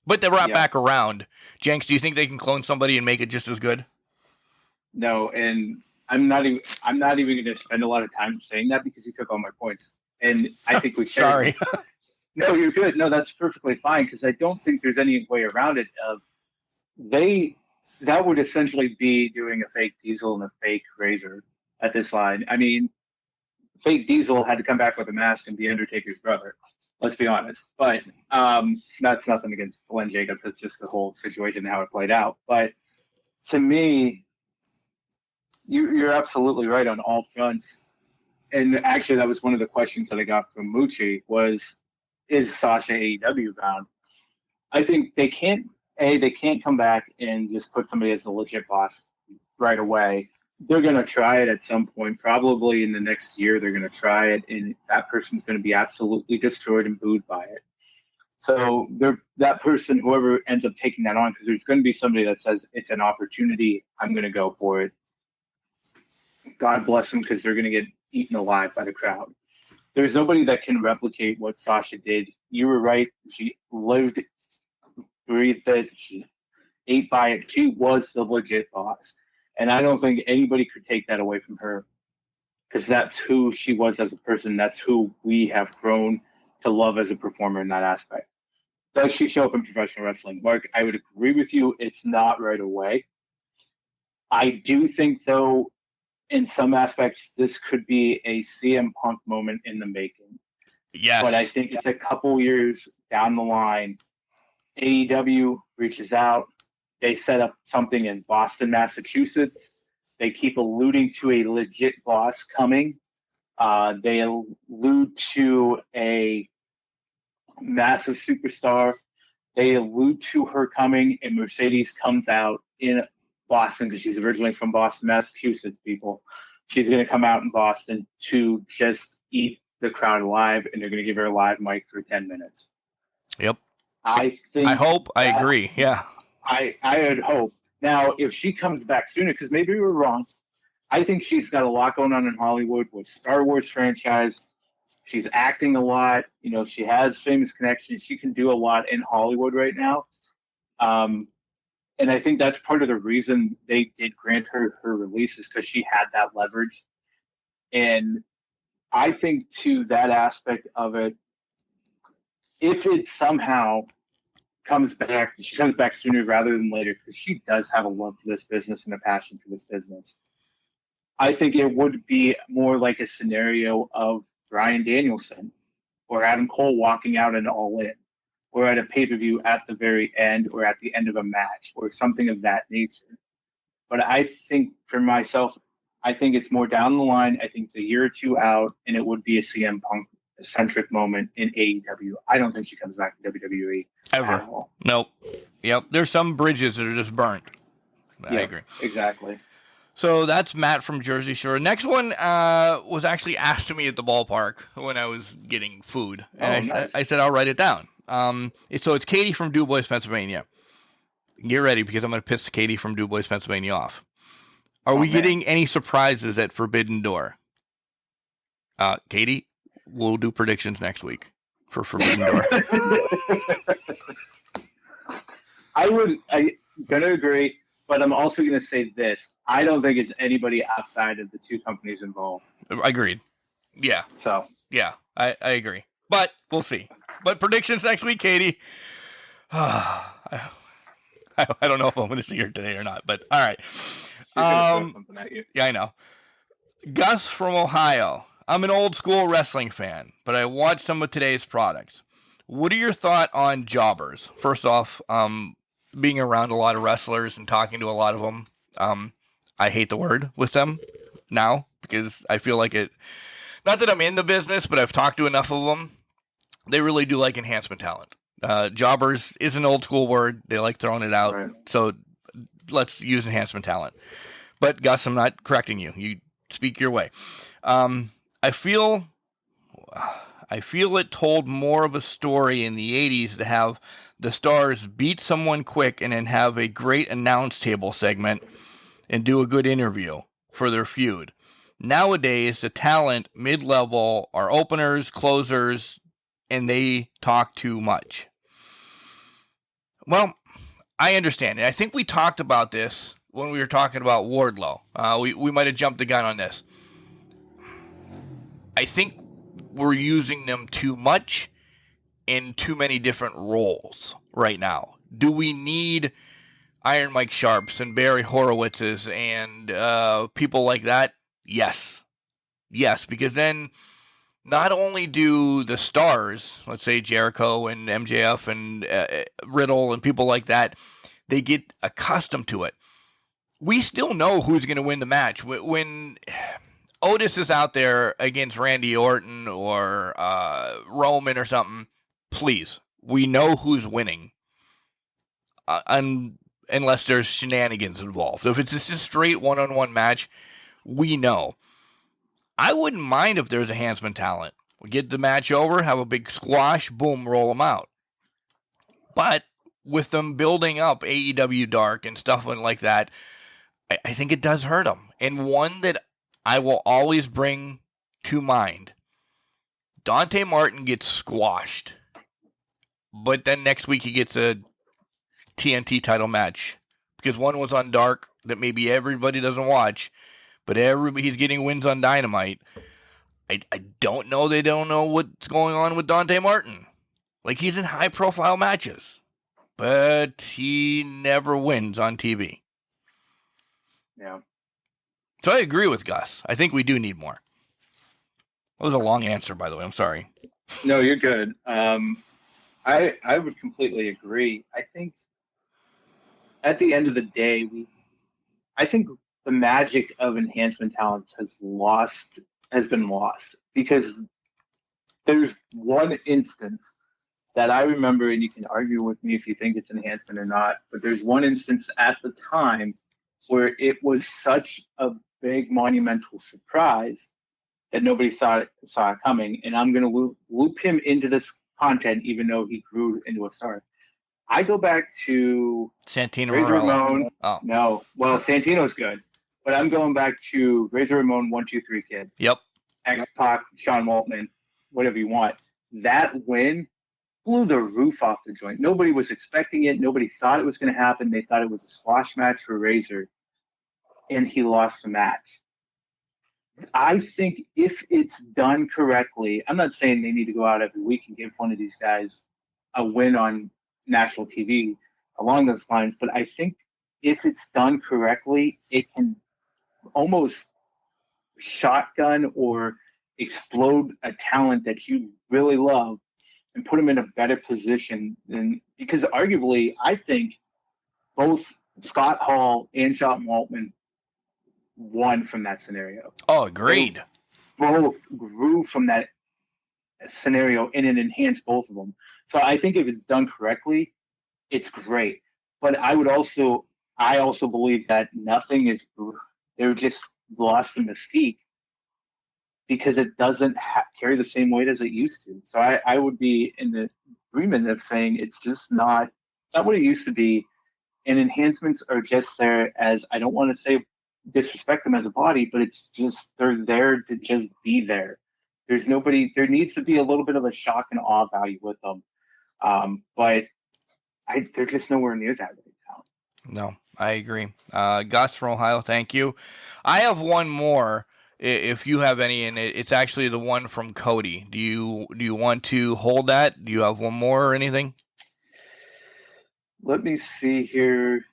Speaker 2: But to wrap back around, Jenks, do you think they can clone somebody and make it just as good?
Speaker 3: No, and I'm not even going to spend a lot of time saying that because you took all my points, and I think we should.
Speaker 2: Sorry.
Speaker 3: No, you're good. No, that's perfectly fine because I don't think there's any way around it. That would essentially be doing a fake Diesel and a fake Razor at this line. I mean, fake Diesel had to come back with a mask and be Undertaker's brother. Let's be honest. But that's nothing against Glenn Jacobs. It's just the whole situation and how it played out. But to me, you're absolutely right on all fronts. And actually, that was one of the questions that I got from Mucci was, is Sasha AEW bound? I think they can't come back and just put somebody as a legit boss right away. They're going to try it at some point, probably in the next year. They're going to try it, and that person's going to be absolutely destroyed and booed by it. So that person, whoever ends up taking that on, because there's going to be somebody that says it's an opportunity, I'm going to go for it. God bless them, because they're going to get eaten alive by the crowd. There's nobody that can replicate what Sasha did. You were right. She lived, breathed it. She ate by it. She was the legit boss. And I don't think anybody could take that away from her, because that's who she was as a person. That's who we have grown to love as a performer in that aspect. Does she show up in professional wrestling? Mark, I would agree with you. It's not right away. I do think, though, in some aspects, this could be a CM Punk moment in the making.
Speaker 2: Yes.
Speaker 3: But I think it's a couple years down the line. AEW reaches out. They set up something in Boston, Massachusetts. They keep alluding to a legit boss coming. They allude to a massive superstar. They allude to her coming, and Mercedes comes out in Boston because she's originally from Boston, Massachusetts, people. She's going to come out in Boston to just eat the crowd alive, and they're going to give her a live mic for 10 minutes.
Speaker 2: Yep.
Speaker 3: I
Speaker 2: agree. Yeah.
Speaker 3: I would hope. Now, if she comes back sooner, because maybe we're wrong, I think she's got a lot going on in Hollywood with Star Wars franchise. She's acting a lot. You know, she has famous connections. She can do a lot in Hollywood right now. And I think that's part of the reason they did grant her release is because she had that leverage. And I think to that aspect of it, if it somehow comes back, she comes back sooner rather than later, because she does have a love for this business and a passion for this business. I think it would be more like a scenario of Bryan Danielson or Adam Cole walking out and All In, or at a pay-per-view at the very end, or at the end of a match, or something of that nature. But I think for myself, I think it's more down the line. I think it's a year or two out, and it would be a CM Punk-centric moment in AEW. I don't think she comes back to WWE.
Speaker 2: Ever. Nope. Yep. There's some bridges that are just burnt. I agree.
Speaker 3: Exactly.
Speaker 2: So that's Matt from Jersey Shore. Next one was actually asked to me at the ballpark when I was getting food. And
Speaker 3: nice.
Speaker 2: I said, I'll write it down. So it's Katie from DuBois, Pennsylvania. Get ready, because I'm going to piss Katie from DuBois, Pennsylvania off. Are we getting any surprises at Forbidden Door? Katie, we'll do predictions next week for Forbidden Door.
Speaker 3: I'm going to agree, but I'm also going to say this. I don't think it's anybody outside of the two companies involved.
Speaker 2: Agreed. Yeah.
Speaker 3: So.
Speaker 2: Yeah, I agree. But we'll see. But predictions next week, Katie. I don't know if I'm going to see her today or not, but all right. Yeah, I know. Gus from Ohio. I'm an old school wrestling fan, but I watched some of today's products. What are your thoughts on jobbers? First off, being around a lot of wrestlers and talking to a lot of them, I hate the word with them now because I feel like it, not that I'm in the business, but I've talked to enough of them. They really do like enhancement talent. Jobbers is an old school word. They like throwing it out. Right. So let's use enhancement talent. But Gus, I'm not correcting you. You speak your way. I feel it told more of a story in the 80s to have the stars beat someone quick and then have a great announce table segment and do a good interview for their feud. Nowadays, the talent mid-level are openers, closers, and they talk too much. Well, I understand. And I think we talked about this when we were talking about Wardlow. We might have jumped the gun on this. I think we're using them too much in too many different roles right now. Do we need Iron Mike Sharps and Barry Horowitzes and people like that? Yes. Yes, because then not only do the stars, let's say Jericho and MJF and Riddle and people like that, they get accustomed to it. We still know who's going to win the match. When Otis is out there against Randy Orton or Roman or something, please, we know who's winning. Unless there's shenanigans involved. If it's just a straight one-on-one match, we know. I wouldn't mind if there's enhancement talent. We get the match over, have a big squash, boom, roll them out. But with them building up AEW Dark and stuff like that, I think it does hurt them. And one that I will always bring to mind, Dante Martin gets squashed. But then next week he gets a TNT title match. Because one was on Dark that maybe everybody doesn't watch. But he's getting wins on Dynamite. I don't know. They don't know what's going on with Dante Martin. Like, he's in high-profile matches. But he never wins on TV.
Speaker 3: Yeah.
Speaker 2: So I agree with Gus. I think we do need more. That was a long answer, by the way. I'm sorry.
Speaker 3: No, you're good. I would completely agree. I think at the end of the day, I think the magic of enhancement talents has lost has been lost because there's one instance that I remember, and you can argue with me if you think it's enhancement or not, but there's one instance at the time where it was such a big monumental surprise that nobody saw it coming. And I'm going to loop him into this content, even though he grew into a star. I go back to
Speaker 2: Santino
Speaker 3: Razor
Speaker 2: Marella.
Speaker 3: Ramon.
Speaker 2: Oh.
Speaker 3: No, well, Santino's good, but I'm going back to Razor Ramon, 1-2-3 Kid.
Speaker 2: Yep.
Speaker 3: X-Pac, Sean Waltman, whatever you want. That win blew the roof off the joint. Nobody was expecting it. Nobody thought it was going to happen. They thought it was a squash match for Razor, and he lost the match. I think if it's done correctly, I'm not saying they need to go out every week and give one of these guys a win on national TV along those lines, but I think if it's done correctly, it can almost shotgun or explode a talent that you really love and put them in a better position than, because arguably I think both Scott Hall and Sean Waltman won from that scenario.
Speaker 2: Oh, agreed.
Speaker 3: Both grew from that scenario and it enhanced both of them. So I think if it's done correctly, it's great. But I also believe that nothing is, they're just lost the mystique because it doesn't carry the same weight as it used to. So I would be in the agreement of saying it's just not what it used to be. And enhancements are just there as, I don't want to say disrespect them as a body, but it's just, they're there to just be there. There needs to be a little bit of a shock and awe value with them. But they're just nowhere near that right now.
Speaker 2: No, I agree. Gus from Ohio, thank you. I have one more, if you have any, and it's actually the one from Cody. Do you want to hold that? Do you have one more or anything?
Speaker 3: Let me see here.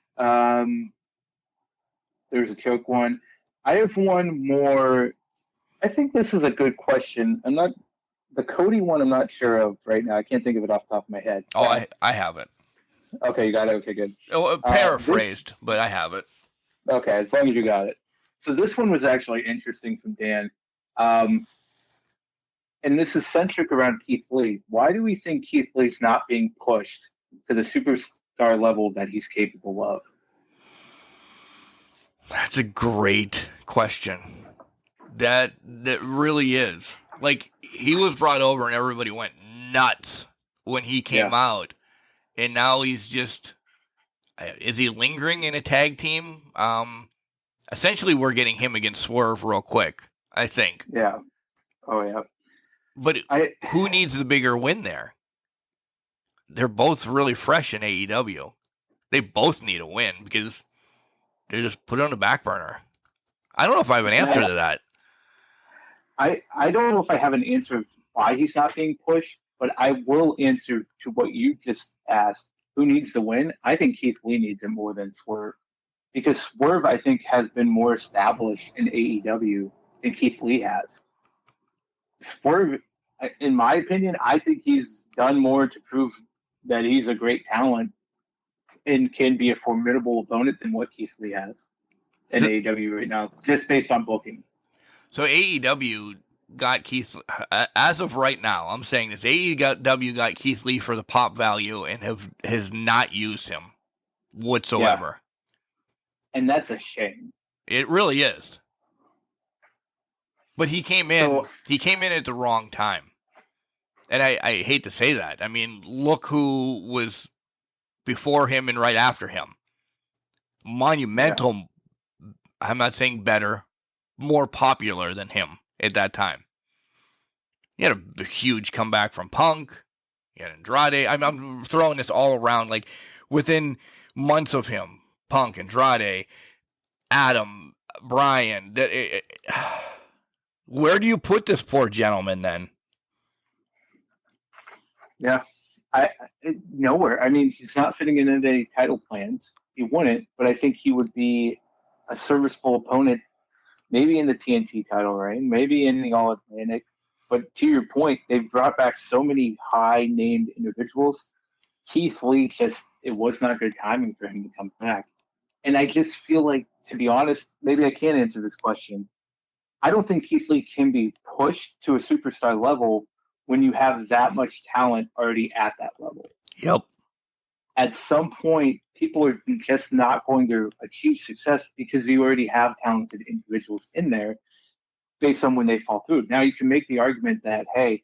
Speaker 3: There's a joke one. I have one more. I think this is a good question. The Cody one I'm not sure of right now. I can't think of it off the top of my head.
Speaker 2: Oh, I have it.
Speaker 3: Okay, you got it. Okay, good.
Speaker 2: Oh, paraphrased, but I have it.
Speaker 3: Okay, as long as you got it. So this one was actually interesting from Dan. And this is centric around Keith Lee. Why do we think Keith Lee's not being pushed to the superstar level that he's capable of?
Speaker 2: That's a great question. That really is. Like, he was brought over and everybody went nuts when he came out. And now he's just, is he lingering in a tag team? Essentially, we're getting him against Swerve real quick, I think.
Speaker 3: Yeah. Oh, yeah.
Speaker 2: But who needs the bigger win there? They're both really fresh in AEW. They both need a win because they're just put it on the back burner. I don't know if I have an answer to that.
Speaker 3: I don't know if I have an answer of why he's not being pushed, but I will answer to what you just asked. Who needs to win? I think Keith Lee needs it more than Swerve. Because Swerve, I think, has been more established in AEW than Keith Lee has. Swerve, in my opinion, I think he's done more to prove that he's a great talent and can be a formidable opponent than what Keith Lee has in AEW right now, just based on booking.
Speaker 2: So AEW got Keith, as of right now, I'm saying this, AEW got Keith Lee for the pop value and has not used him whatsoever.
Speaker 3: Yeah. And that's a shame.
Speaker 2: It really is. But he came in at the wrong time. And I hate to say that. I mean, look who was before him and right after him. Monumental, I'm not saying better, more popular than him at that time. He had a huge comeback from Punk. He had Andrade. I'm throwing this all around. Like, within months of him, Punk, Andrade, Adam, Bryan. Where do you put this poor gentleman then?
Speaker 3: Yeah, nowhere. I mean, he's not fitting into any title plans. He wouldn't, but I think he would be a serviceable opponent, maybe in the TNT title reign, maybe in the All Atlantic. But to your point, they've brought back so many high-named individuals. Keith Lee it was not good timing for him to come back. And I just feel like, to be honest, maybe I can't answer this question. I don't think Keith Lee can be pushed to a superstar level when you have that much talent already at that level.
Speaker 2: Yep.
Speaker 3: At some point, people are just not going to achieve success because you already have talented individuals in there based on when they fall through. Now, you can make the argument that, hey,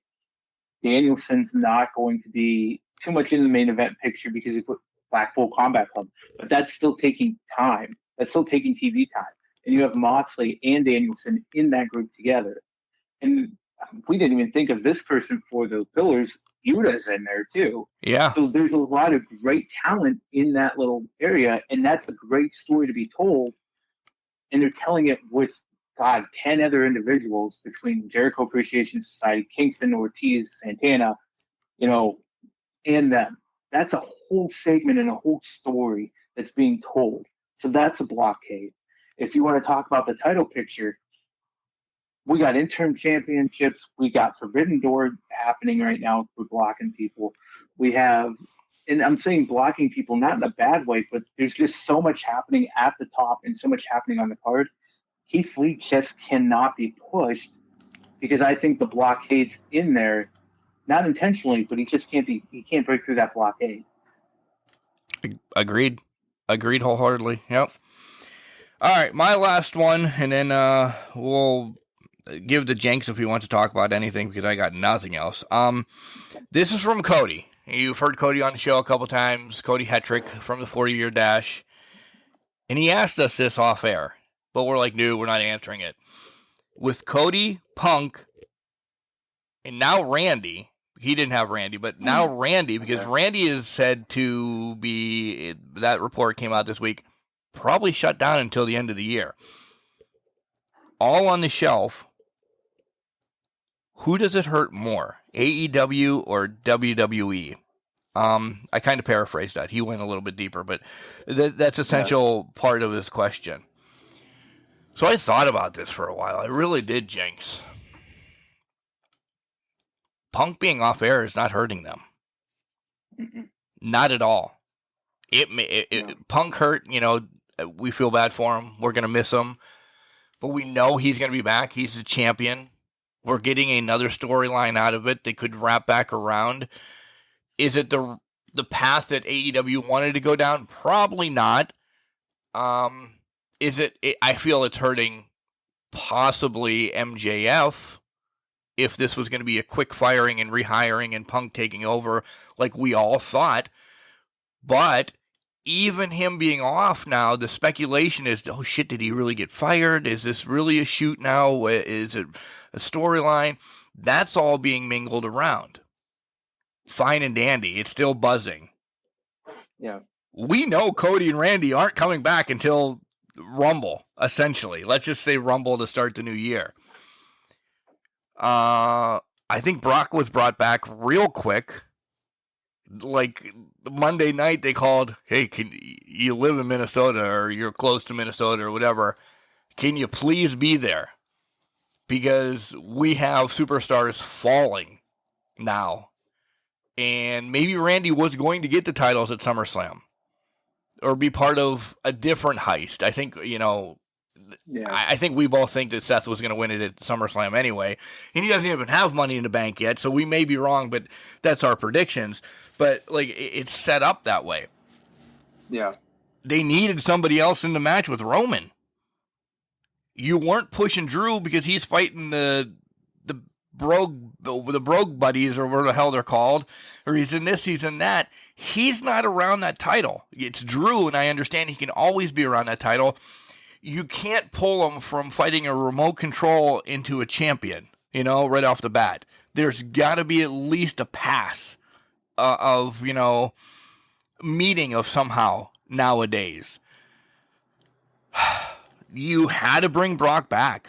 Speaker 3: Danielson's not going to be too much in the main event picture because he put Blackpool Combat Club, but that's still taking time. That's still taking TV time. And you have Moxley and Danielson in that group together. And we didn't even think of this person for the pillars. Yuta's in there too.
Speaker 2: Yeah.
Speaker 3: So there's a lot of great talent in that little area, and that's a great story to be told. And they're telling it with, 10 other individuals between Jericho Appreciation Society, Kingston, Ortiz, Santana, and them. That's a whole segment and a whole story that's being told. So that's a blockade. If you want to talk about the title picture, we got interim championships. We got Forbidden Door happening right now for blocking people. We have, and I'm saying blocking people not in a bad way, but there's just so much happening at the top and so much happening on the card. Keith Lee just cannot be pushed because I think the blockade's in there, not intentionally, but he can't break through that blockade.
Speaker 2: Agreed wholeheartedly. Yep. All right, my last one, and then we'll give the Jenks if he wants to talk about anything because I got nothing else. This is from Cody. You've heard Cody on the show a couple times, Cody Hetrick from the 40-Year Dash, and he asked us this off air, but we're like, no, we're not answering it. With Cody, Punk, and now Randy, he didn't have Randy, but now Randy, because Randy is said to be, that report came out this week, probably shut down until the end of the year. All on the shelf. Who does it hurt more, AEW or WWE? I kind of paraphrased that. He went a little bit deeper, but that's essential part of his question. So I thought about this for a while. I really did, Jenks. Punk being off air is not hurting them.
Speaker 3: Mm-mm.
Speaker 2: Not at all. Punk hurt, we feel bad for him. We're going to miss him. But we know he's going to be back. He's the champion. We're getting another storyline out of it. They could wrap back around. Is it the path that AEW wanted to go down? Probably not. I feel it's hurting possibly MJF if this was going to be a quick firing and rehiring and Punk taking over like we all thought. But even him being off now, the speculation is, oh shit, did he really get fired? Is this really a shoot now? Is it a storyline? That's all being mingled around. Fine and dandy. It's still buzzing.
Speaker 3: Yeah.
Speaker 2: We know Cody and Randy aren't coming back until Rumble, essentially. Let's just say Rumble to start the new year. I think Brock was brought back real quick. Like Monday night, they called, hey, can you live in Minnesota or you're close to Minnesota or whatever? Can you please be there? Because we have superstars falling now. And maybe Randy was going to get the titles at SummerSlam or be part of a different heist. I think, I think we both think that Seth was going to win it at SummerSlam anyway. And he doesn't even have Money in the Bank yet, so we may be wrong, but that's our predictions. But, it's set up that way.
Speaker 3: Yeah.
Speaker 2: They needed somebody else in the match with Roman. You weren't pushing Drew because he's fighting the Brogue buddies or whatever the hell they're called, or he's in this, he's in that. He's not around that title. It's Drew, and I understand he can always be around that title. You can't pull him from fighting a remote control into a champion, right off the bat. There's got to be at least a pass of meeting of somehow nowadays. You had to bring Brock back.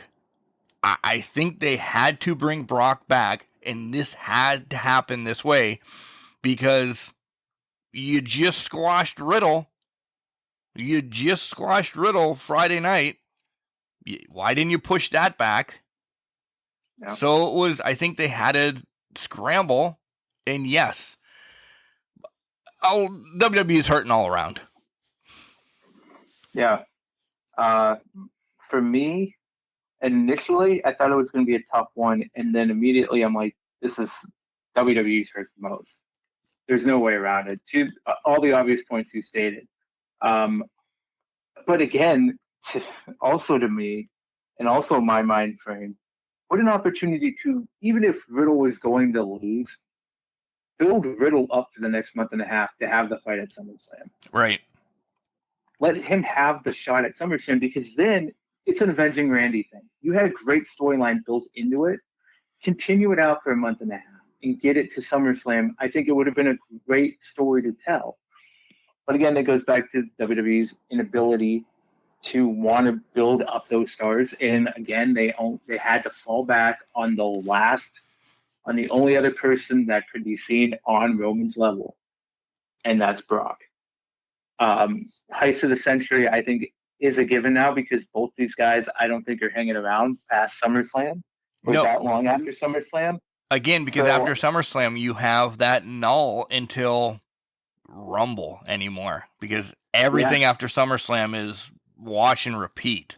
Speaker 2: I think they had to bring Brock back, and this had to happen this way because you just squashed Riddle. You just squashed Riddle Friday night. Why didn't you push that back? Yep. So I think they had to scramble, and yes, WWE is hurting all around.
Speaker 3: Yeah. For me, initially I thought it was going to be a tough one, and then immediately I'm like, this is WWE's hurt the most. There's no way around it. To all the obvious points you stated. But again, also to me, and also my mind frame, what an opportunity to, even if Riddle was going to lose, build Riddle up for the next month and a half to have the fight at SummerSlam.
Speaker 2: Right.
Speaker 3: Let him have the shot at SummerSlam, because then it's an Avenging Randy thing. You had a great storyline built into it. Continue it out for a month and a half and get it to SummerSlam. I think it would have been a great story to tell. But again, it goes back to WWE's inability to want to build up those stars. And again, they had to fall back on the only other person that could be seen on Roman's level, and that's Brock. Heist of the Century, I think, is a given now, because both these guys, I don't think, are hanging around past SummerSlam or that long after SummerSlam.
Speaker 2: Again, because after SummerSlam, you have that null until Rumble anymore, because everything after SummerSlam is wash and repeat.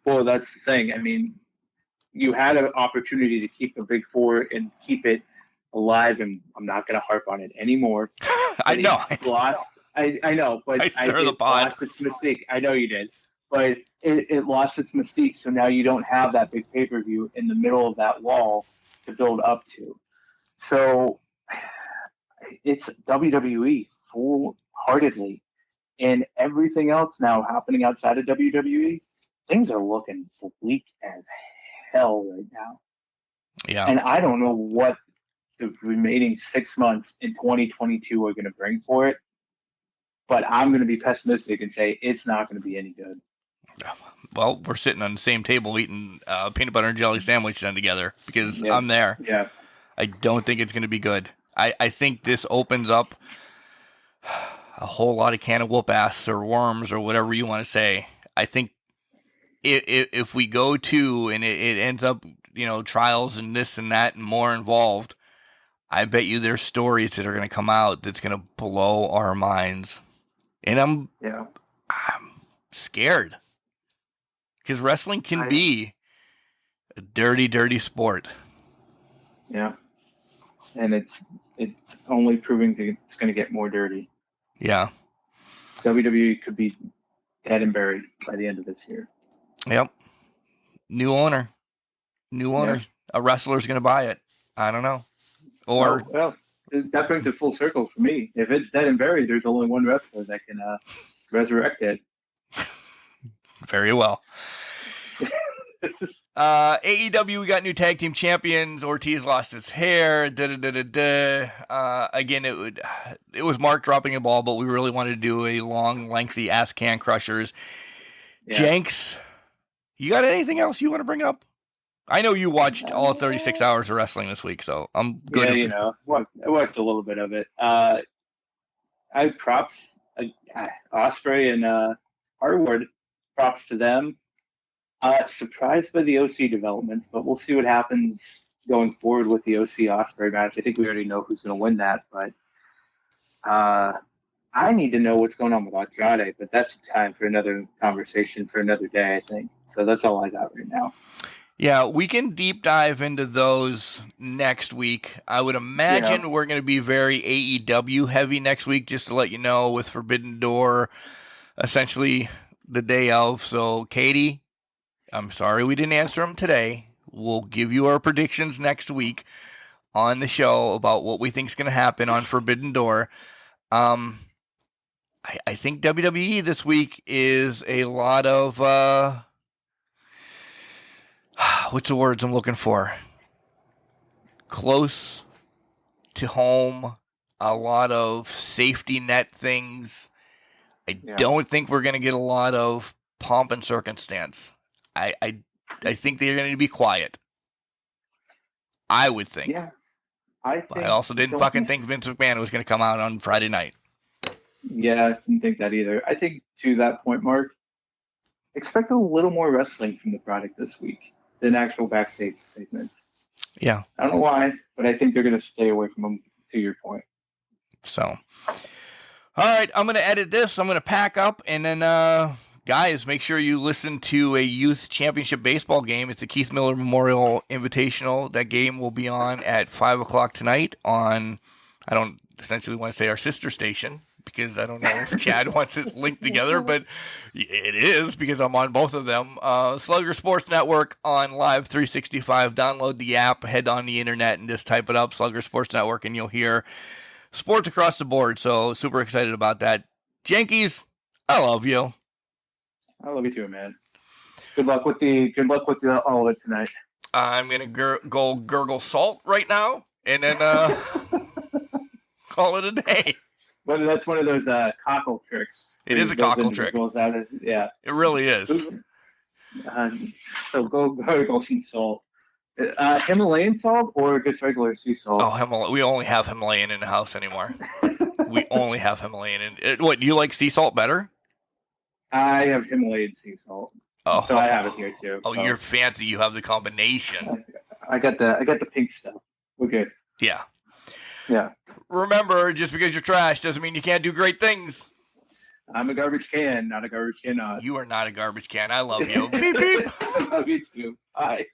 Speaker 3: Well, that's the thing. I mean, you had an opportunity to keep the Big Four and keep it alive, and I'm not going to harp on it anymore.
Speaker 2: I know.
Speaker 3: I know, but
Speaker 2: it
Speaker 3: lost its mystique. I know you did, but it lost its mystique. So now you don't have that big pay-per-view in the middle of that wall to build up to. So it's WWE full-heartedly, and everything else now happening outside of WWE, things are looking bleak as hell right now.
Speaker 2: Yeah.
Speaker 3: And I don't know what the remaining 6 months in 2022 are going to bring for it, but I'm going to be pessimistic and say it's not going to be any good.
Speaker 2: Well, we're sitting on the same table eating peanut butter and jelly sandwich then together, because I'm there.
Speaker 3: Yeah.
Speaker 2: I don't think it's going to be good. I think this opens up a whole lot of can of whoop ass or worms or whatever you want to say. I think if we go to and it ends up, trials and this and that and more involved, I bet you there's stories that are going to come out that's going to blow our minds. And I'm scared, because wrestling can be a dirty, dirty sport.
Speaker 3: Yeah. And it's only proving it's going to get more dirty.
Speaker 2: Yeah.
Speaker 3: WWE could be dead and buried by the end of this year.
Speaker 2: Yep. New owner.
Speaker 3: Yeah.
Speaker 2: A wrestler's going to buy it. I don't know. Or
Speaker 3: well, that brings it full circle for me. If it's dead and buried, there's only one wrestler that can resurrect it.
Speaker 2: Very well. AEW, we got new tag team champions. Ortiz lost his hair. Again, it was Mark dropping a ball, but we really wanted to do a long, lengthy Ass Can Crushers. Yeah. Jenks, you got anything else you want to bring up? I know you watched all 36 hours of wrestling this week, so I'm good.
Speaker 3: Yeah, I watched a little bit of it. I props Ospreay and Harwood. Props to them. Surprised by the OC developments, but we'll see what happens going forward with the OC Ospreay match. I think we already know who's going to win that, but I need to know what's going on with Andrade, but that's time for another conversation for another day, I think. So that's all I got right now.
Speaker 2: Yeah, we can deep dive into those next week. I would imagine we're going to be very AEW heavy next week, just to let you know, with Forbidden Door essentially the day of. So, Katie, I'm sorry we didn't answer them today. We'll give you our predictions next week on the show about what we think is going to happen on Forbidden Door. I think WWE this week is a lot of, what's the words I'm looking for? Close to home, a lot of safety net things. I don't think we're going to get a lot of pomp and circumstance. I think they're going to be quiet. I would think.
Speaker 3: Yeah.
Speaker 2: I also didn't fucking think Vince McMahon was going to come out on Friday night.
Speaker 3: Yeah, I didn't think that either. I think to that point, Mark, expect a little more wrestling from the product this week than actual backstage segments.
Speaker 2: Yeah.
Speaker 3: I don't know why, but I think they're going to stay away from them, to your point.
Speaker 2: So, all right, I'm going to edit this. I'm going to pack up and then Guys, make sure you listen to a youth championship baseball game. It's a Keith Miller Memorial Invitational. That game will be on at 5 o'clock tonight on, I don't essentially want to say our sister station, because I don't know if Chad wants it linked together, but it is because I'm on both of them. Slugger Sports Network on Live 365. Download the app, head on the internet, and just type it up, Slugger Sports Network, and you'll hear sports across the board. So super excited about that. Yankees, I love you.
Speaker 3: I love you too, man. Good luck with all of it tonight.
Speaker 2: I'm gonna go gurgle salt right now, and then call it a day.
Speaker 3: But that's one of those cockle tricks.
Speaker 2: It is a cockle trick.
Speaker 3: Yeah,
Speaker 2: it really is.
Speaker 3: So go sea salt. Himalayan salt or just regular sea salt?
Speaker 2: Oh, we only have Himalayan in the house anymore. We only have Himalayan. What, do you like sea salt better?
Speaker 3: I have Himalayan sea salt.
Speaker 2: Oh,
Speaker 3: so I have it here too.
Speaker 2: Oh,
Speaker 3: so.
Speaker 2: You're fancy. You have the combination.
Speaker 3: I got the pink stuff. We're good.
Speaker 2: Yeah.
Speaker 3: Yeah.
Speaker 2: Remember, just because you're trash doesn't mean you can't do great things.
Speaker 3: I'm a garbage can, not a garbage can.
Speaker 2: You are not a garbage can. I love you. Beep, beep.
Speaker 3: I love you too. Bye.